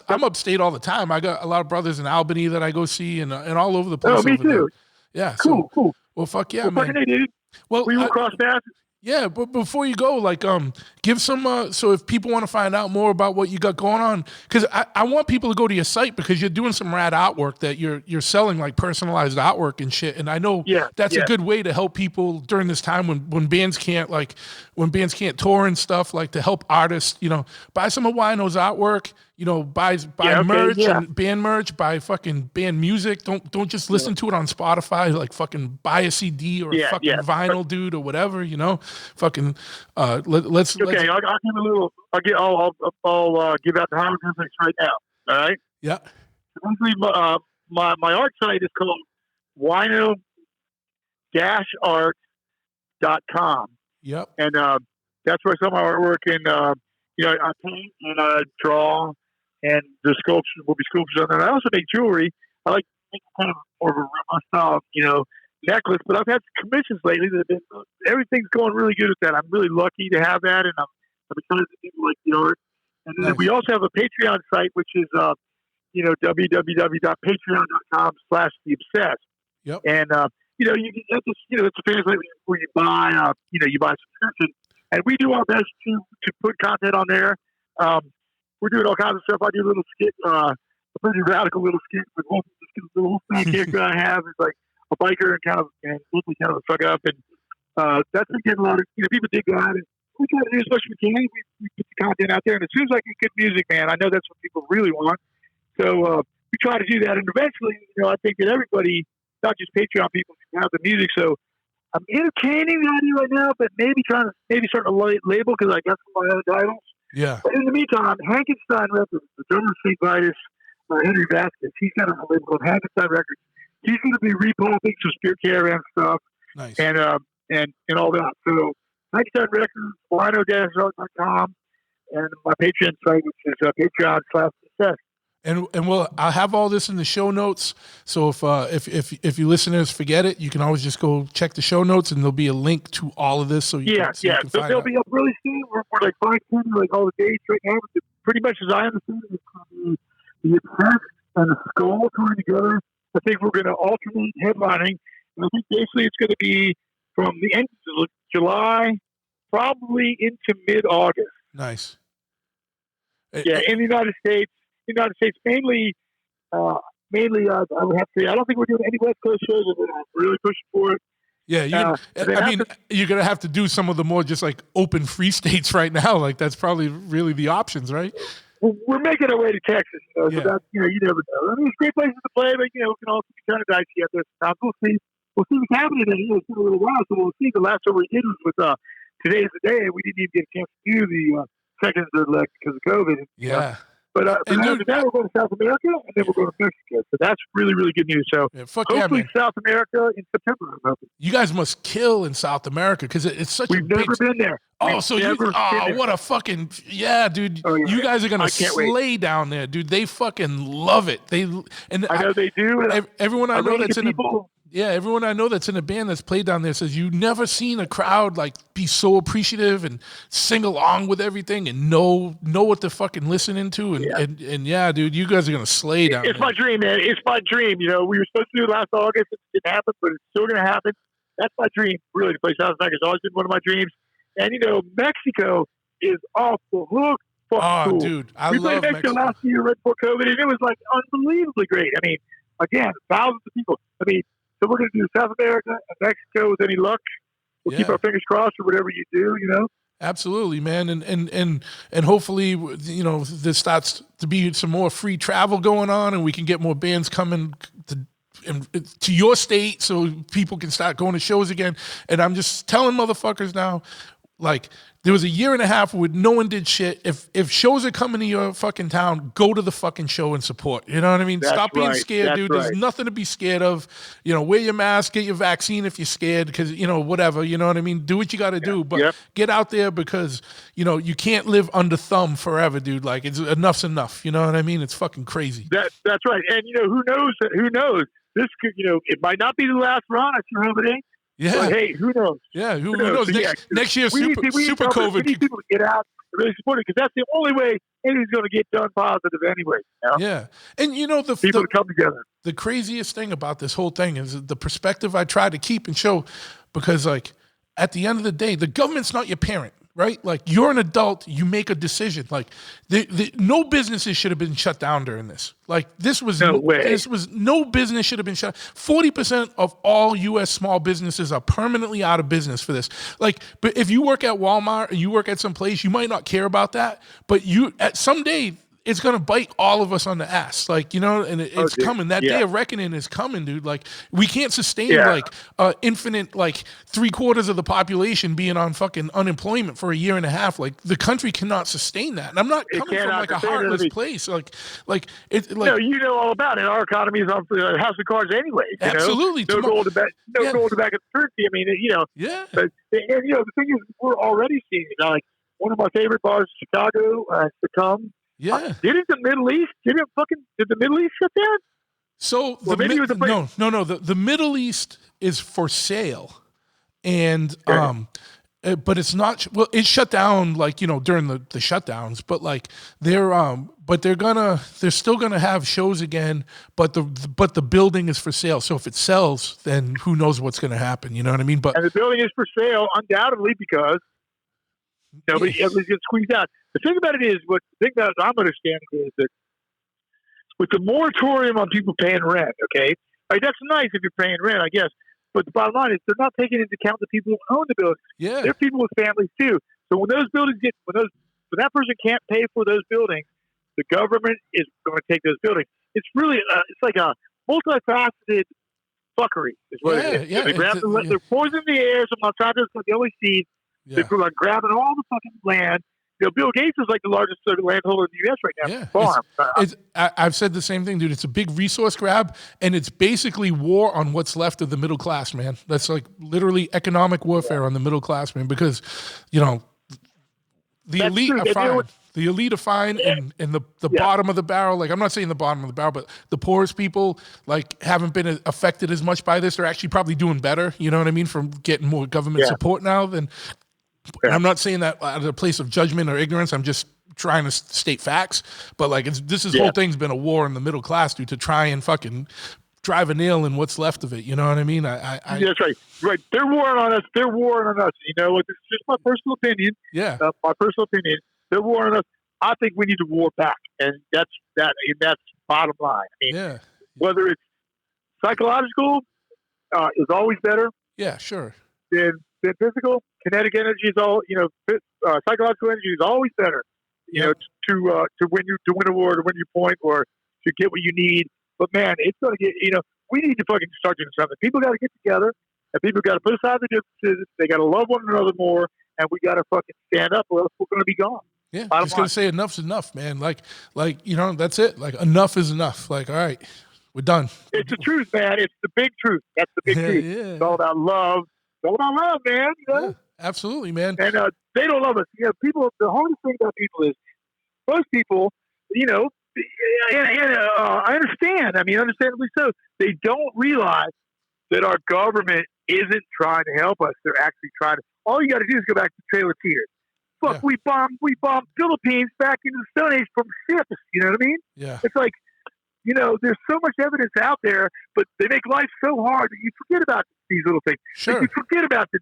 I'm upstate all the time. I got a lot of brothers in Albany that I go see, and all over the place.
Oh, me too.
There. Yeah.
Cool.
Well, fuck yeah, man.
Fucking dude.
Well,
we will cross paths.
Yeah, but before you go, like, give some. So if people want to find out more about what you got going on, because I want people to go to your site because you're doing some rad artwork that you're selling, like personalized artwork and shit. And I know that's a good way to help people during this time when bands can't tour and stuff, like to help artists. Buy some of Wino's artwork. Buy merch and band merch, buy fucking band music. Don't just listen to it on Spotify. Like fucking buy a CD or a fucking vinyl, dude, or whatever. Fucking let's.
Okay, I'll give a little. I'll give out the hieroglyphics right now. All right.
Yeah.
My art site is called Wino art.com.
Yep.
And that's where some of our artwork and, I paint and I draw, and the sculptures will be sculptures on there. And I also make jewelry. I like to make kind of more of a style, necklace, but I've had some commissions lately that have been, everything's going really good with that. I'm really lucky to have that, and I'm excited to people like the art. And then we also have a Patreon site, which is, www.patreon.com/theobsessed.
Yep.
And, you can, it's a famous way where you buy, you buy a subscription. And we do our best to put content on there. We're doing all kinds of stuff. I do a little skit, a pretty radical little skit with one little fan character I have. It's like a biker and kind of a fuck up. And that's been getting a lot of, people dig that. And we try to do as much as we can. We put the content out there. And it seems like good music, man. I know that's what people really want. So we try to do that. And eventually, I think that everybody, not just Patreon people, can have the music. So I'm entertaining the idea right now, but maybe starting a label because I got some of my other titles.
Yeah.
But in the meantime, Hankenstein Records, the drummer St. Vitus, Henry Vasquez, he's got a label called Hankenstein Records. He's going to be repopping some Spirit Caravan stuff.
Nice.
And all that. So Hankenstein Records, Wino-art.com, and my Patreon site, which is Patreon/success.
And I'll have all this in the show notes. So if you listeners forget it, you can always just go check the show notes, and there'll be a link to all of this. So you can
So they'll be up really soon. We're like fine-tuning all the dates right now. But pretty much as I understand it, it's going to be the Obsessed and the Skull coming together. I think we're going to alternate headlining, and I think basically it's going to be from the end of July, probably into mid-August.
Nice.
Yeah, in the United States. Mainly, I would have to say, I don't think we're doing any West Coast shows. We're really pushing for it.
Yeah, you're going to have to do some of the more just like open free states right now. Like that's probably really the options, right?
We're making our way to Texas. So that's, you never know. I mean, it's great places to play, but, it can also be kind of dicey out there sometimes. We'll see what's happening. It's been a little while, so we'll see. The last one we did was with Today's the Day. We didn't even get a chance to do the second and third leg because of COVID.
Yeah.
But after that, we're going to South America, and then we're going to Mexico. So that's really, really good news. So hopefully South America in September. I'm hoping.
You guys must kill in South America because it's such
We've never been there.
What a fucking dude!
Oh, yeah.
You guys are gonna slay down there, dude. They fucking love it. I
know they do.
Everyone I know that's in everyone I know that's in a band that's played down there says you never seen a crowd like be so appreciative and sing along with everything and know what they're fucking listening to and dude, you guys are gonna slay down there.
It's my dream, man. It's my dream. We were supposed to do it last August. It didn't happen, but it's still gonna happen. That's my dream, really, to play South America. It's always been one of my dreams. And Mexico is off the hook. Cool.
Dude,
we played Mexico last year right before COVID, and it was like unbelievably great. I mean, again, thousands of people. I mean, so we're going to do South America and Mexico with any luck. We'll keep our fingers crossed for whatever you do.
Absolutely, man, and hopefully, there starts to be some more free travel going on, and we can get more bands coming to your state so people can start going to shows again. And I'm just telling motherfuckers now, like, there was a year and a half where no one did shit. If shows are coming to your fucking town, go to the fucking show and support. You know what I mean? Stop being scared, dude. There's nothing to be scared of. Wear your mask, get your vaccine if you're scared, because, whatever. You know what I mean? Do what you got to do. But get out there because, you can't live under thumb forever, dude. Like, enough's enough. You know what I mean? It's fucking crazy.
That's right. And, who knows? This could, it might not be the last run. I sure hope it ain't.
Yeah.
But hey, who knows?
Yeah, who knows?
So,
next year, super COVID.
We need people to get out and really support it because that's the only way anything's going to get done positive anyway.
Yeah. And, the
people to come together.
The craziest thing about this whole thing is the perspective I try to keep and show because, like, at the end of the day, the government's not your parent. Right? Like, you're an adult, you make a decision. Like, no businesses should have been shut down during this. Like, no business should have been shut. 40% of all U.S. small businesses are permanently out of business for this. Like, but if you work at Walmart or you work at some place, you might not care about that. But someday, it's gonna bite all of us on the ass, like, you know, and it's
dude.
coming. That
Yeah.
day of reckoning is coming, dude. Like, we can't sustain
Yeah.
like infinite, like 3/4 of the population being on fucking unemployment for a year and a half. Like, the country cannot sustain that. And I'm not
It
coming from
cannot
like a
sustain it.
heartless place. Like it's like
No, you know all about it. Our economy is on a house of cards anyway. You
absolutely
know? No gold to back. No
Yeah.
gold to back its currency. I mean, you know.
yeah.
But and you know the thing is, we're already seeing it. Like one of my favorite bars, Chicago, succumbed.
Yeah.
Did the Middle East shut down?
So
Well, maybe it was a place-
no. The Middle East is for sale, and but it's not. Well, it's shut down, like, you know, during the shutdowns. But like they're still gonna have shows again. But the building is for sale. So if it sells, then who knows what's gonna happen? You know what I mean? But
And the building is for sale, undoubtedly, because everybody's gets squeezed out. The thing about it is, what the thing that I'm understanding is that with the moratorium on people paying rent, okay, like, that's nice if you're paying rent, I guess. But the bottom line is they're not taking into account the people who own the buildings.
yeah,
They're people with families too. So when those buildings when that person can't pay for those buildings, the government is going to take those buildings. It's really it's like a multifaceted fuckery is what it is.
Yeah,
They're poisoning the air. So Monsanto's got the only seed.
yeah.
They're like grabbing all the fucking land. You know, Bill Gates is like the largest landholder in the U.S. right now.
Yeah,
Farm.
I've said the same thing, dude. It's a big resource grab, and it's basically war on what's left of the middle class, man. That's like literally economic warfare on the middle class, man. Because, you know, the
That's
elite
true.
are
They
fine.
deal with-
The elite are fine, and the bottom of the barrel. Like, I'm not saying the bottom of the barrel, but the poorest people like haven't been affected as much by this. They're actually probably doing better. You know what I mean? From getting more government support now than. And I'm not saying that out of a place of judgment or ignorance. I'm just trying to state facts. But like, whole thing's been a war in the middle class, dude, to try and fucking drive a nail in what's left of it. You know what I mean?
That's right. Right. They're warring on us. You know what? It's just my personal opinion.
Yeah.
My personal opinion. They're warring on us. I think we need to war back, and that's bottom line. I mean,
Yeah.
whether it's psychological is always better
Yeah. Sure.
than physical. Kinetic energy is psychological energy is always better. You know, to win a war, to win your point, or to get what you need. But man, it's going to get. You know, we need to fucking start doing something. People got to get together, and people got to put aside their differences. They got to love one another more, and we got to fucking stand up, or else we're going to be gone.
Yeah. Just gonna say enough's enough, man. Like, you know, that's it. Like, enough is enough. Like, all right, we're done.
It's the truth, man. It's the big truth. That's the big truth.
Yeah.
It's all about love. It's all about love, man. You know?
Yeah, absolutely, man.
And they don't love us. You know, people. The hardest thing about people is most people. You know, and I understand. I mean, understandably so. They don't realize that our government isn't trying to help us. They're actually trying to. All you got to do is go back to Trailer Tears. Fuck, we bombed Philippines back into the Stone Age from ships. You know what I mean?
Yeah.
It's like, you know, there's so much evidence out there, but they make life so hard that you forget about these little things.
Sure.
Like, you forget about the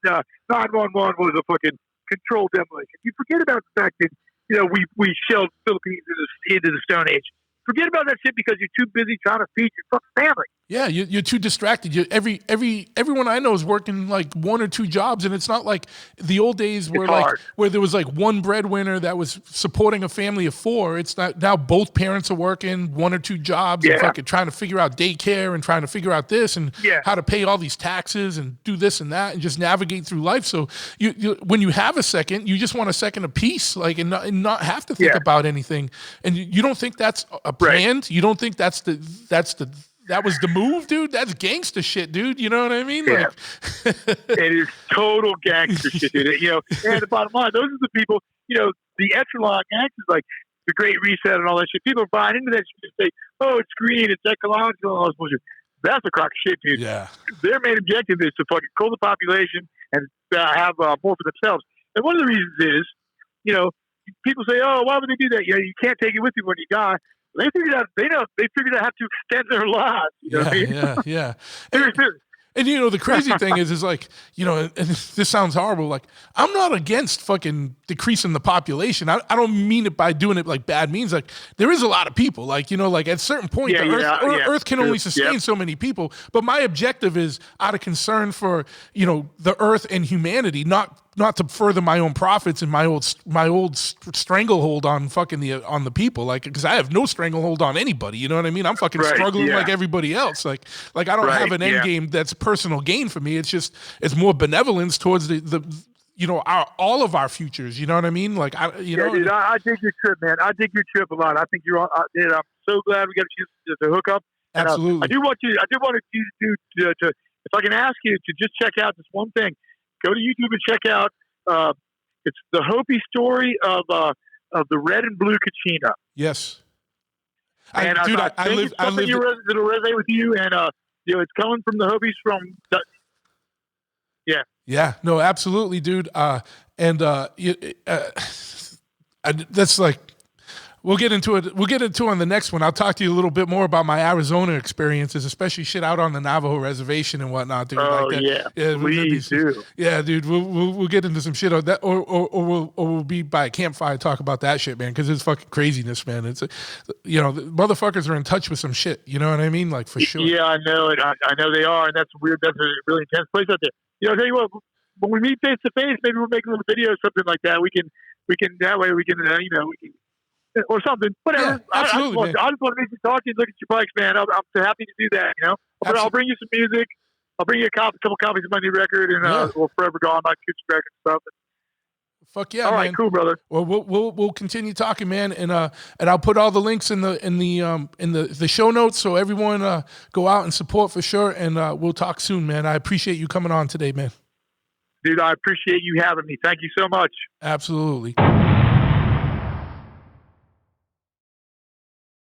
911 was a fucking controlled demolition. You forget about the fact that, you know, we shelled Philippines into the Stone Age. Forget about that shit because you're too busy trying to feed your fucking family.
Yeah, you're too distracted. Everyone I know is working like one or two jobs, and it's not like the old days where there was like one breadwinner that was supporting a family of four. It's not now. Both parents are working one or two jobs and fucking trying to figure out daycare and trying to figure out this and how to pay all these taxes and do this and that and just navigate through life. So you when you have a second, you just want a second of peace, like and not have to think about anything. And you don't think that's a planned? You don't think that was the move, dude? That's gangster shit, dude. You know what I mean?
Yeah.
Like,
it is total gangster shit, dude. You know, and the bottom line, those are the people, you know, the echelon gangsters, like the Great Reset and all that shit. People are buying into that shit and say, oh, it's green, it's ecological, and all this bullshit. That's a crock of shit, dude.
Yeah.
Their main objective is to fucking control the population and have more for themselves. And one of the reasons is, you know, people say, oh, why would they do that? You know, you can't take it with you when you die. They figured out how to extend their lives. You know what I mean?
Yeah.
Seriously.
And you know, the crazy thing is like, you know, and this sounds horrible. Like, I'm not against fucking decreasing the population. I don't mean it by doing it like bad means. Like, there is a lot of people. Like, you know, like at a certain point, Earth can only sustain so many people. But my objective is out of concern for, you know, the Earth and humanity, not to further my own profits and my old stranglehold on fucking on the people, like, because I have no stranglehold on anybody. You know what I mean? I'm fucking struggling like everybody else. Like I don't have an end game that's personal gain for me. It's more benevolence towards the all of our futures. You know what I mean? Like I dig your
trip, man. I dig your trip a lot. I think you're on. I'm so glad we got a chance to hook up. And,
absolutely.
I wanted you to if I can ask you to just check out this one thing. Go to YouTube and check out. It's the Hopi story of the red and blue Kachina.
Yes.
I live. That'll resonate with you, and it's coming from the Hopis from.
Yeah. No, absolutely, dude. That's like. We'll get into it. We'll get into it on the next one. I'll talk to you a little bit more about my Arizona experiences, especially shit out on the Navajo reservation and whatnot, dude.
Oh,
like that.
Yeah, please do.
Yeah, dude. We'll get into some shit on that, or we'll be by a campfire and talk about that shit, man. Because it's fucking craziness, man. It's the motherfuckers are in touch with some shit. You know what I mean? Like for sure.
Yeah, I know it. I know they are, and that's weird. That's a really intense place out there. I'll tell you what. When we meet face to face, maybe we'll make a little video or something like that. We can that way we can we can. Or something, whatever.
Yeah, absolutely,
I just want to meet you, talk to you, look at your bikes, man. I'm so happy to do that. I'll bring you some music. I'll bring you a couple copies of my new record, and we'll forever go on my acoustic record and stuff.
Fuck yeah!
All right,
man.
cool, brother.
Well, we'll continue talking, man, and I'll put all the links in the show notes, so everyone go out and support for sure, and we'll talk soon, man. I appreciate you coming on today, man.
Dude, I appreciate you having me. Thank you so much.
Absolutely.